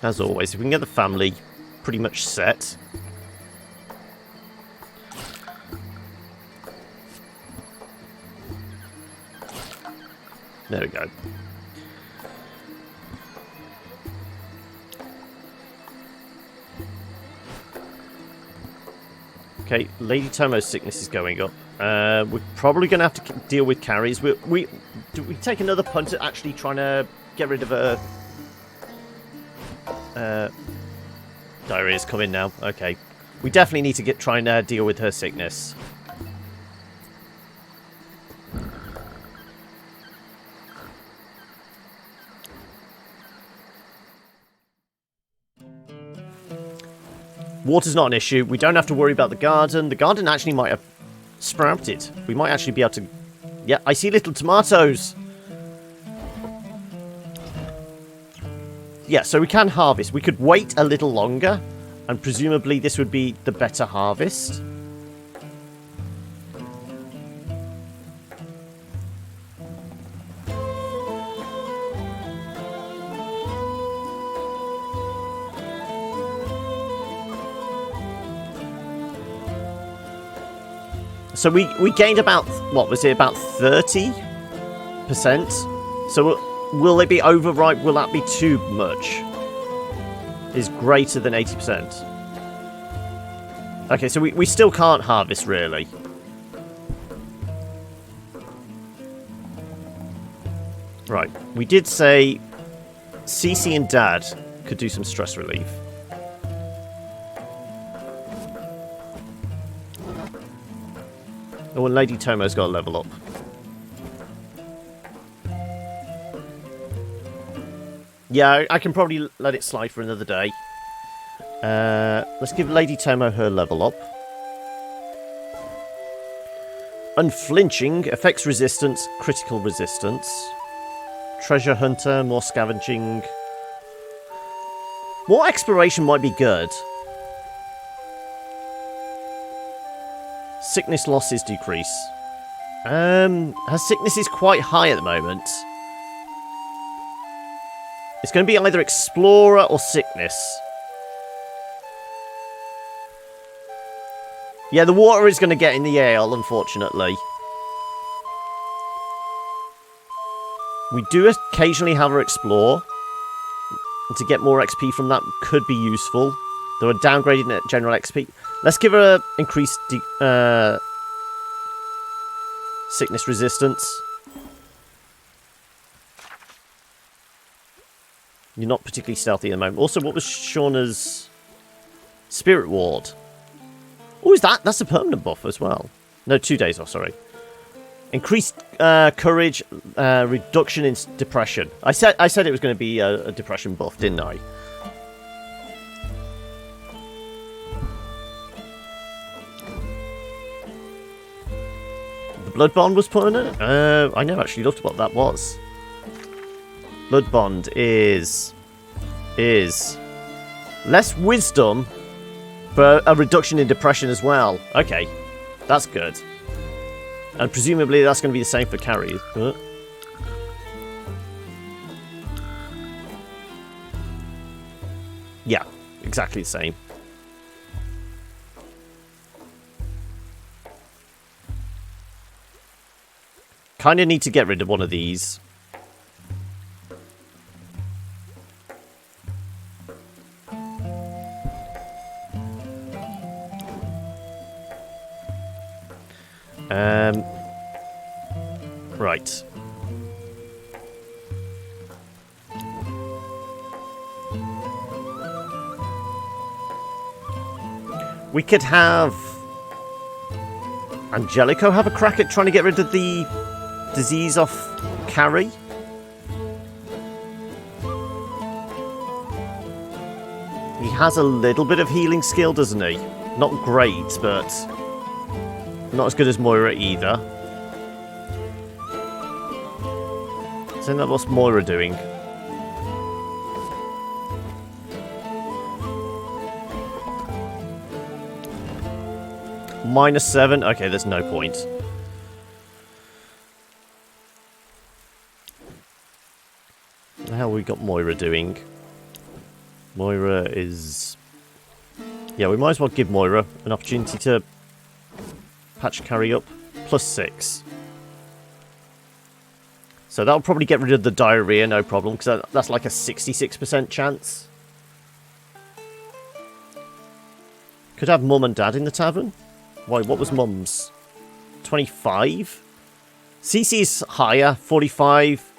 As always, if we can get the family pretty much set. There we go. Okay, Lady Tomo's sickness is going up. We're probably going to have to deal with Kari's. Do we take another punt at actually trying to get rid of her? Diarrhea's coming now. Okay. We definitely need to try and deal with her sickness. Water's not an issue. We don't have to worry about the garden. The garden actually might have sprouted. We might actually be able to... Yeah, I see little tomatoes. Yeah, so we can harvest. We could wait a little longer, and presumably this would be the better harvest. So we gained about, what was it, about 30%? So will it be overripe? Will that be too much? Is greater than 80%. Okay, so we still can't harvest, really. Right, we did say Cece and Dad could do some stress relief. Oh, and Lady Tomo's got to level up. Yeah, I can probably let it slide for another day. Let's give Lady Tomo her level up. Unflinching, affects resistance, critical resistance. Treasure Hunter, more scavenging. More exploration might be good. Sickness losses decrease. Her sickness is quite high at the moment. It's going to be either Explorer or Sickness. Yeah, the water is going to get in the ale, unfortunately. We do occasionally have her Explore. And to get more XP from that could be useful. Though a downgraded general XP. Let's give her increased Sickness resistance. You're not particularly stealthy at the moment. Also, what was Shauna's Spirit Ward? Oh, is that? That's a permanent buff as well. No, 2 days off, sorry. Increased courage, reduction in depression. I said it was going to be a depression buff, didn't I? The Blood Bond was put in it? I never actually looked at what that was. Blood Bond is less wisdom, but a reduction in depression as well. Okay, that's good. And presumably that's going to be the same for Kari. Yeah, exactly the same. Kind of need to get rid of one of these. Right. We could have Angelico have a crack at trying to get rid of the disease off Kari. He has a little bit of healing skill, doesn't he? Not great, but not as good as Moira either. So then what's Moira doing? -7? Okay, there's no point. What the hell we got Moira doing? Moira is... Yeah, we might as well give Moira an opportunity to patch Kari up. +6. So that'll probably get rid of the diarrhea, no problem, because that's like a 66% chance. Could have Mum and Dad in the tavern. Why, what was Mum's? 25? CC's higher, 45.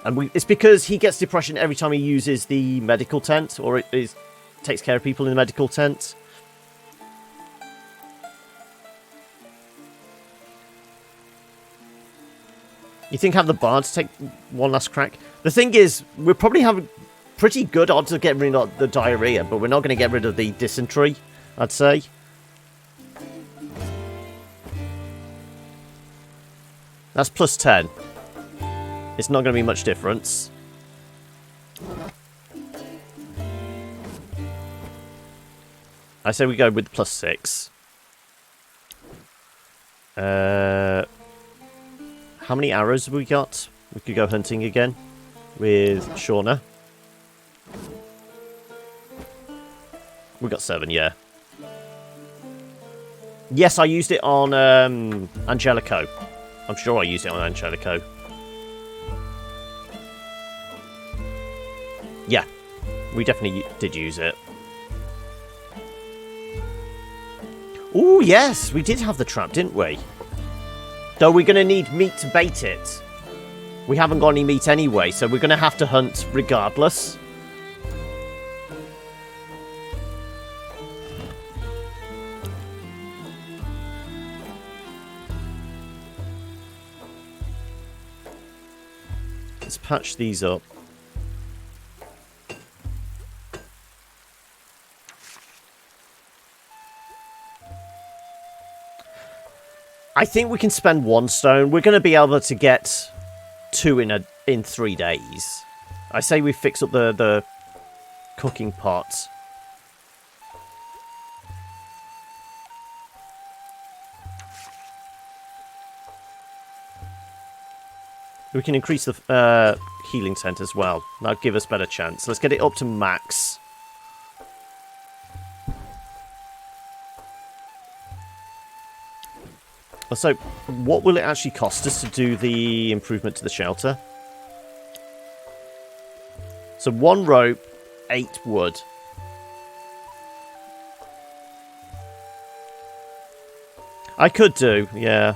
And it's because he gets depression every time he uses the medical tent, or it takes care of people in the medical tent. You think have the bards take one last crack? The thing is, we'll probably have pretty good odds of getting rid of the diarrhea, but we're not going to get rid of the dysentery, I'd say. That's +10. It's not going to be much difference. I say we go with +6. How many arrows have we got? We could go hunting again with Shauna. We got 7, yeah. Yes, I used it on Angelico. I'm sure I used it on Angelico. Yeah, we definitely did use it. Ooh, yes, we did have the trap, didn't we? Though we're going to need meat to bait it. We haven't got any meat anyway, so we're going to have to hunt regardless. Let's patch these up. I think we can spend 1 stone. We're going to be able to get 2 in 3 days. I say we fix up the cooking pot. We can increase the healing cent as well. That'll give us better chance. Let's get it up to max. So, what will it actually cost us to do the improvement to the shelter? So, 1 rope, 8 wood. I could do, yeah.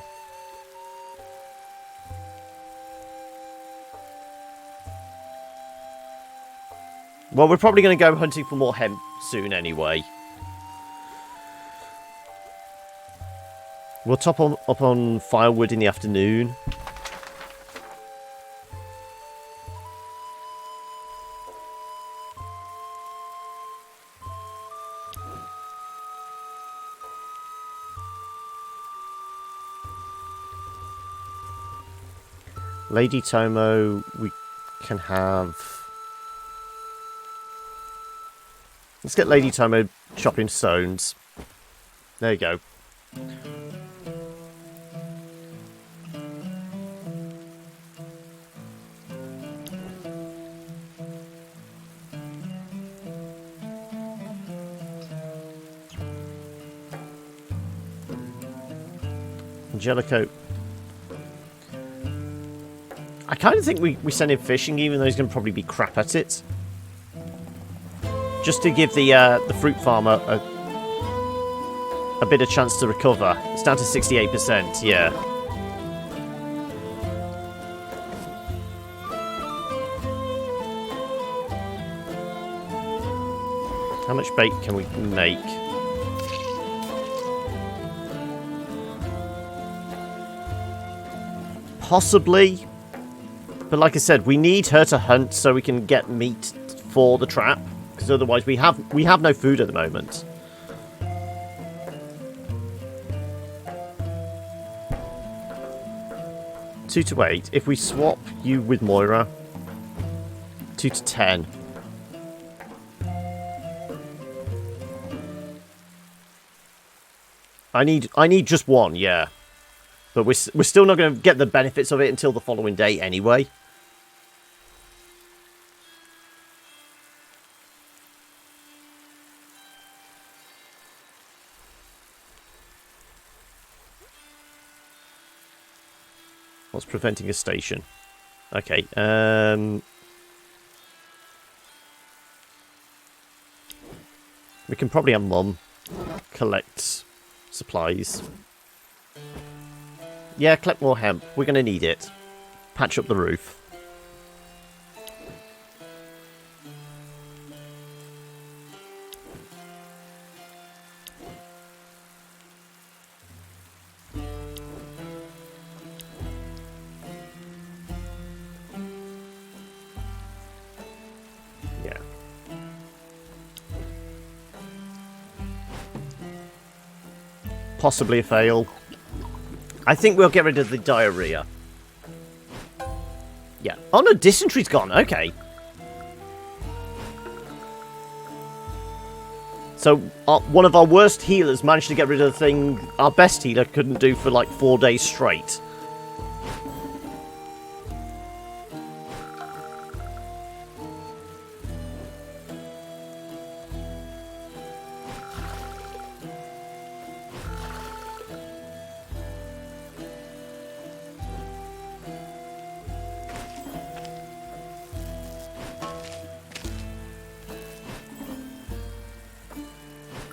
Well, we're probably going to go hunting for more hemp soon anyway. We'll top up on firewood in the afternoon. Lady Tomo, we can have... Let's get Lady Tomo chopping stones. There you go. Angelico. I kind of think we send him fishing, even though he's going to probably be crap at it. Just to give the fruit farmer a bit of chance to recover. It's down to 68%, yeah. How much bait can we make? Possibly. But like I said, we need her to hunt so we can get meat for the trap. Because otherwise we have no food at the moment. Two to 8. If we swap you with Moira, 2 to 10. I need just one, yeah. But we're still not going to get the benefits of it until the following day anyway. What's preventing a station? Okay, we can probably have Mum collect supplies. Yeah, collect more hemp. We're going to need it. Patch up the roof. Yeah. Possibly a fail. I think we'll get rid of the diarrhea. Yeah. Oh no, dysentery's gone. Okay. So one of our worst healers managed to get rid of the thing our best healer couldn't do for like 4 days straight.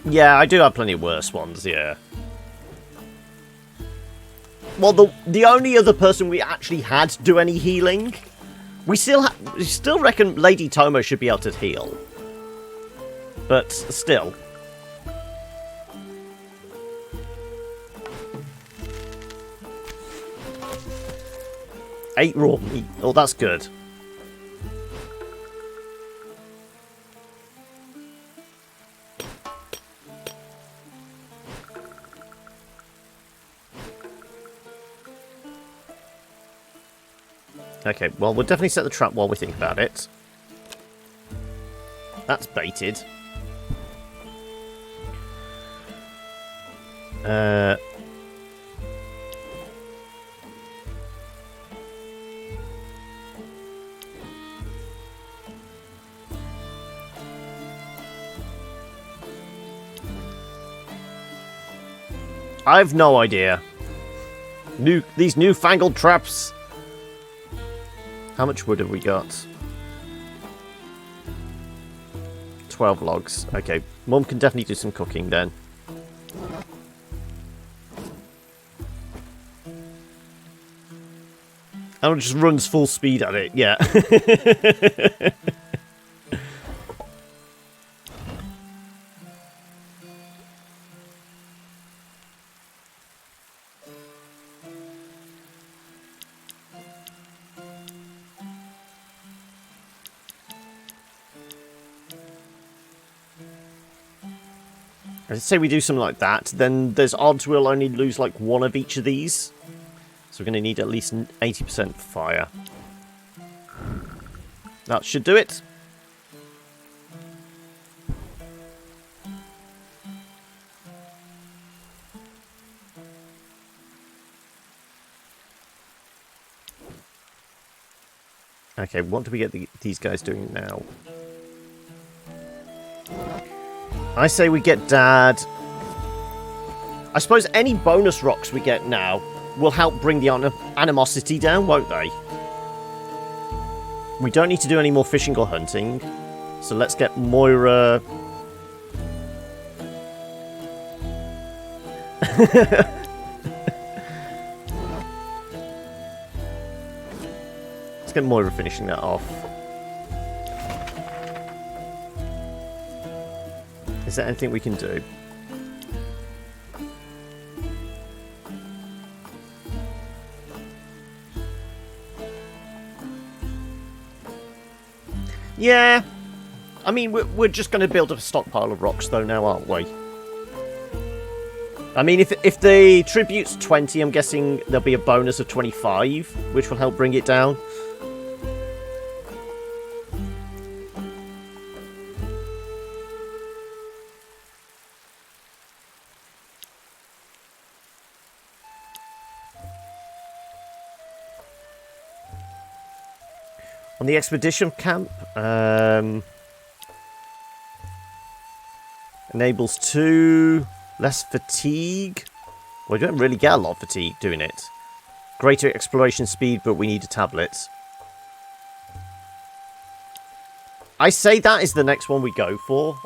Yeah, I do have plenty of worse ones, yeah. Well, the only other person we actually had do any healing, we still reckon Lady Tomo should be able to heal. But still. Eight raw meat. Oh, that's good. Okay, well, we'll definitely set the trap while we think about it. That's baited. I've no idea. These newfangled traps. How much wood have we got? 12 logs. Okay, Mum can definitely do some cooking then. And it just runs full speed at it, yeah. Let's say we do something like that, then there's odds we'll only lose like one of each of these. So we're going to need at least 80% fire. That should do it. Okay, what do we get these guys doing now? I say we get Dad. I suppose any bonus rocks we get now will help bring the animosity down, won't they? We don't need to do any more fishing or hunting. So let's get Moira... Let's get Moira finishing that off. Is there anything we can do? Yeah. I mean, we're just going to build up a stockpile of rocks, though, now, aren't we? I mean, if the tribute's 20, I'm guessing there'll be a bonus of 25, which will help bring it down. On the expedition camp, enables 2 less fatigue. Well, we don't really get a lot of fatigue doing it. Greater exploration speed, but we need a tablet. I say that is the next one we go for.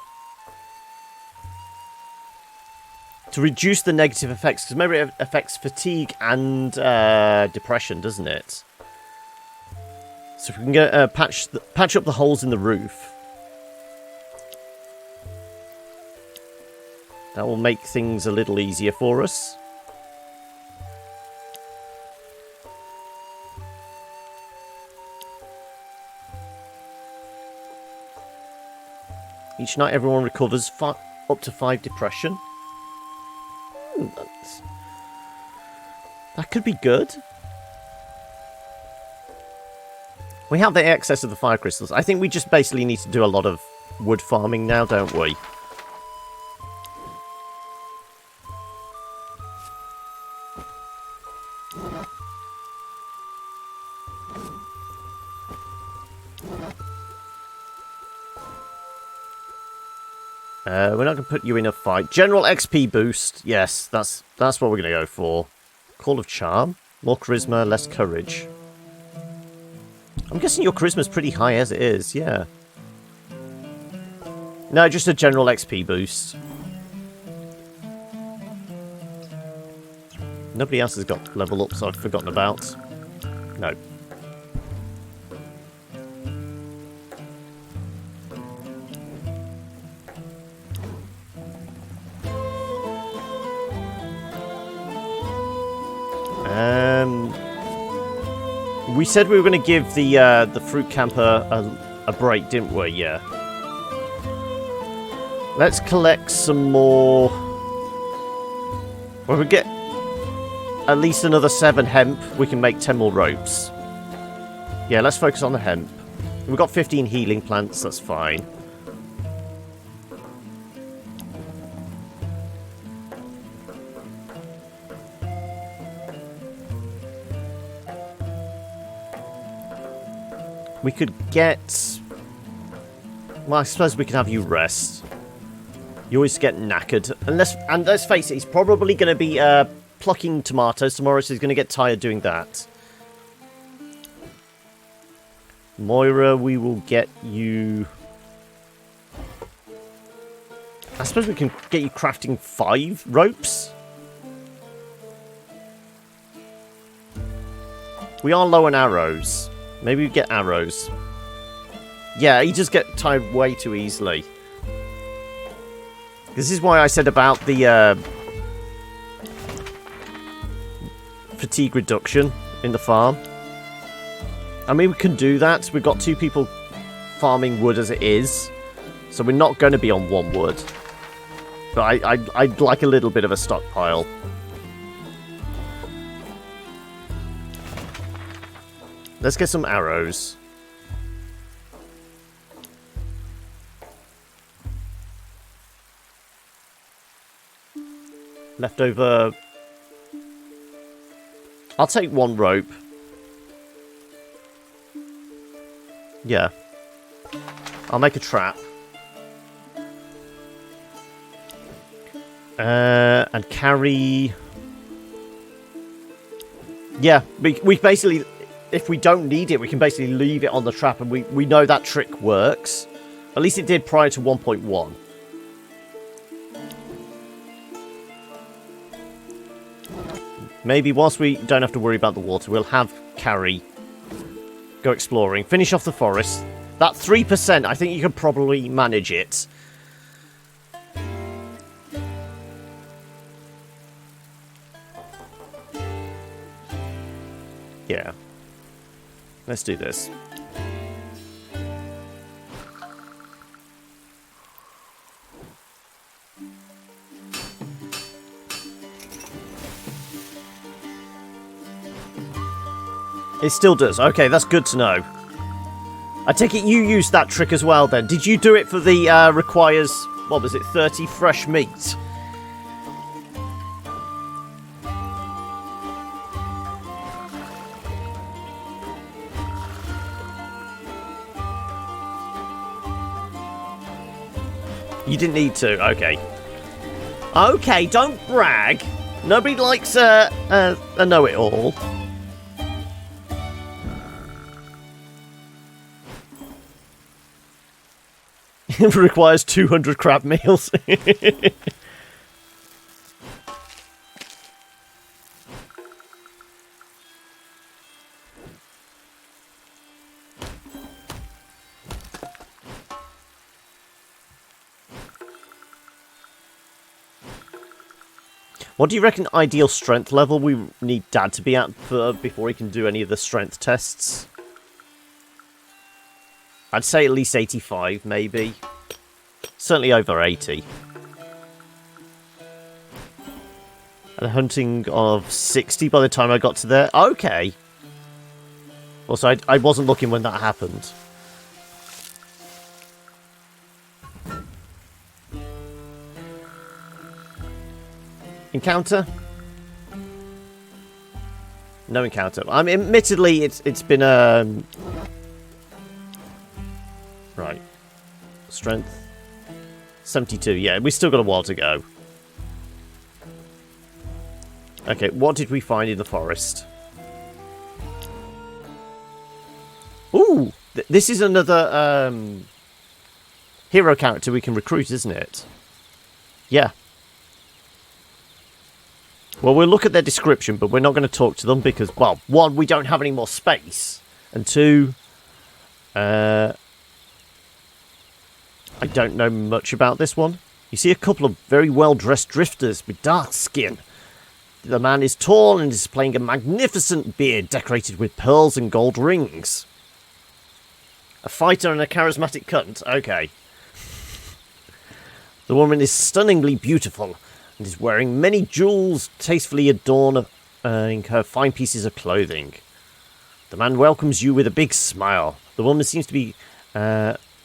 To reduce the negative effects, because remember it affects fatigue and depression, doesn't it? So if we can get patch up the holes in the roof, that will make things a little easier for us. Each night everyone recovers up to 5 depression. That could be good. We have the excess of the fire crystals. I think we just basically need to do a lot of wood farming now, don't we? We're not going to put you in a fight. General XP boost. Yes, that's what we're going to go for. Call of Charm. More charisma, less courage. I'm guessing your charisma's pretty high as it is, yeah. No, just a general XP boost. Nobody else has got level ups I've forgotten about. No. We said we were going to give the fruit camper a break, didn't we? Yeah. Let's collect some more. Well, we get at least another 7 hemp. We can make 10 more ropes. Yeah, let's focus on the hemp. We've got 15 healing plants. That's fine. We could get... Well, I suppose we could have you rest. You always get knackered. And let's face it, he's probably going to be plucking tomatoes tomorrow, so he's going to get tired doing that. Moira, we will get you... I suppose we can get you crafting 5 ropes. We are low on arrows. Maybe we get arrows. Yeah, he just get tired way too easily. This is why I said about the fatigue reduction in the farm. I mean, we can do that. We've got 2 people farming wood as it is. So we're not going to be on 1 wood. but I'd like a little bit of a stockpile. Let's get some arrows. Leftover... I'll take one rope. Yeah. I'll make a trap. And carry... Yeah, we basically... If we don't need it, we can basically leave it on the trap, and we know that trick works. At least it did prior to 1.1. Maybe whilst we don't have to worry about the water, we'll have Kari go exploring. Finish off the forest. That 3%, I think you can probably manage it. Yeah. Let's do this. It still does. Okay, that's good to know. I take it you used that trick as well then. Did you do it for the requires, what was it, 30 fresh meat? You didn't need to. Okay. Okay, don't brag. Nobody likes a know-it-all. It requires 200 crab meals. What do you reckon ideal strength level we need Dad to be at before he can do any of the strength tests? I'd say at least 85, maybe. Certainly over 80. And a hunting of 60 by the time I got to there. Okay. Also, I wasn't looking when that happened. Encounter? No encounter. I mean, admittedly, it's been right. Strength. 72. Yeah, we still got a while to go. Okay, what did we find in the forest? Ooh! This is another hero character we can recruit, isn't it? Yeah. Well, we'll look at their description, but we're not going to talk to them because, well, one, we don't have any more space, and two, I don't know much about this one. You see a couple of very well-dressed drifters with dark skin. The man is tall and displaying a magnificent beard decorated with pearls and gold rings. A fighter and a charismatic cunt. Okay. The woman is stunningly beautiful and is wearing many jewels tastefully adorning her fine pieces of clothing. The man welcomes you with a big smile. The woman seems to be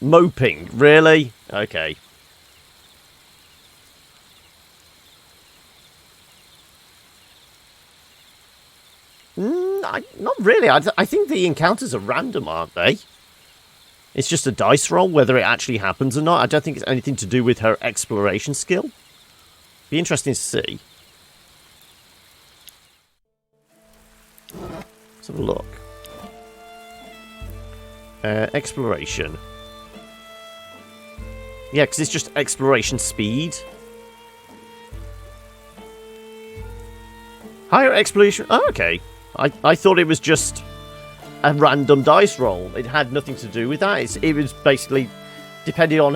moping. Really? Okay. Not really. I think the encounters are random, aren't they? It's just a dice roll, whether it actually happens or not. I don't think it's anything to do with her exploration skill. Be interesting to see. Let's have a look. Exploration. Yeah, because it's just exploration speed. Higher exploration... Oh, okay. I thought it was just a random dice roll. It had nothing to do with that. It was basically depending on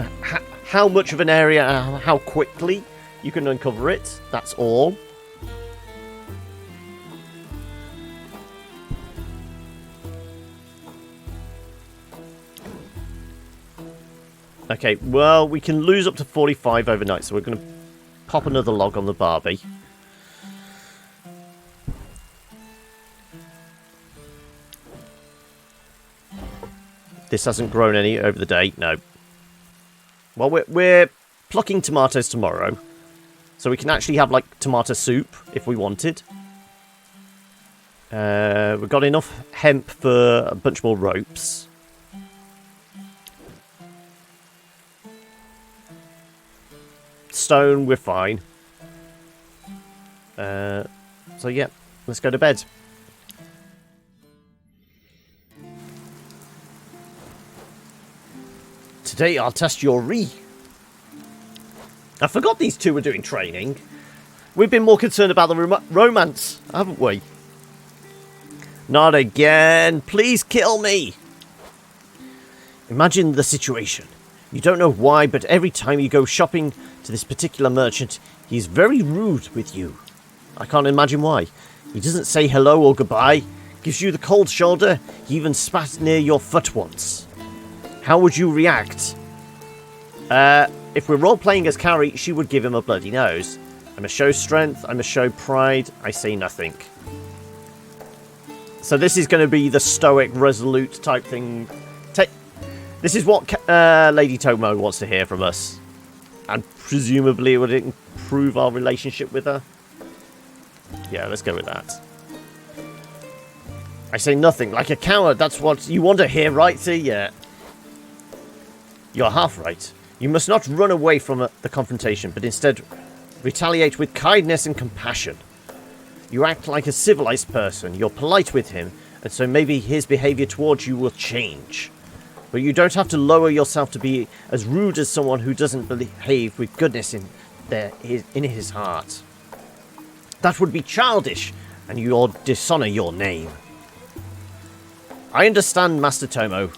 how much of an area and how quickly you can uncover it. That's all. Okay, well, we can lose up to 45 overnight, so we're going to pop another log on the Barbie. This hasn't grown any over the day. No. Well, we're plucking tomatoes tomorrow. So we can actually have, like, tomato soup if we wanted. We've got enough hemp for a bunch more ropes. Stone, we're fine. So yeah, let's go to bed. Today I'll test your I forgot these two were doing training. We've been more concerned about the romance, haven't we? Not again. Please kill me. Imagine the situation. You don't know why, but every time you go shopping to this particular merchant, he's very rude with you. I can't imagine why. He doesn't say hello or goodbye, gives you the cold shoulder, he even spat near your foot once. How would you react? If we're role-playing as Kari, she would give him a bloody nose. I must show strength, I must show pride, I say nothing. So this is going to be the stoic, resolute type thing. This is what Lady Tomo wants to hear from us. And presumably it would improve our relationship with her. Yeah, let's go with that. I say nothing, like a coward, that's what you want to hear, right? See, yeah. You're half right. You must not run away from the confrontation, but instead retaliate with kindness and compassion. You act like a civilized person, you're polite with him, and so maybe his behavior towards you will change. But you don't have to lower yourself to be as rude as someone who doesn't behave with goodness in his heart. That would be childish, and you'll dishonor your name. I understand, Master Tomo.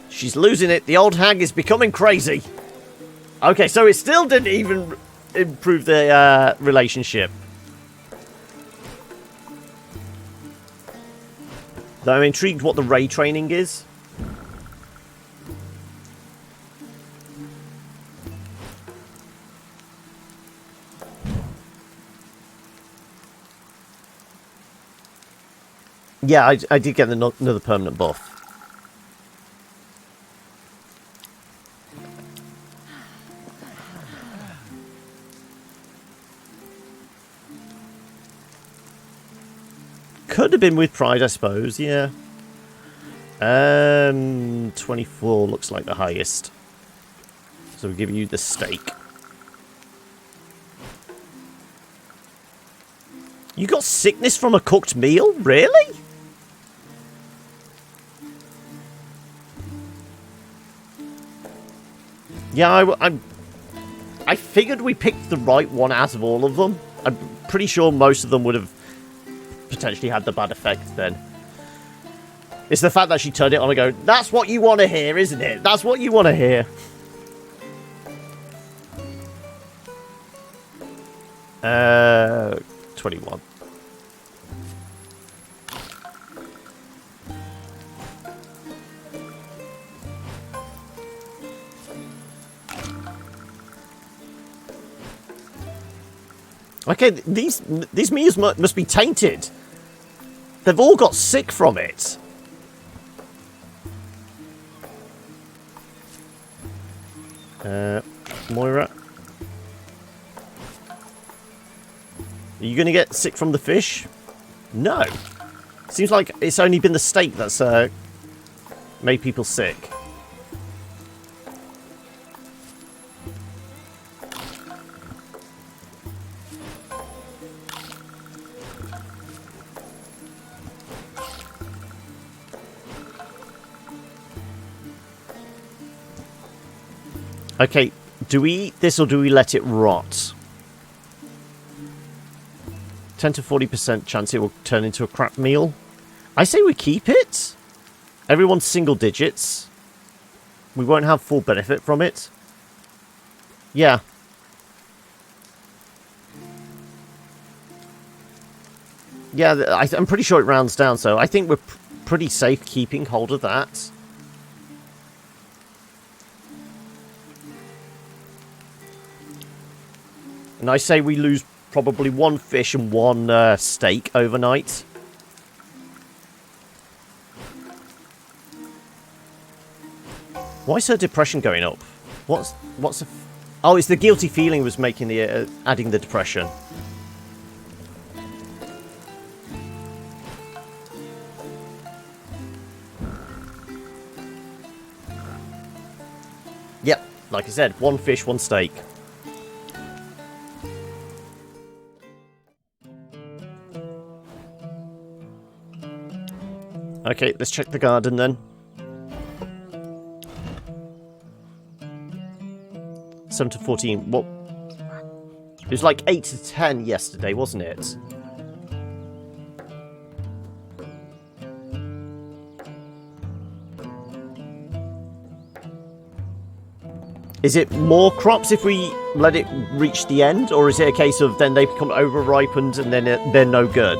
She's losing it. The old hag is becoming crazy. Okay, so it still didn't even improve the relationship. Though I'm intrigued what the ray training is. Yeah, I did get another permanent buff. Could have been with pride, I suppose, yeah. 24 looks like the highest. So we'll give you the steak. You got sickness from a cooked meal? Really? Yeah, I figured we picked the right one out of all of them. I'm pretty sure most of them would have potentially had the bad effect then. It's the fact that she turned it on and go, that's what you want to hear, isn't it? That's what you want to hear. 21. Okay, these meals must be tainted. They've all got sick from it. Moira. Are you going to get sick from the fish? No. Seems like it's only been the steak that's made people sick. Okay, do we eat this or do we let it rot? 10 to 40% chance it will turn into a crap meal. I say we keep it. Everyone's single digits. We won't have full benefit from it. Yeah. Yeah, I'm pretty sure it rounds down, so I think we're pretty safe keeping hold of that. And I say we lose probably 1 fish and 1 steak overnight. Why is her depression going up? What's the... Oh, it's the guilty feeling was making the... adding the depression. Yep, like I said, 1 fish, 1 steak. Okay, let's check the garden then. 7 to 14. What? It was like 8 to 10 yesterday, wasn't it? Is it more crops if we let it reach the end? Or is it a case of then they become over-ripened and then they're no good?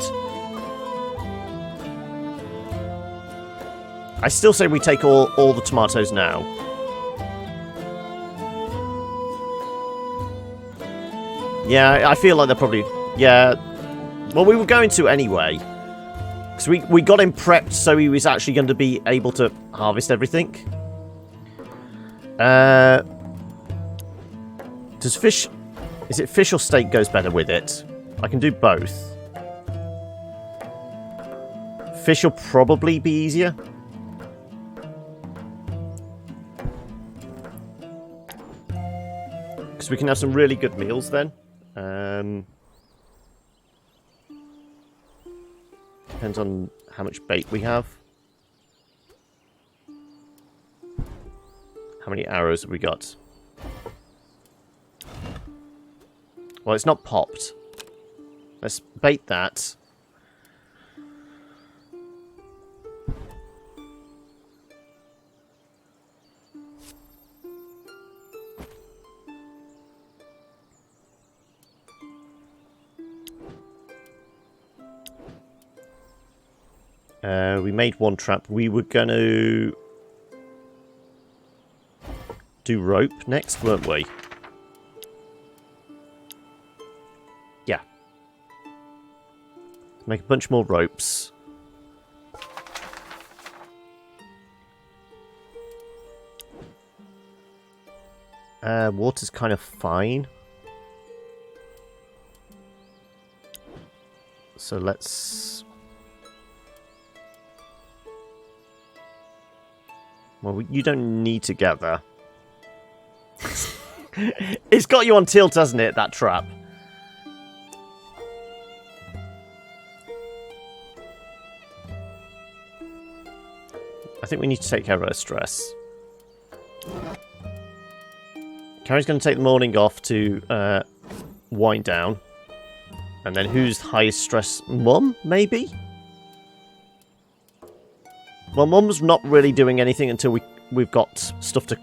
I still say we take all the tomatoes now. Yeah, I feel like they're probably... Yeah. Well, we were going to anyway. Because we got him prepped so he was actually going to be able to harvest everything. Does fish... Is it fish or steak goes better with it? I can do both. Fish will probably be easier. Because we can have some really good meals then. Depends on how much bait we have. How many arrows have we got? Well, it's not popped. Let's bait that. We made 1 trap. We were going to do rope next, weren't we? Yeah. Make a bunch more ropes. Water's kind of fine. So let's... Well, you don't need to gather. It's got you on tilt, hasn't it, that trap? I think we need to take care of her stress. Kari's going to take the morning off to wind down. And then who's highest stress? Mum, maybe? Well, Mum's not really doing anything until we've got stuff to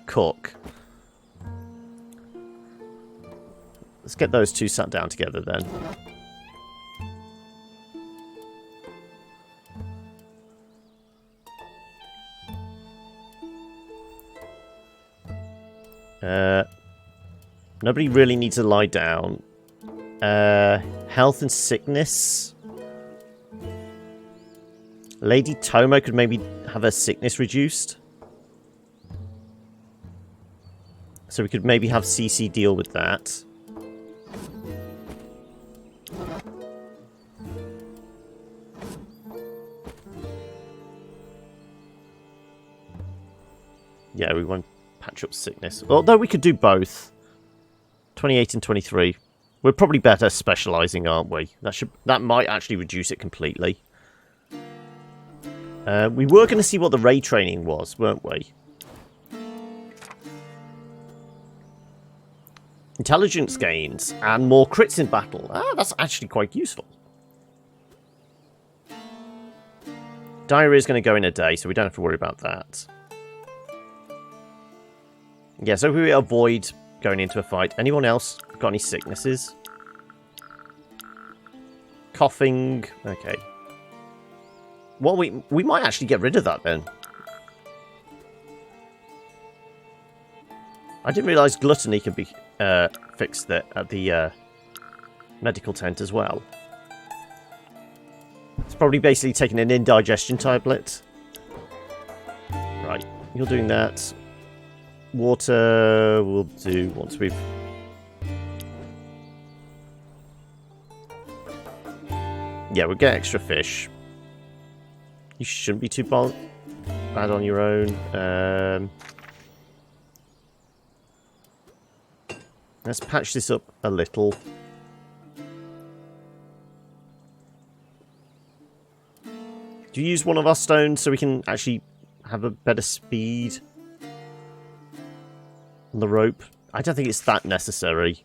cook. Let's get those two sat down together then. Nobody really needs to lie down. Health and sickness. Lady Tomo could maybe have her sickness reduced. So we could maybe have CC deal with that. Yeah, we want to patch up sickness. Although we could do both. 28 and 23. We're probably better specialising, aren't we? That might actually reduce it completely. We were going to see what the raid training was, weren't we? Intelligence gains and more crits in battle. Ah, that's actually quite useful. Diarrhea is going to go in a day, so we don't have to worry about that. Yeah, so we avoid going into a fight. Anyone else got any sicknesses? Coughing. Okay. Well, we might actually get rid of that then. I didn't realise gluttony could be fix that at the medical tent as well. It's probably basically taking an indigestion tablet. Right, you're doing that. Water we'll do once we've... Yeah, we'll get extra fish. You shouldn't be too bad on your own. Let's patch this up a little. Do you use one of our stones so we can actually have a better speed on the rope? I don't think it's that necessary.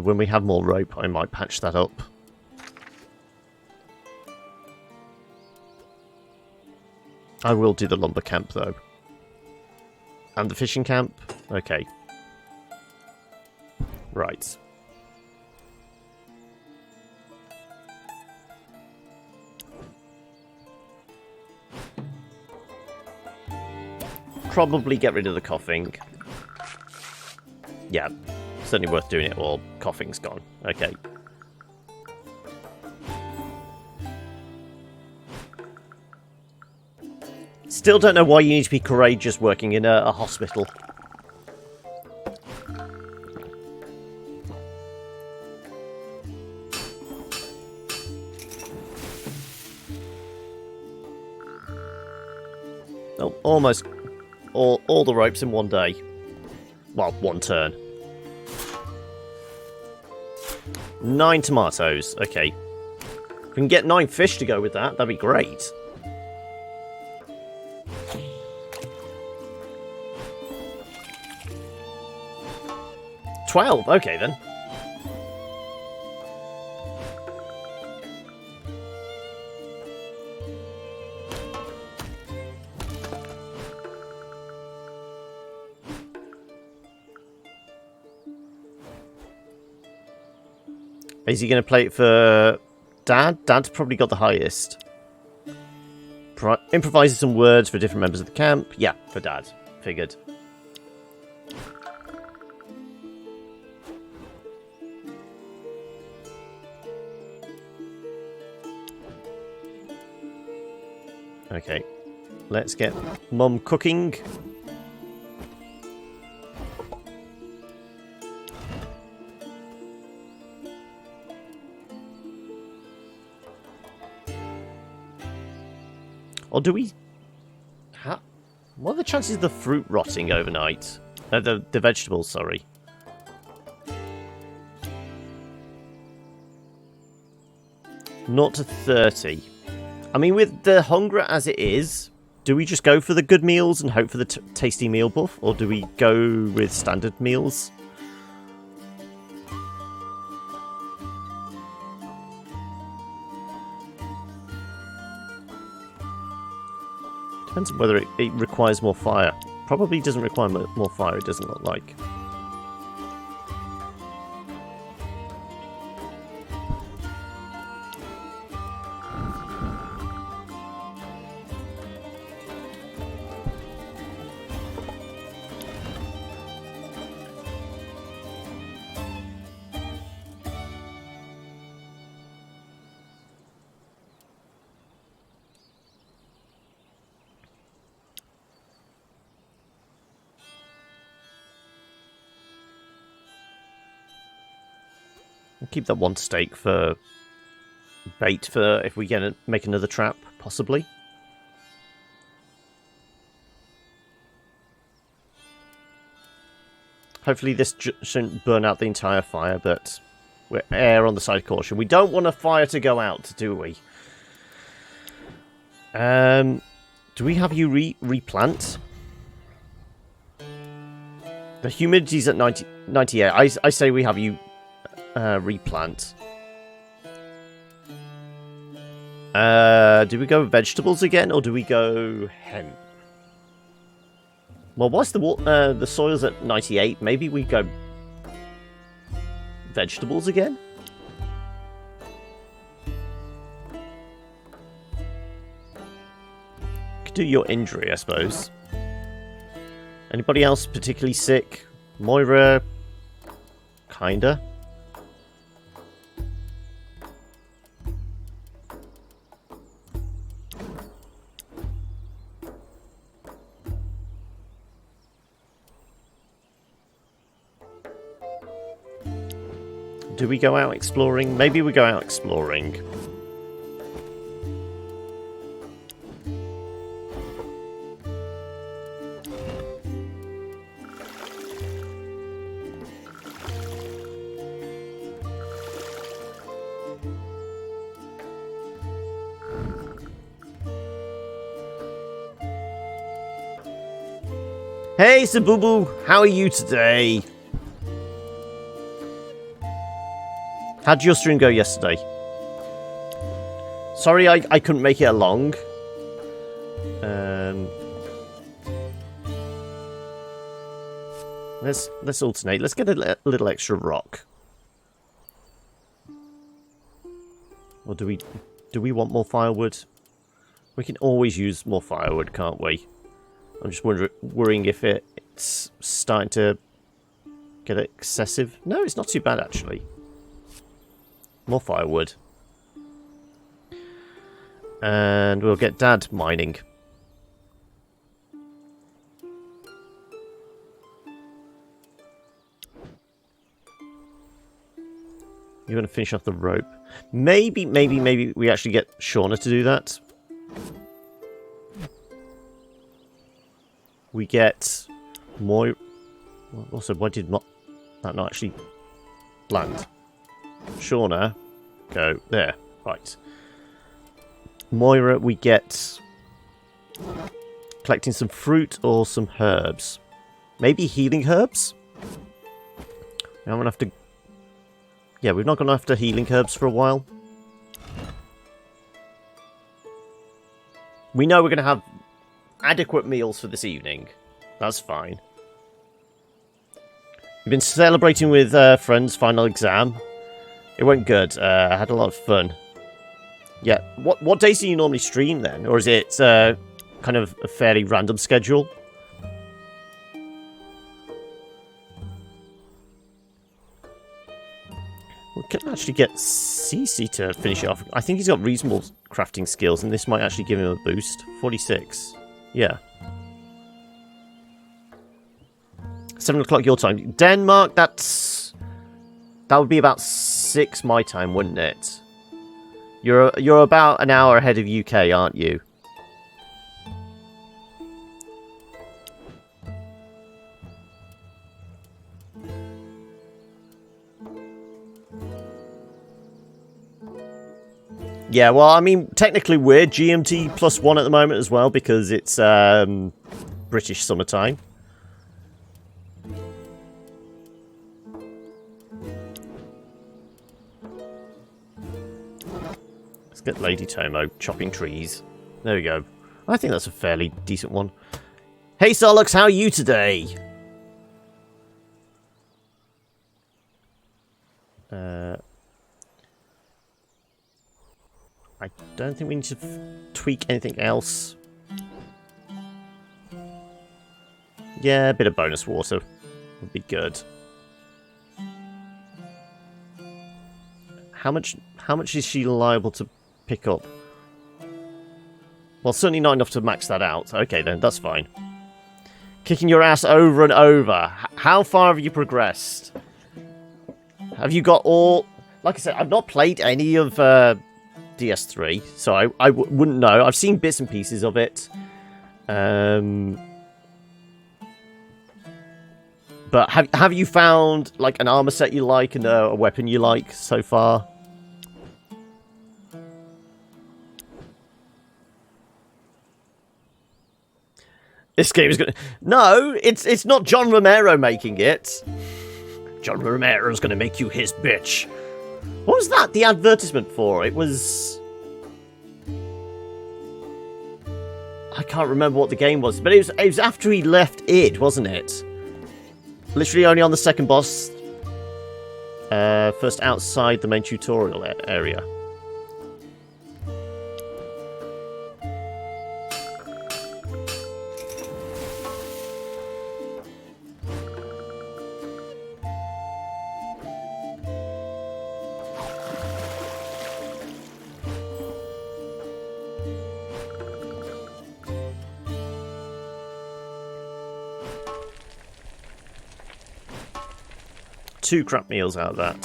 When we have more rope, I might patch that up. I will do the lumber camp, though. And the fishing camp? Okay. Right. Probably get rid of the coughing. Yeah. Certainly worth doing it while coughing's gone. Okay. Still don't know why you need to be courageous working in a hospital. Oh, almost all the ropes in one day. Well, one turn. 9 tomatoes. Okay. If we can get 9 fish to go with that, that'd be great. $12. Okay, then. Is he going to play it for Dad? Dad's probably got the highest. Improvises some words for different members of the camp. Yeah, for Dad. Figured. Okay. Let's get Mum cooking. Or do we... What are the chances of the fruit rotting overnight? The vegetables, sorry. Not to 30. I mean, with the hunger as it is, do we just go for the good meals and hope for the tasty meal buff? Or do we go with standard meals? Depends on whether it requires more fire. Probably doesn't require more fire, it doesn't look like. Keep that one steak for bait for if we make another trap, possibly. Hopefully this shouldn't burn out the entire fire, but we're err on the side of caution. We don't want a fire to go out, do we? Do we have you replant? The humidity's at 98. I say we have you replant. Do we go vegetables again, or do we go hemp? Well, whilst the soil's at 98, maybe we go vegetables again? could do your injury, I suppose. Anybody else particularly sick? Moira? Kinda. Do we go out exploring? Maybe we go out exploring. Hey, Sabubu, how are you today? How'd your stream go yesterday? Sorry I couldn't make it along. Let's alternate. Let's get a little extra rock. Or do we want more firewood? We can always use more firewood, can't we? I'm just worrying if it's starting to get excessive. No, it's not too bad, actually. More firewood. And we'll get Dad mining. You're going to finish off the rope. Maybe we actually get Shauna to do that. We get Moira. Also, why did that not actually land? Shauna, go there. Right. Moira, we get collecting some fruit or some herbs. Maybe healing herbs? I'm gonna have to. Yeah, we're not gonna have to healing herbs for a while. We know we're gonna have adequate meals for this evening. That's fine. We've been celebrating with friends' final exam. It went good. I had a lot of fun. Yeah. What days do you normally stream then? Or is it kind of a fairly random schedule? We can actually get Cece to finish it off. I think he's got reasonable crafting skills, and this might actually give him a boost. 46. Yeah. 7 o'clock your time. Denmark, that would be about 6 my time, wouldn't it? You're about an hour ahead of UK, aren't you? Yeah, well, I mean, technically we're GMT +1 at the moment as well, because it's British summertime. Let's get Lady Tomo chopping trees. There we go. I think that's a fairly decent one. Hey, Solux, how are you today? I don't think we need to tweak anything else. Yeah, a bit of bonus water would be good. How much is she liable to pick up? Well, certainly not enough to max that out. Okay, then, that's fine. Kicking your ass over and over. How far have you progressed? Have you got all... Like I said, I've not played any of DS3, so I wouldn't know. I've seen bits and pieces of it. But have you found like an armor set you like and a weapon you like so far? This game is gonna... No, it's not John Romero making it. John Romero's gonna make you his bitch. What was that the advertisement for? It was... I can't remember what the game was, but it was after he left id, wasn't it? Literally only on the second boss. First outside the main tutorial area. 2 crap meals out of that.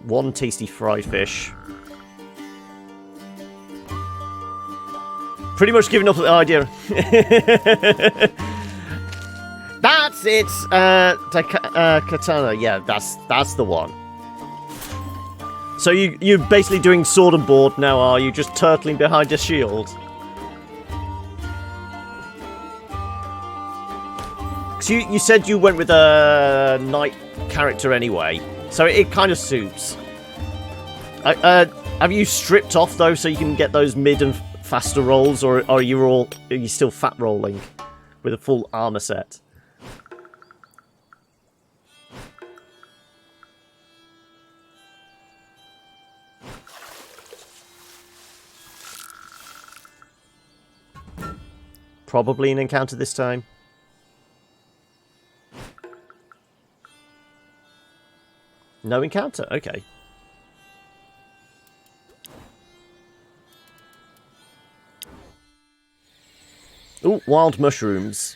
1 tasty fry fish. Pretty much giving up the idea. That's it! Katana, yeah, that's the one. So you're basically doing sword and board now, are you? Just turtling behind a shield? So you said you went with a knight character anyway, so it kind of suits. Have you stripped off though, so you can get those mid and faster rolls, or are you still fat rolling with a full armor set? Probably an encounter this time. No encounter? Okay. Ooh, wild mushrooms.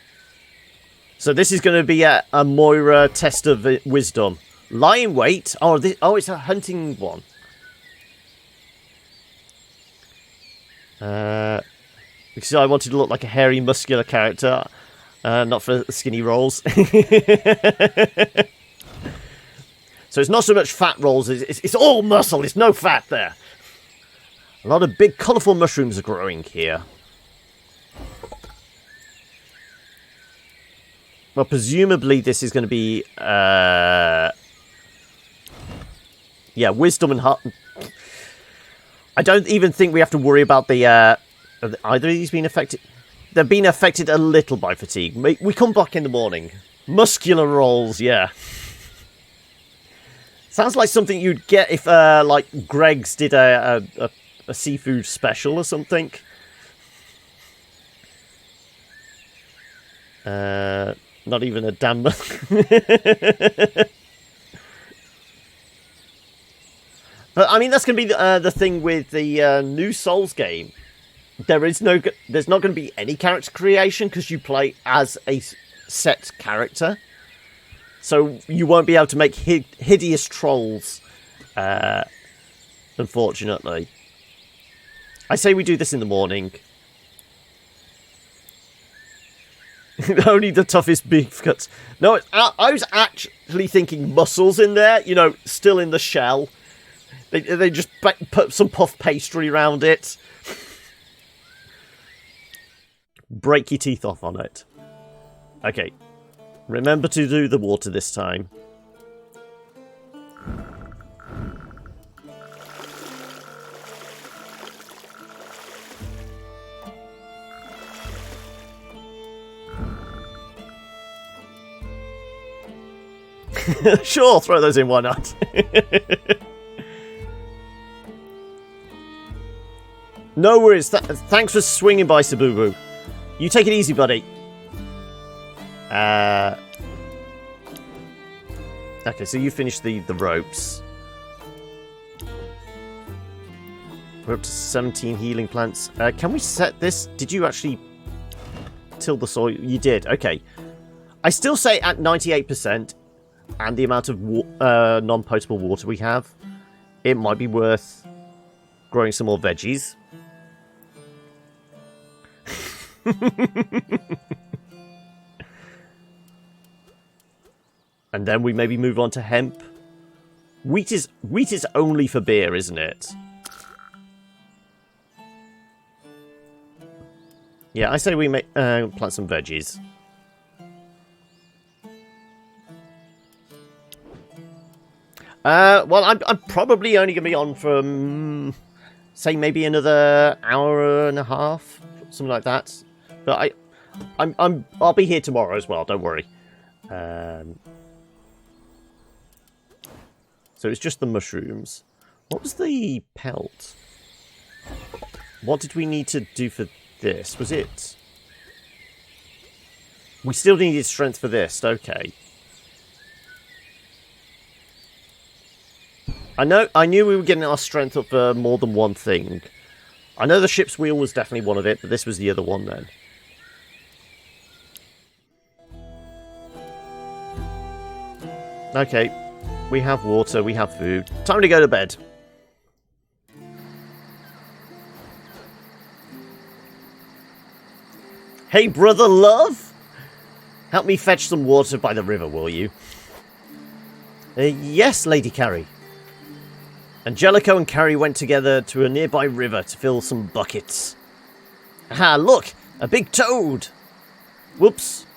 So this is going to be a Moira test of wisdom. Lie in wait. Oh, it's a hunting one. Because I wanted to look like a hairy, muscular character, not for skinny rolls. So it's not so much fat rolls, it's all muscle, it's no fat there. A lot of big, colourful mushrooms are growing here. Well, presumably this is going to be... yeah, wisdom and heart... I don't even think we have to worry about the... have either of these been affected? They've been affected a little by fatigue. We come back in the morning. Muscular rolls, yeah. Sounds like something you'd get if, like, Greg's did a seafood special or something. Not even a damn... But, I mean, that's going to be the thing with the new Souls game. There's not going to be any character creation because you play as a set character. So you won't be able to make hideous trolls, unfortunately. I say we do this in the morning. Only the toughest beef cuts. No, I was actually thinking mussels in there, you know, still in the shell. They just put some puff pastry around it. Break your teeth off on it. Okay. Remember to do the water this time. Sure, throw those in, why not? No worries. Thanks for swinging by, Sabubu. You take it easy, buddy. Okay, so you finished the ropes. We're up to 17 healing plants. Can we set this? Did you actually till the soil? You did. Okay. I still say at 98% and the amount of non-potable water we have, it might be worth growing some more veggies. And then we maybe move on to hemp. Wheat is only for beer, isn't it? Yeah, I say we make plant some veggies. Well, I'm probably only going to be on for, say, maybe another hour and a half, something like that. But I'll be here tomorrow as well. Don't worry. So it's just the mushrooms. What was the pelt? What did we need to do for this? Was it? We still needed strength for this. Okay. I knew we were getting our strength up for more than one thing. I know the ship's wheel was definitely one of it, but this was the other one then. Okay. we have water, we have food. Time to go to bed. Hey, brother love! Help me fetch some water by the river, will you? Yes, Lady Kari. Angelico and Kari went together to a nearby river to fill some buckets. Aha, look! A big toad! Whoops.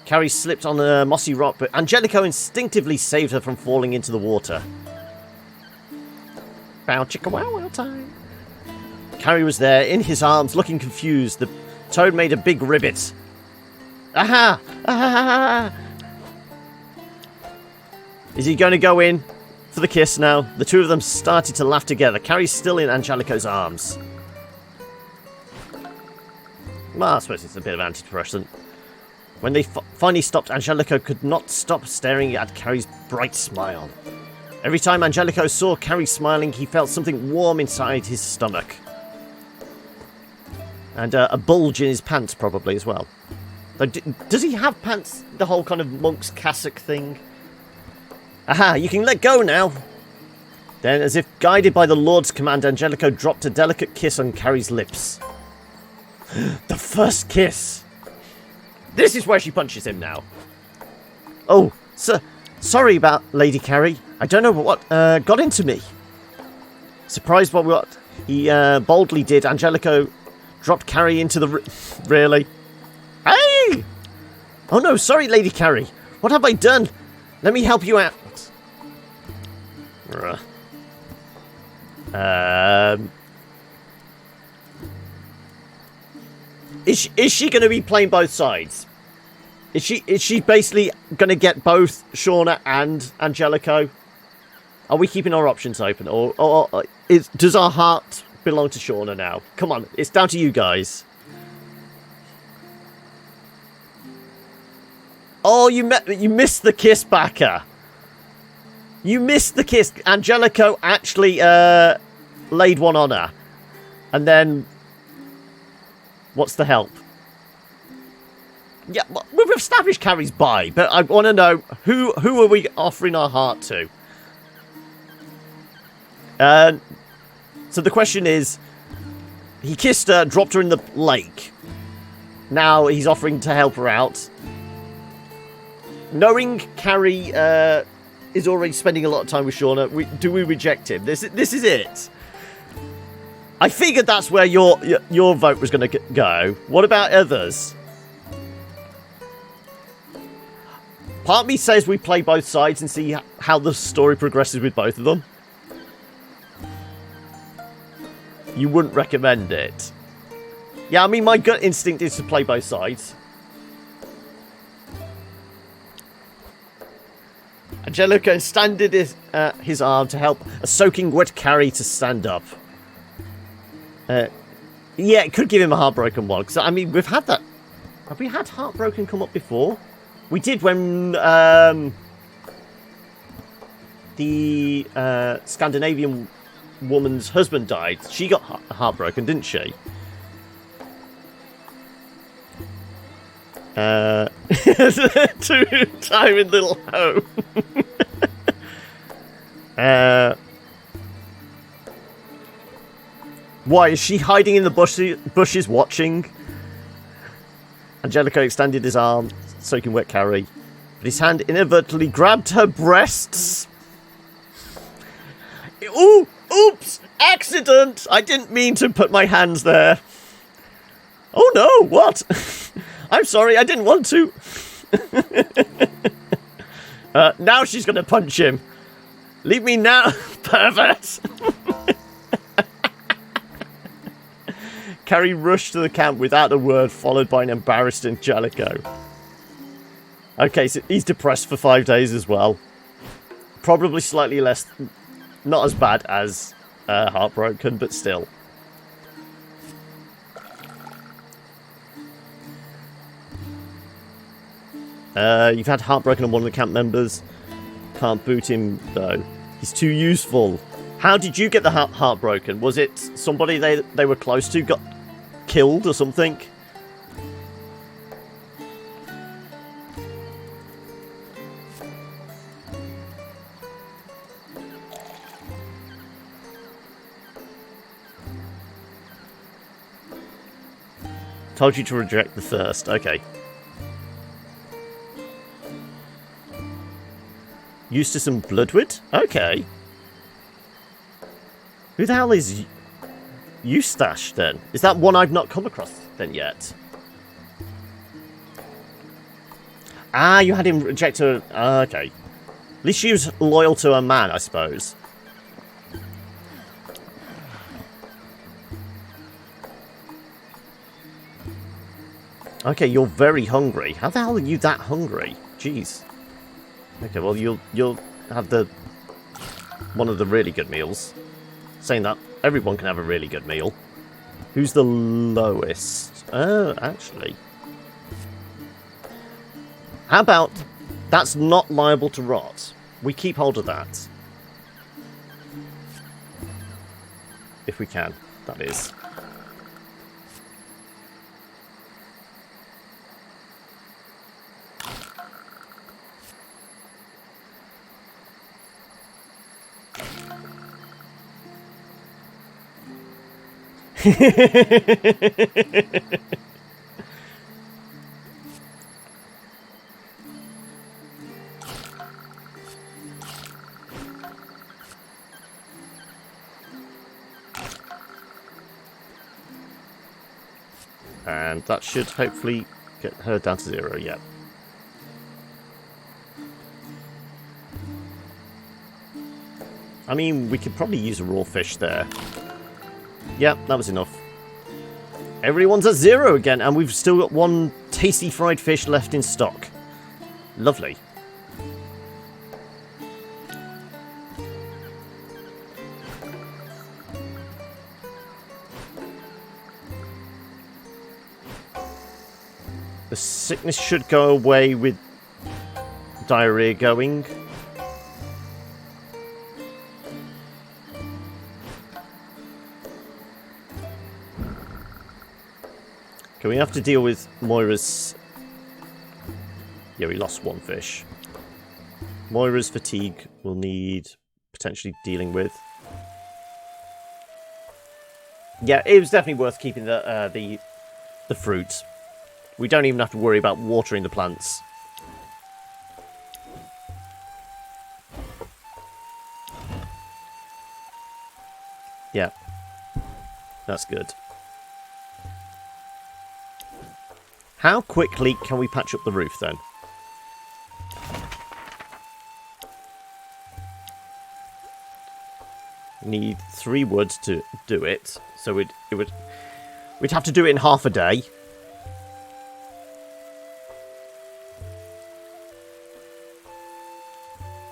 Kari slipped on a mossy rock, but Angelico instinctively saved her from falling into the water. Bow chicka wow wow time. Kari was there, in his arms, looking confused. The toad made a big ribbit. Aha! Aha! Is he going to go in for the kiss now? The two of them started to laugh together. Kari's still in Angelico's arms. Well, I suppose it's a bit of antidepressant. When they finally stopped, Angelico could not stop staring at Kari's bright smile. Every time Angelico saw Kari smiling, he felt something warm inside his stomach. And a bulge in his pants, probably, as well. Though, does he have pants? The whole kind of monk's cassock thing? Aha, you can let go now! Then, as if guided by the Lord's command, Angelico dropped a delicate kiss on Kari's lips. The first kiss! This is where she punches him now. Oh, sorry about Lady Kari. I don't know what got into me. Surprised by what he boldly did, Angelico dropped Kari into the... Really? Hey! Oh no, sorry, Lady Kari. What have I done? Let me help you out. Is she going to be playing both sides? Is she basically going to get both Shauna and Angelico? Are we keeping our options open, or does our heart belong to Shauna now? Come on, it's down to you guys. Oh, you missed the kiss, Backer. You missed the kiss. Angelico actually laid one on her, and then what's the help? Yeah, well, we've established Kari's bi, but I want to know who are we offering our heart to? So the question is, he kissed her, dropped her in the lake. Now he's offering to help her out. Knowing Kari is already spending a lot of time with Shauna, do we reject him? This is it. I figured that's where your vote was going to go. What about others? Part of me says we play both sides and see how the story progresses with both of them. You wouldn't recommend it. Yeah, I mean, my gut instinct is to play both sides. Angelico extended his arm to help a soaking wet Kari to stand up. Yeah, it could give him a heartbroken one. Because, I mean, we've had that. Have we had heartbroken come up before? We did when the Scandinavian woman's husband died. She got heartbroken, didn't she? Two-time in Little Home. Why, is she hiding in the bushes watching? Angelico extended his arm, soaking wet Kari, but his hand inadvertently grabbed her breasts. Ooh! Oops! Accident! I didn't mean to put my hands there. Oh no, what? I'm sorry, I didn't want to. Now she's going to punch him. Leave me now, pervert. Kari rushed to the camp without a word, followed by an embarrassed Angelico. Okay, so he's depressed for 5 days as well. Probably slightly less, not as bad as heartbroken, but still. You've had heartbroken on one of the camp members. Can't boot him, though. He's too useful. How did you get the heartbroken? Was it somebody they were close to got killed or something? Told you to reject the thirst. Okay. Eustace and Bloodwood? Okay. Who the hell is Eustace then? Is that one I've not come across then yet? Ah, you had him reject her. Okay. At least she was loyal to her man, I suppose. Okay, you're very hungry. How the hell are you that hungry? Jeez. Okay, well you'll have one of the really good meals. Saying that, everyone can have a really good meal. Who's the lowest? Oh, actually. How about that's not liable to rot? We keep hold of that. If we can, that is. And that should hopefully get her down to 0, yeah. I mean, we could probably use a raw fish there. Yeah, that was enough. Everyone's at 0 again, and we've still got one tasty fried fish left in stock. Lovely. The sickness should go away with diarrhea going. Okay, we have to deal with Moira's... Yeah, we lost one fish. Moira's fatigue will need potentially dealing with. Yeah, it was definitely worth keeping the fruit. We don't even have to worry about watering the plants. Yeah. That's good. How quickly can we patch up the roof, then? We need 3 wood to do it. So we'd have to do it in half a day.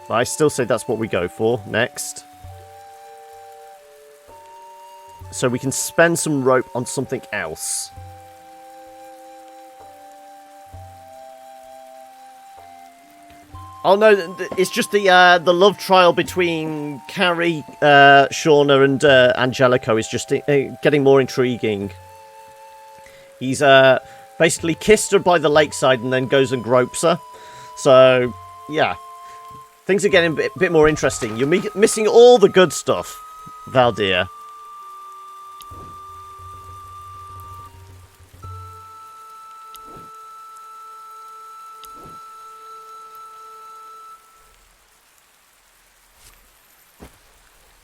But I still say that's what we go for next. So we can spend some rope on something else. Oh no, it's just the love trial between Kari, Shauna, and Angelico is just getting more intriguing. He's basically kissed her by the lakeside and then goes and gropes her. So, yeah. Things are getting a bit more interesting. You're missing all the good stuff, Valdir.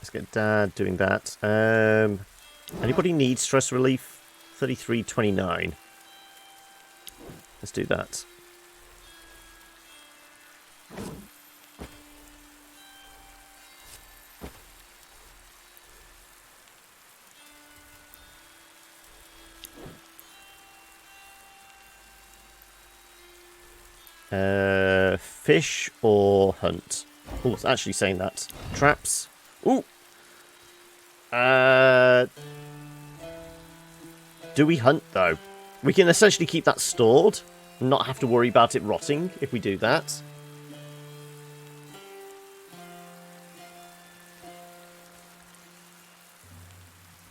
Let's get Dad doing that. Anybody need stress relief? 33.29. Let's do that. Fish or hunt? Oh, it's actually saying that. Traps. Ooh. Do we hunt, though? We can essentially keep that stored and not have to worry about it rotting if we do that.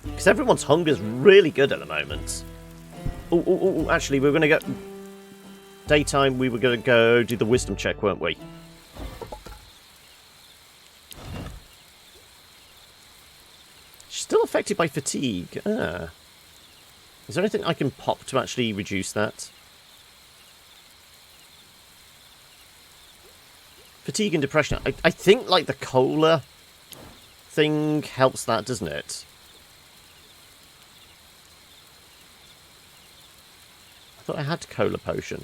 Because everyone's hunger is really good at the moment. Oh, actually, we were going to go... Daytime, we were going to go do the wisdom check, weren't we? She's still affected by fatigue. Ah. Is there anything I can pop to actually reduce that? Fatigue and depression. I think, like, the cola thing helps that, doesn't it? I thought I had cola potion.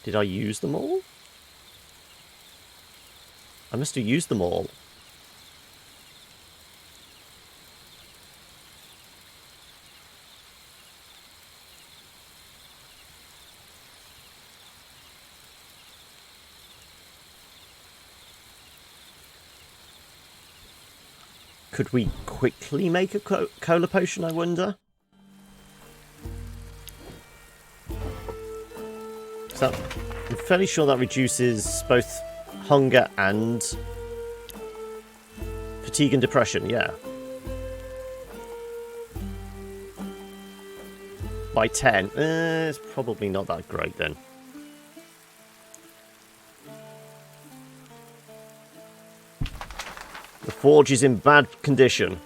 Did I use them all? I must have used them all. Could we quickly make a cola potion, I wonder? So I'm fairly sure that reduces both hunger and fatigue and depression, yeah. By 10. It's probably not that great then. The forge is in bad condition.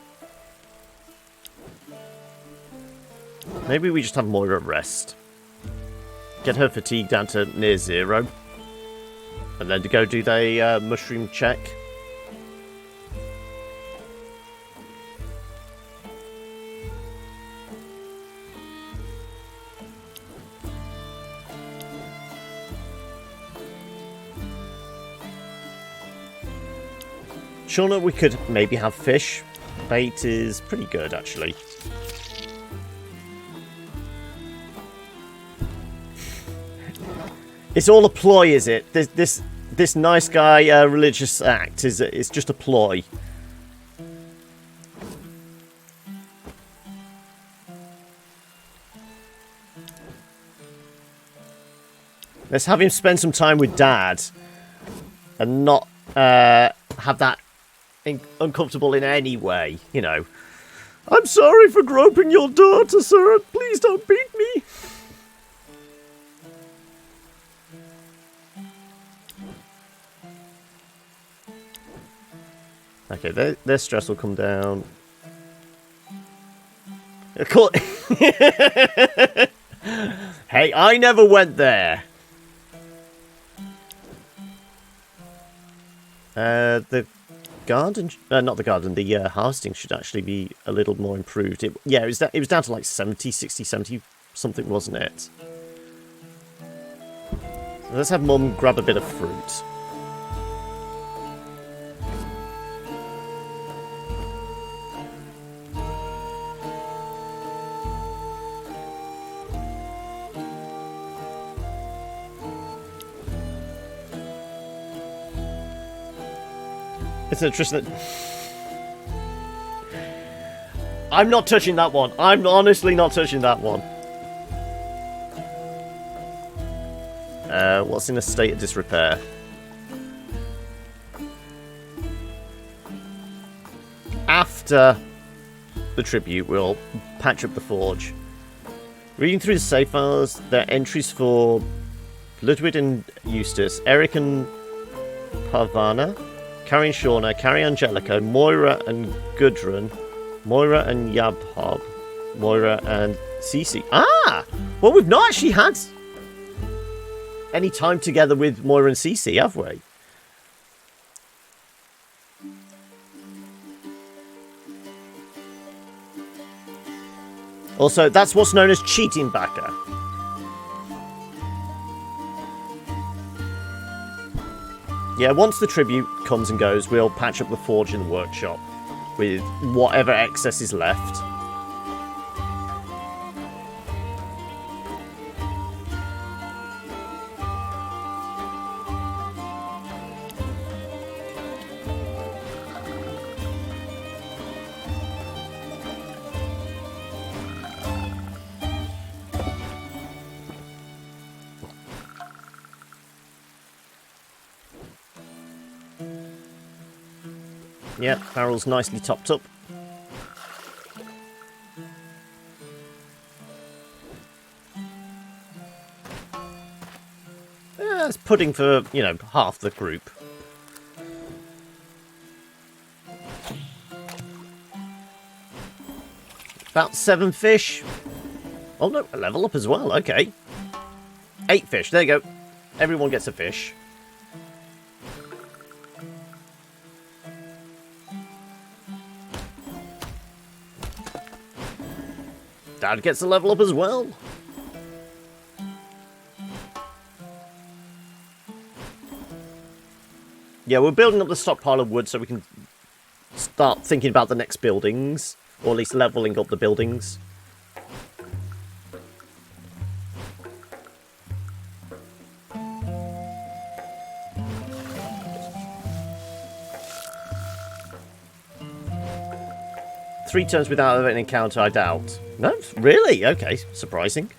Maybe we just have Moira rest. Get her fatigue down to near 0. And then to go do the mushroom check. Sure, we could maybe have fish. Bait is pretty good, actually. It's all a ploy, is it? This nice guy religious act is just a ploy. Let's have him spend some time with Dad, and not have that uncomfortable in any way, you know. I'm sorry for groping your daughter, sir. Please don't beat me. Okay, their stress will come down. Hey, I never went there. The garden, not the garden, the harvesting should actually be a little more improved. It was down to like 70, 60, 70 something, wasn't it? So let's have Mum grab a bit of fruit. It's interesting. I'm not touching that one. I'm honestly not touching that one. What's in a state of disrepair? After the tribute, we'll patch up the forge. Reading through the save files, there are entries for Ludwig and Eustace, Eric and Parvana, Kari and Shauna, Kari Angelica, Moira and Gudrun, Moira and Yabhob, Moira and Cece. Ah! Well, we've not actually had any time together with Moira and Cece, have we? Also, that's what's known as cheating, Backer. Yeah, once the tribute comes and goes, we'll patch up the forge in the workshop with whatever excess is left. Yep, barrel's nicely topped up. Yeah, it's pudding for, you know, half the group. About 7 fish. Oh no, a level up as well, okay. 8 fish, there you go. Everyone gets a fish. Dad gets a level up as well. Yeah, we're building up the stockpile of wood so we can start thinking about the next buildings. Or at least leveling up the buildings. Three turns without an encounter, I doubt. No? Really? Okay, surprising.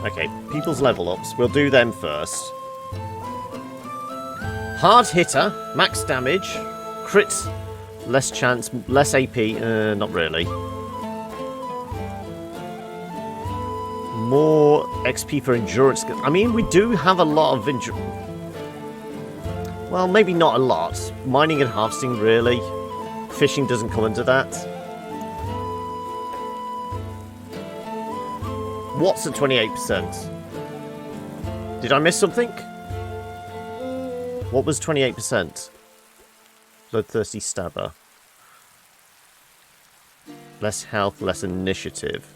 Okay, people's level ups. We'll do them first. Hard hitter, max damage, crit, less chance, less AP, not really. More XP for endurance. I mean, we do have a lot of endurance. Well, maybe not a lot. Mining and harvesting, really. Fishing doesn't come under that. What's at 28%? Did I miss something? What was 28%? Bloodthirsty Stabber. Less health, less initiative.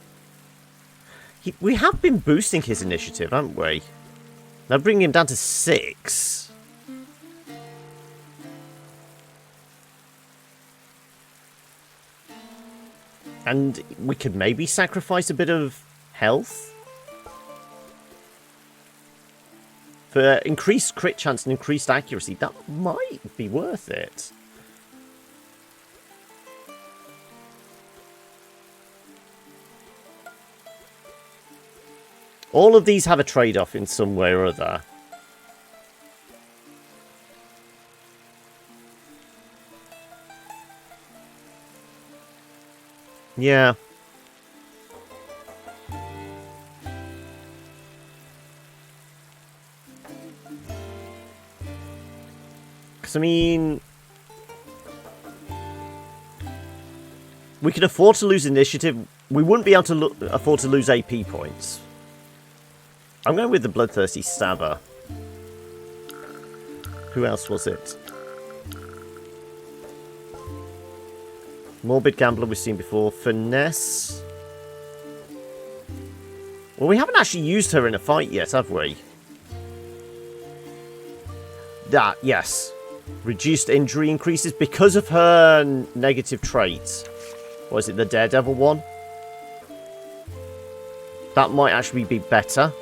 We have been boosting his initiative, haven't we? Now bringing him down to 6. And we could maybe sacrifice a bit of health for increased crit chance and increased accuracy. That might be worth it. All of these have a trade-off in some way or other. Yeah. Because, I mean, we could afford to lose initiative. We wouldn't be able to afford to lose AP points. I'm going with the Bloodthirsty Stabber. Who else was it? Morbid Gambler we've seen before. Finesse. Well, we haven't actually used her in a fight yet, have we? That, yes. Reduced injury increases because of her negative traits. Or is it the Daredevil one? That might actually be better.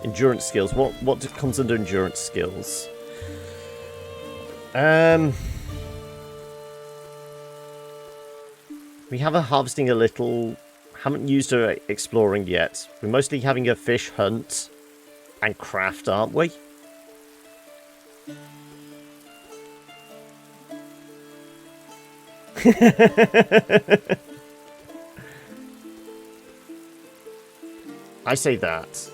Endurance skills. What comes under endurance skills? We have her harvesting a little. Haven't used her exploring yet. We're mostly having a fish hunt and craft, aren't we? I say that.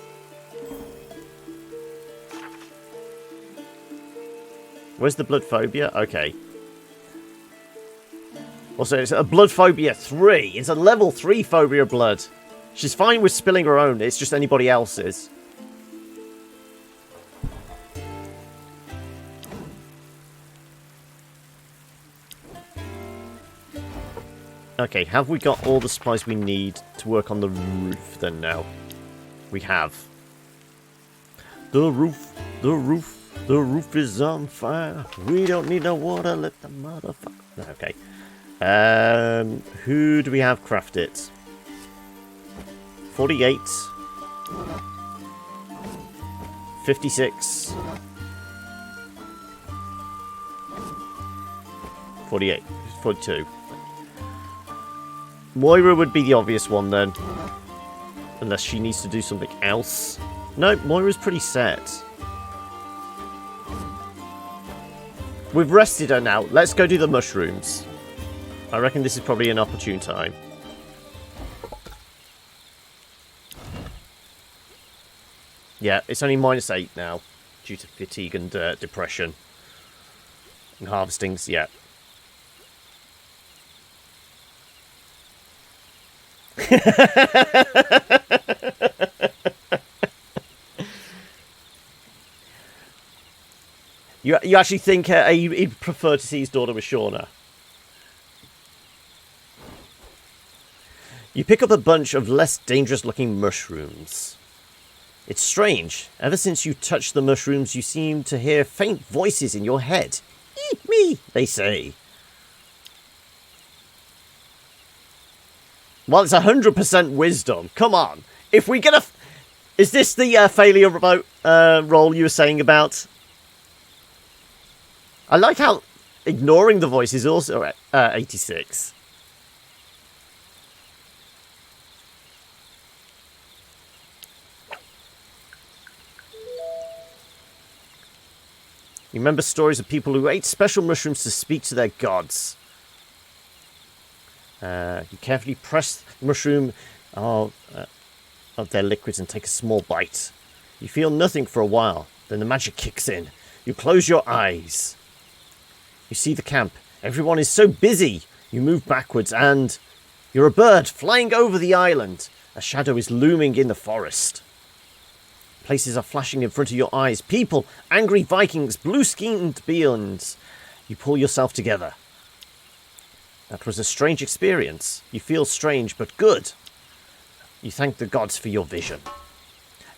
Where's the blood phobia? Okay. Also, it's a blood phobia 3. It's a level 3 phobia of blood. She's fine with spilling her own. It's just anybody else's. Okay, have we got all the supplies we need to work on the roof then now? We have. The roof is on fire. We don't need no water, let the motherfucker... Okay. Who do we have craft it? 48. 56. 48. 42. Moira would be the obvious one then. Unless she needs to do something else. No, Moira's pretty set. We've rested her now. Let's go do the mushrooms. I reckon this is probably an opportune time. Yeah, it's only -8 now, due to fatigue and depression. And harvesting's, yeah. You actually think he'd prefer to see his daughter with Shauna? You pick up a bunch of less dangerous-looking mushrooms. It's strange. Ever since you touched the mushrooms, you seem to hear faint voices in your head. Eat me, they say. Well, it's 100% wisdom. Come on. If we get a... Is this the failure roll you were saying about? I like how ignoring the voice is also 86. You remember stories of people who ate special mushrooms to speak to their gods. You carefully press the mushroom of their liquids and take a small bite. You feel nothing for a while, then the magic kicks in. You close your eyes. You see the camp. Everyone is so busy. You move backwards and... You're a bird flying over the island. A shadow is looming in the forest. Places are flashing in front of your eyes. People, angry Vikings, blue-skinned beings. You pull yourself together. That was a strange experience. You feel strange, but good. You thank the gods for your vision.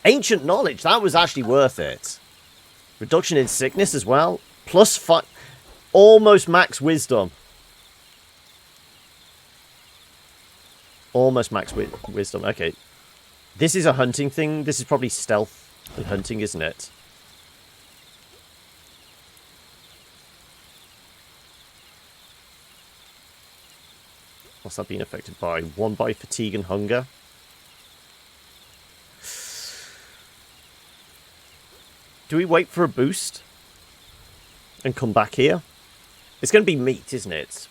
Ancient knowledge. That was actually worth it. Reduction in sickness as well. Plus 5... Almost max wisdom. Almost max wisdom. Okay. This is a hunting thing. This is probably stealth and hunting, isn't it? What's that being affected by? 1 by fatigue and hunger. Do we wait for a boost? And come back here? It's going to be meat, isn't it?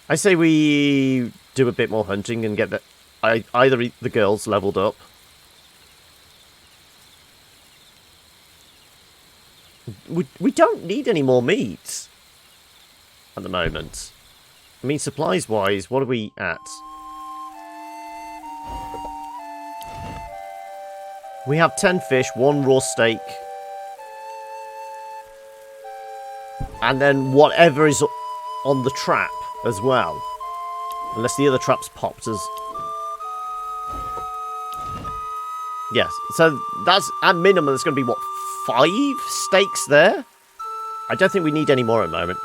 I say we do a bit more hunting and get either the girls leveled up. We don't need any more meat at the moment. I mean, supplies-wise, what are we at? We have 10 fish, 1 raw steak. And then whatever is on the trap as well. Unless the other trap's popped as... Yes, so that's at minimum, there's going to be, what, 5 steaks there? I don't think we need any more at the moment.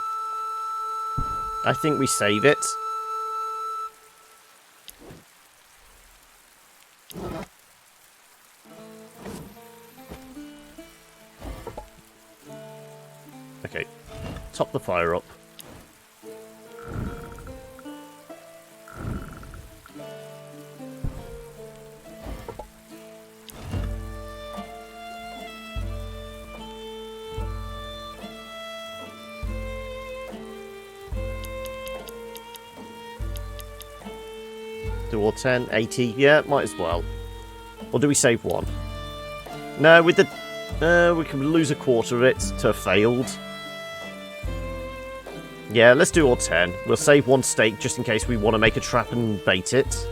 I think we save it. Okay, top the fire up. Do all 10, 80, yeah, might as well. Or do we save 1? No, with the... we can lose a quarter of it to have failed. Yeah, let's do all 10. We'll save 1 steak just in case we want to make a trap and bait it.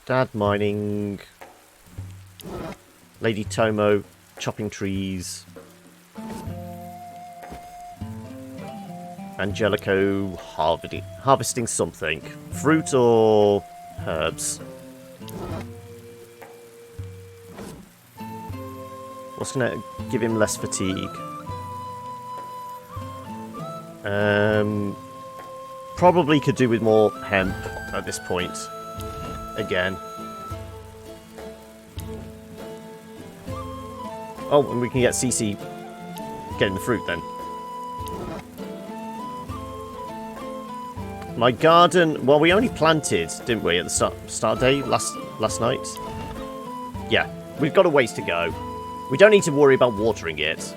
Dad mining. Lady Tomo chopping trees. Angelico harvesting something. Fruit or herbs? What's going to give him less fatigue? Probably could do with more hemp at this point. Again. Oh, and we can get CC getting the fruit then. My garden... Well, we only planted, didn't we, at the start day last night? Yeah. We've got a ways to go. We don't need to worry about watering it.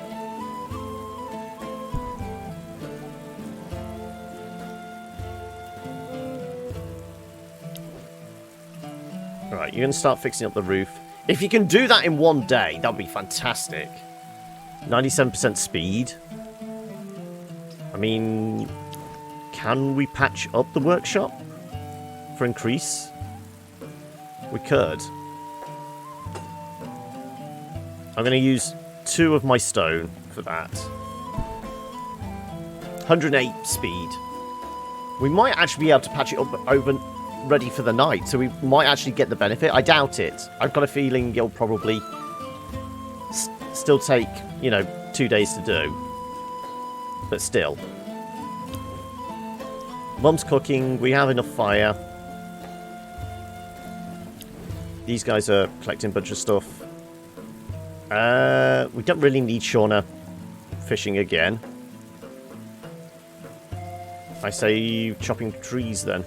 Alright, you're going to start fixing up the roof. If you can do that in one day, that would be fantastic. 97% speed. I mean, can we patch up the workshop for increase? We could. I'm going to use 2 of my stone for that. 108 speed. We might actually be able to patch it up over ready for the night, so we might actually get the benefit. I doubt it. I've got a feeling it'll probably still take, you know, 2 days to do. But still. Mum's cooking. We have enough fire. These guys are collecting a bunch of stuff. We don't really need Shauna fishing again. I say chopping trees then.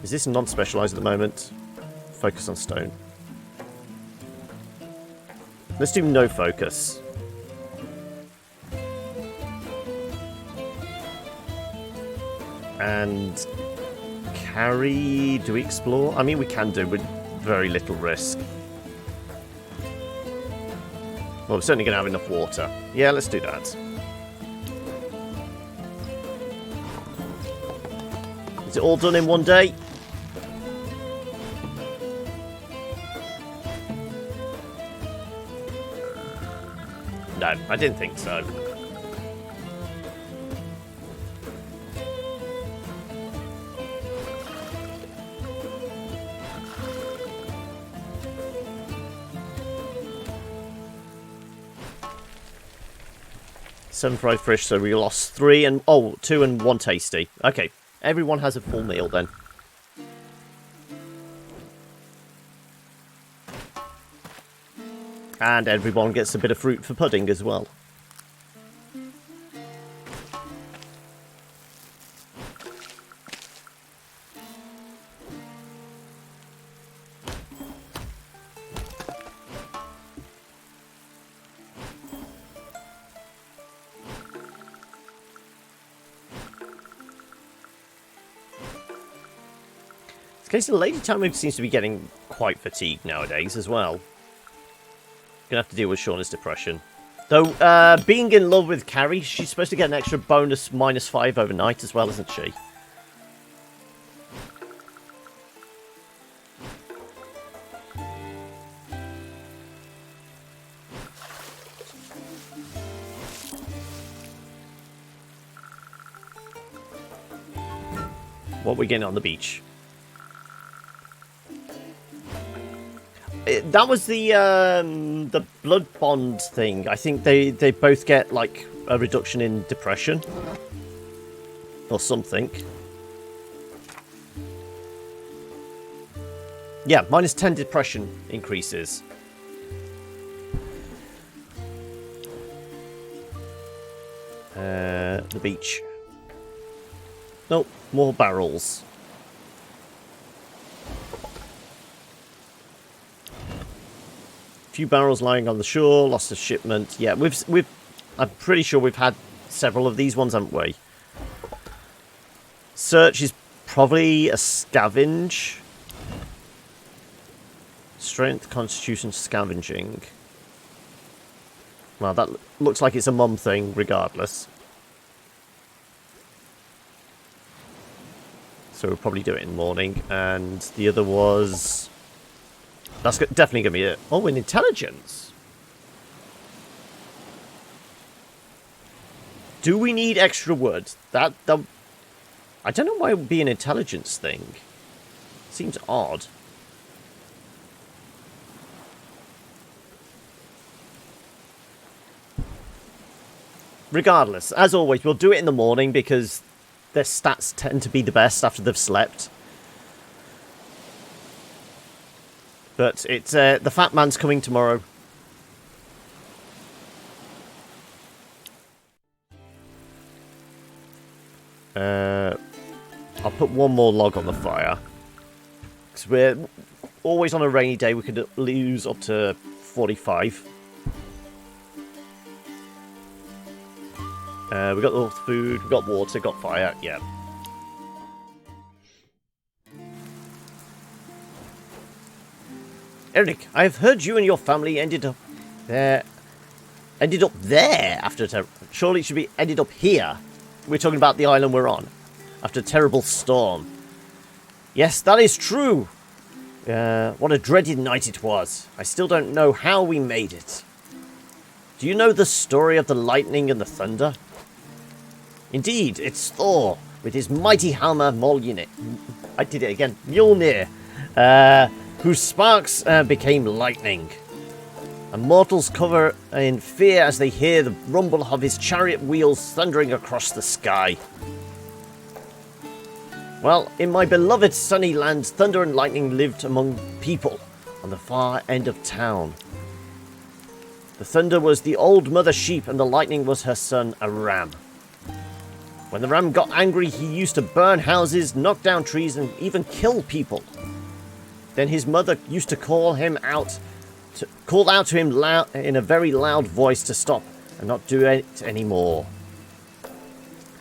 Is this non-specialised at the moment? Focus on stone. Let's do no focus. And Kari, do we explore? I mean, we can do with very little risk. Well, we're certainly going to have enough water. Yeah, let's do that. Is it all done in one day? No, I didn't think so. Seven fried fish, so we lost 3 and... Oh, 2 and 1 tasty. Okay, everyone has a full meal then. And everyone gets a bit of fruit for pudding as well. Okay, so the Lady Tamu seems to be getting quite fatigued nowadays as well. Gonna have to deal with Shauna's depression. Though, being in love with Kari, she's supposed to get an extra bonus -5 overnight as well, isn't she? What are we getting on the beach? That was the blood bond thing. I think they both get like a reduction in depression or something. Yeah, -10 depression increases. The beach. Nope, more barrels. Few barrels lying on the shore, lost a shipment. Yeah, we've I'm pretty sure we've had several of these ones, haven't we? Search is probably a scavenge. Strength, constitution, scavenging. Well, that looks like it's a mum thing, regardless. So we'll probably do it in the morning. And the other was... That's definitely going to be it. Oh, in intelligence. Do we need extra wood? That I don't know why it would be an intelligence thing. Seems odd. Regardless, as always, we'll do it in the morning because their stats tend to be the best after they've slept. But it's the fat man's coming tomorrow. I'll put one more log on the fire. Because we're always on a rainy day, we could lose up to 45. We got all the food, we got water, got fire, yeah. Eric, I have heard you and your family ended up there. Ended up there after a surely it should be ended up here. We're talking about the island we're on. After a terrible storm. Yes, that is true. What a dreaded night it was. I still don't know how we made it. Do you know the story of the lightning and the thunder? Indeed, it's Thor, with his mighty hammer Mjolnir. I did it again. Mjolnir. Whose sparks became lightning. And mortals cover in fear as they hear the rumble of his chariot wheels thundering across the sky. Well, in my beloved sunny land, thunder and lightning lived among people on the far end of town. The thunder was the old mother sheep and the lightning was her son, a ram. When the ram got angry, he used to burn houses, knock down trees, and even kill people. Then his mother used to call out to him in a very loud voice to stop and not do it anymore.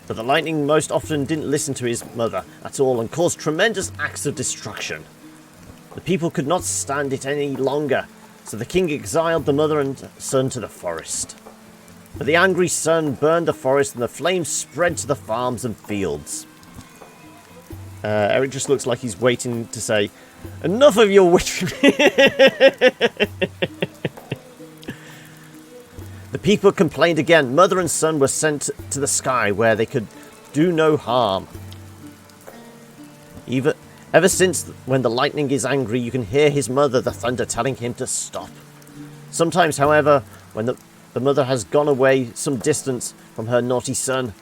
But the lightning most often didn't listen to his mother at all and caused tremendous acts of destruction. The people could not stand it any longer, so the king exiled the mother and son to the forest. But the angry sun burned the forest and the flames spread to the farms and fields. Eric just looks like he's waiting to say, enough of your witchery! The people complained again. Mother and son were sent to the sky where they could do no harm. Ever since when the lightning is angry, you can hear his mother, the thunder, telling him to stop. Sometimes, however, when the mother has gone away some distance from her naughty son,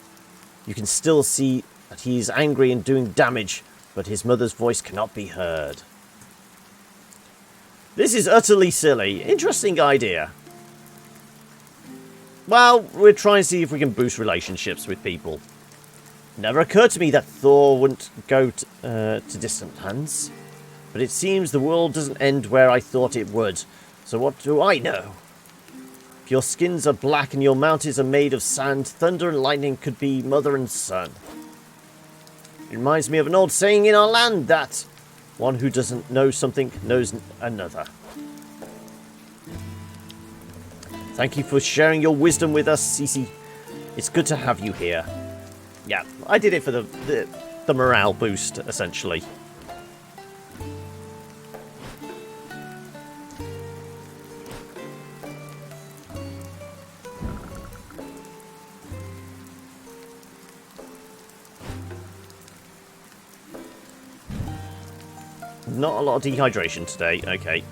you can still see that he is angry and doing damage, but his mother's voice cannot be heard. This is utterly silly. Interesting idea. Well, we're trying to see if we can boost relationships with people. Never occurred to me that Thor wouldn't go to distant lands. But it seems the world doesn't end where I thought it would. So what do I know? If your skins are black and your mountains are made of sand, thunder and lightning could be mother and son. It reminds me of an old saying in our land that one who doesn't know something knows another. Thank you for sharing your wisdom with us, Cece. It's good to have you here. Yeah, I did it for the morale boost, essentially. Not a lot of dehydration today, okay.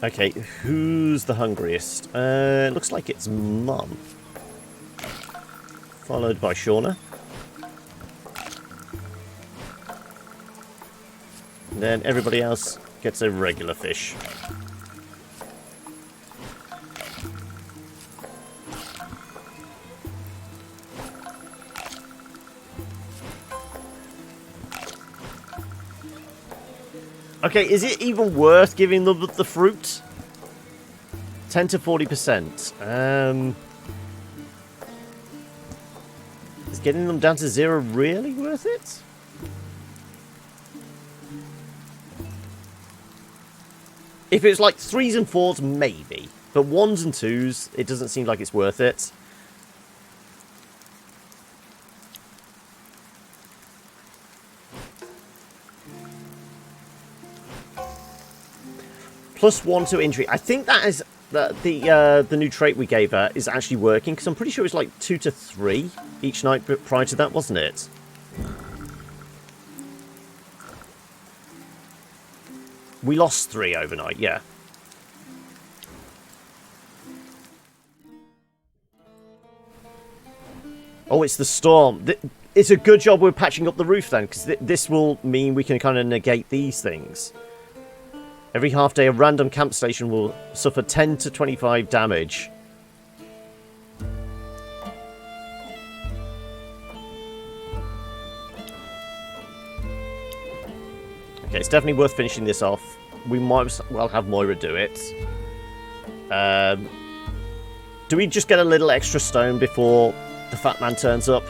Okay, who's the hungriest? Looks like it's Mum. Followed by Shauna. And then everybody else gets a regular fish. Okay, is it even worth giving them the fruit? 10 to 40%. Is getting them down to 0 really worth it? If it's like 3s and 4s, maybe. But 1s and 2s, it doesn't seem like it's worth it. +1 to injury. I think that is the new trait we gave her is actually working, because I'm pretty sure it was like 2 to 3 each night prior to that, wasn't it? We lost 3 overnight, yeah. Oh, it's the storm. It's a good job we're patching up the roof then, because this will mean we can kind of negate these things. Every half day, a random camp station will suffer 10 to 25 damage. it's definitely worth finishing this off. We might as well have Moira do it. Do we just get a little extra stone before the fat man turns up?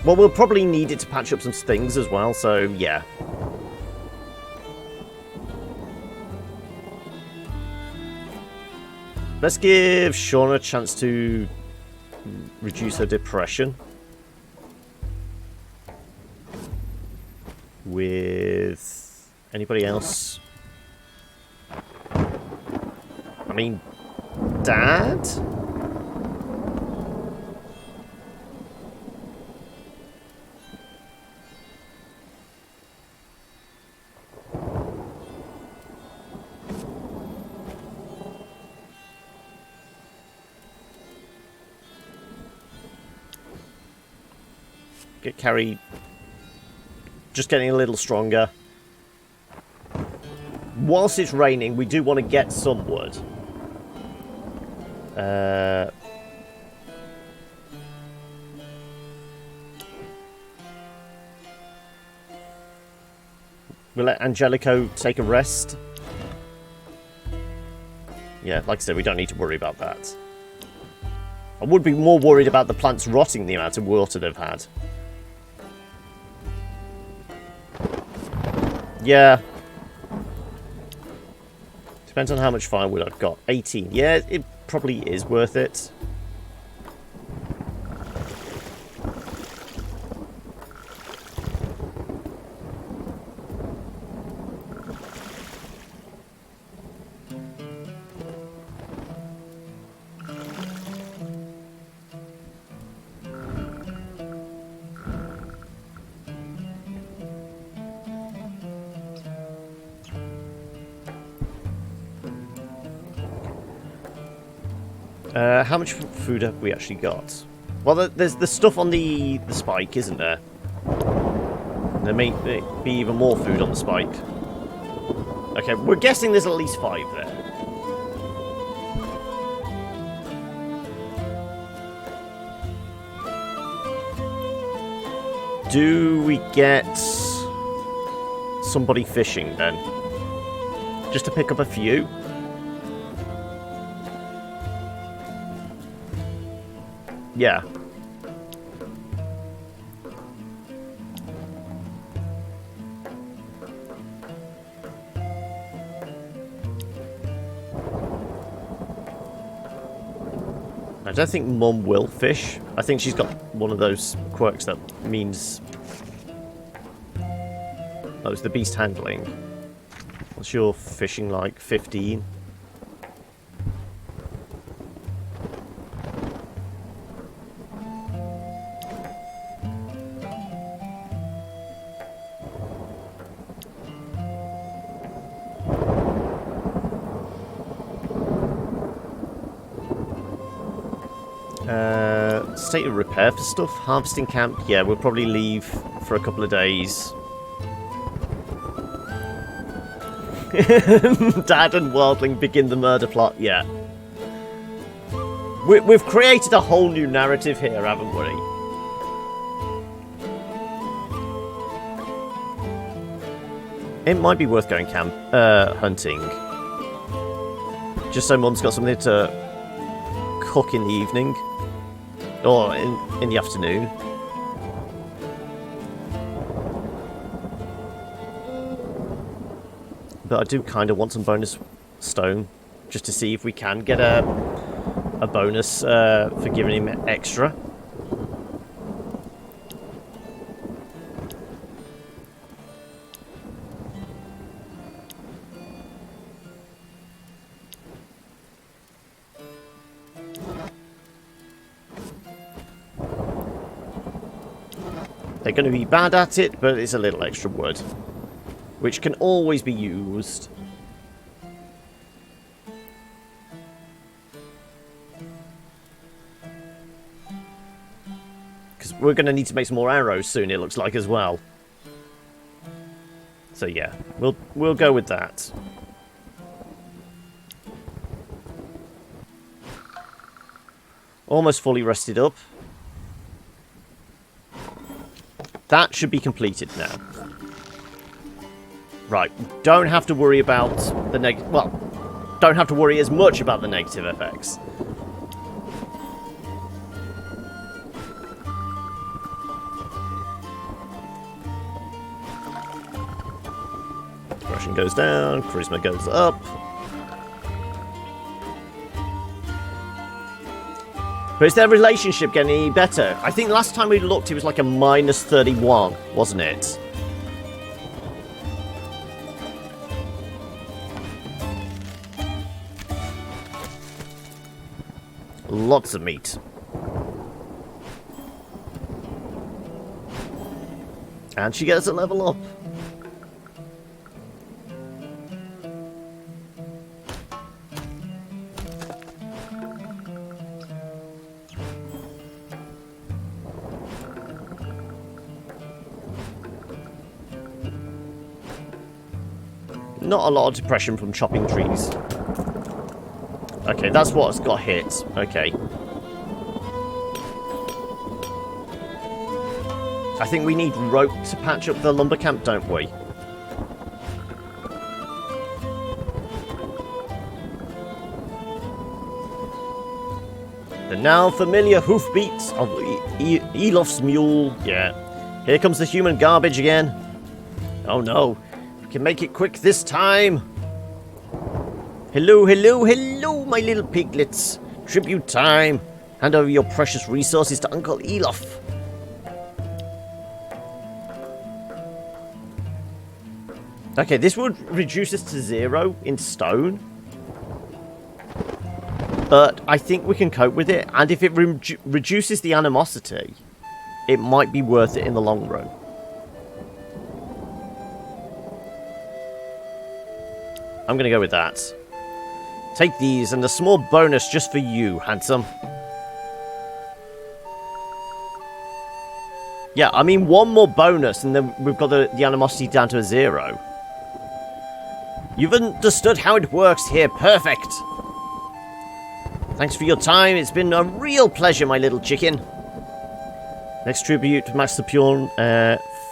Well, we'll probably need it to patch up some things as well, so yeah. Let's give Shauna a chance to reduce her depression. With anybody else? I mean, Dad? Get Kari just getting a little stronger. Whilst it's raining, we do want to get some wood. We'll let Angelico take a rest. Yeah, like I said, we don't need to worry about that. I would be more worried about the plants rotting the amount of water they've had. Yeah. Depends on how much firewood I've got. 18. Yeah, it probably is worth it. How much food have we actually got? Well, there's the stuff on the spike, isn't there? There may be even more food on the spike. Okay, we're guessing there's at least 5 there. Do we get somebody fishing then? Just to pick up a few? Yeah. I don't think Mum will fish. I think she's got one of those quirks that means... Oh, it's the beast handling. What's your fishing like? 15? State of repair for stuff. Harvesting camp. Yeah, we'll probably leave for a couple of days. Dad and Wildling begin the murder plot. Yeah. We've created a whole new narrative here, haven't we? It might be worth going hunting. Just so Mum's got something to cook in the evening. Or in the afternoon. But I do kind of want some bonus stone. Just to see if we can get a bonus for giving him extra. They're going to be bad at it, but it's a little extra wood. Which can always be used. Because we're going to need to make some more arrows soon, it looks like, as well. So yeah, we'll go with that. Almost fully rested up. That should be completed now. Right, don't have to worry about the negative... Well, don't have to worry as much about the negative effects. Depression goes down, charisma goes up. But is their relationship getting any better? I think last time we looked it was like a minus 31, wasn't it? Lots of meat. And she gets a level up. Not a lot of depression from chopping trees. Okay, that's what's got hit. Okay. I think we need rope to patch up the lumber camp, don't we? The now familiar hoofbeats of Elof's mule. Yeah. Here comes the human garbage again. Oh no. We can make it quick this time. Hello, hello, hello, my little piglets. Tribute time. Hand over your precious resources to Uncle Elof. Okay, this would reduce us to 0 in stone. But I think we can cope with it. And if it reduces the animosity, it might be worth it in the long run. I'm going to go with that. Take these and a small bonus just for you, handsome. Yeah, I mean, one more bonus and then we've got the animosity down to a 0. You've understood how it works here. Perfect. Thanks for your time. It's been a real pleasure, my little chicken. Next tribute to Master Pure.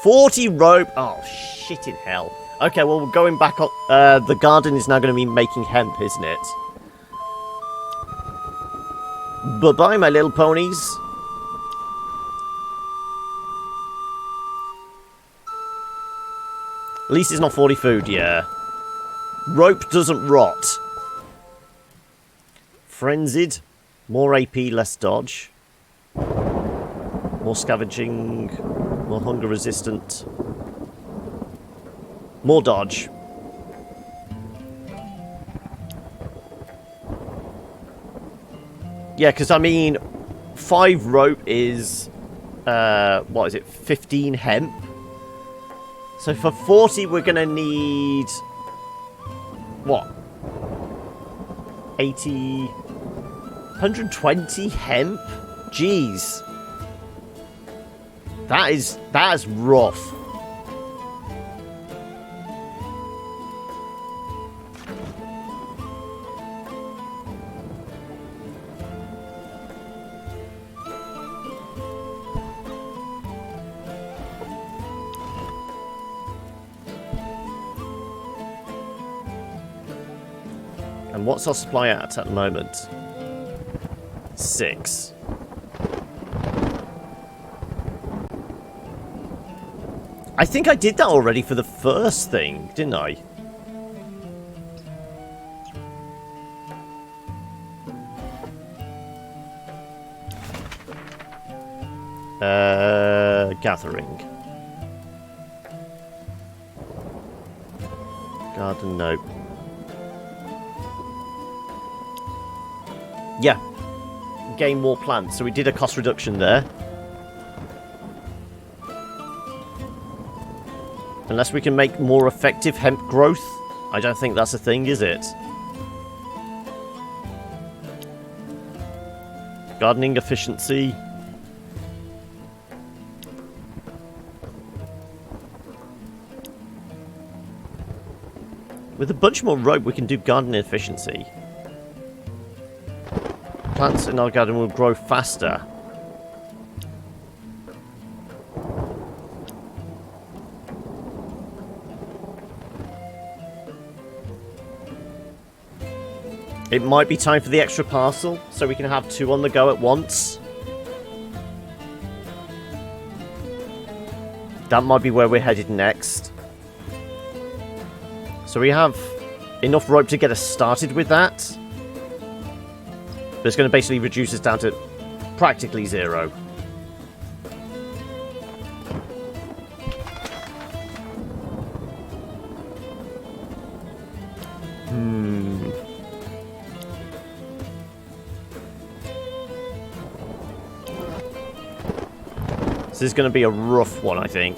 40 rope. Oh, shit in hell. Okay, well, we're going back up. The garden is now going to be making hemp, isn't it? Bye-bye, my little ponies. At least it's not 40 food, yeah. Rope doesn't rot. Frenzied. More AP, less dodge. More scavenging. More hunger resistant. More dodge. Yeah, because I mean, 5 rope is, what is it, 15 hemp? So for 40, we're going to need, what? 80, 120 hemp? Jeez. That is rough. And what's our supply at the moment? 6. I think I did that already for the first thing, didn't I? Gathering. Garden, nope. Yeah. Gain more plants. So we did a cost reduction there. Unless we can make more effective hemp growth. I don't think that's a thing, is it? Gardening efficiency. With a bunch more rope, we can do gardening efficiency. Plants in our garden will grow faster. It might be time for the extra parcel, so we can have 2 on the go at once. That might be where we're headed next. So we have enough rope to get us started with that. But it's going to basically reduce us down to practically 0. This is going to be a rough one, I think.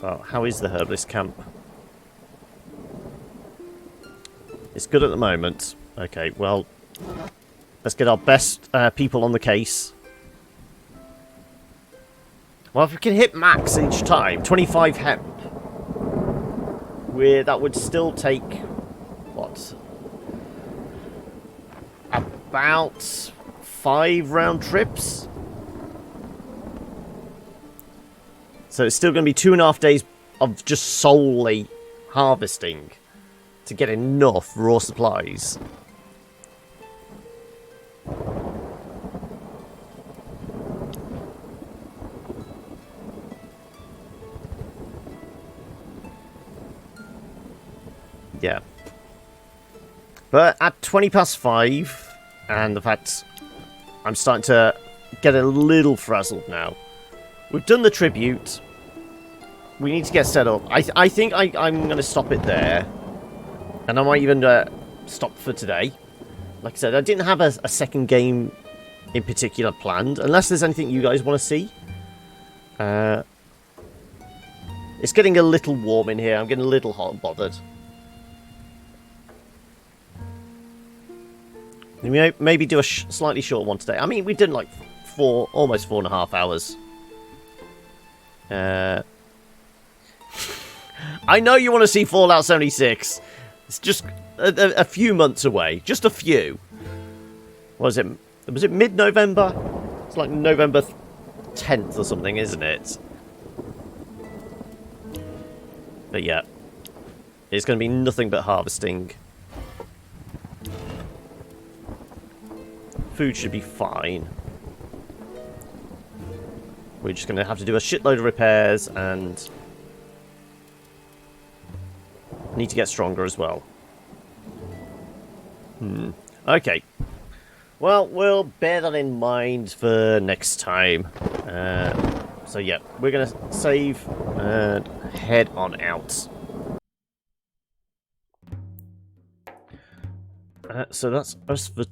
Oh, how is the herbalist camp? It's good at the moment. Okay, well, let's get our best people on the case. Well, if we can hit max each time, 25 hemp, that would still take, what? About 5 round trips? So it's still going to be 2.5 days of just solely harvesting to get enough raw supplies. Yeah. But at 5:20, and the fact I'm starting to get a little frazzled now. We've done the tribute. We need to get set up. I think I'm going to stop it there. And I might even stop for today. Like I said, I didn't have a second game in particular planned. Unless there's anything you guys want to see. It's getting a little warm in here. I'm getting a little hot and bothered. Maybe do a slightly short one today. I mean, we've done like almost 4.5 hours. I know you want to see Fallout 76. It's just a few months away. Just a few. Was it mid-November? It's like November 10th or something, isn't it? But yeah. It's going to be nothing but harvesting. Food should be fine. We're just going to have to do a shitload of repairs and need to get stronger as well. Okay. Well, we'll bear that in mind for next time. So yeah, we're going to save and head on out. So that's us for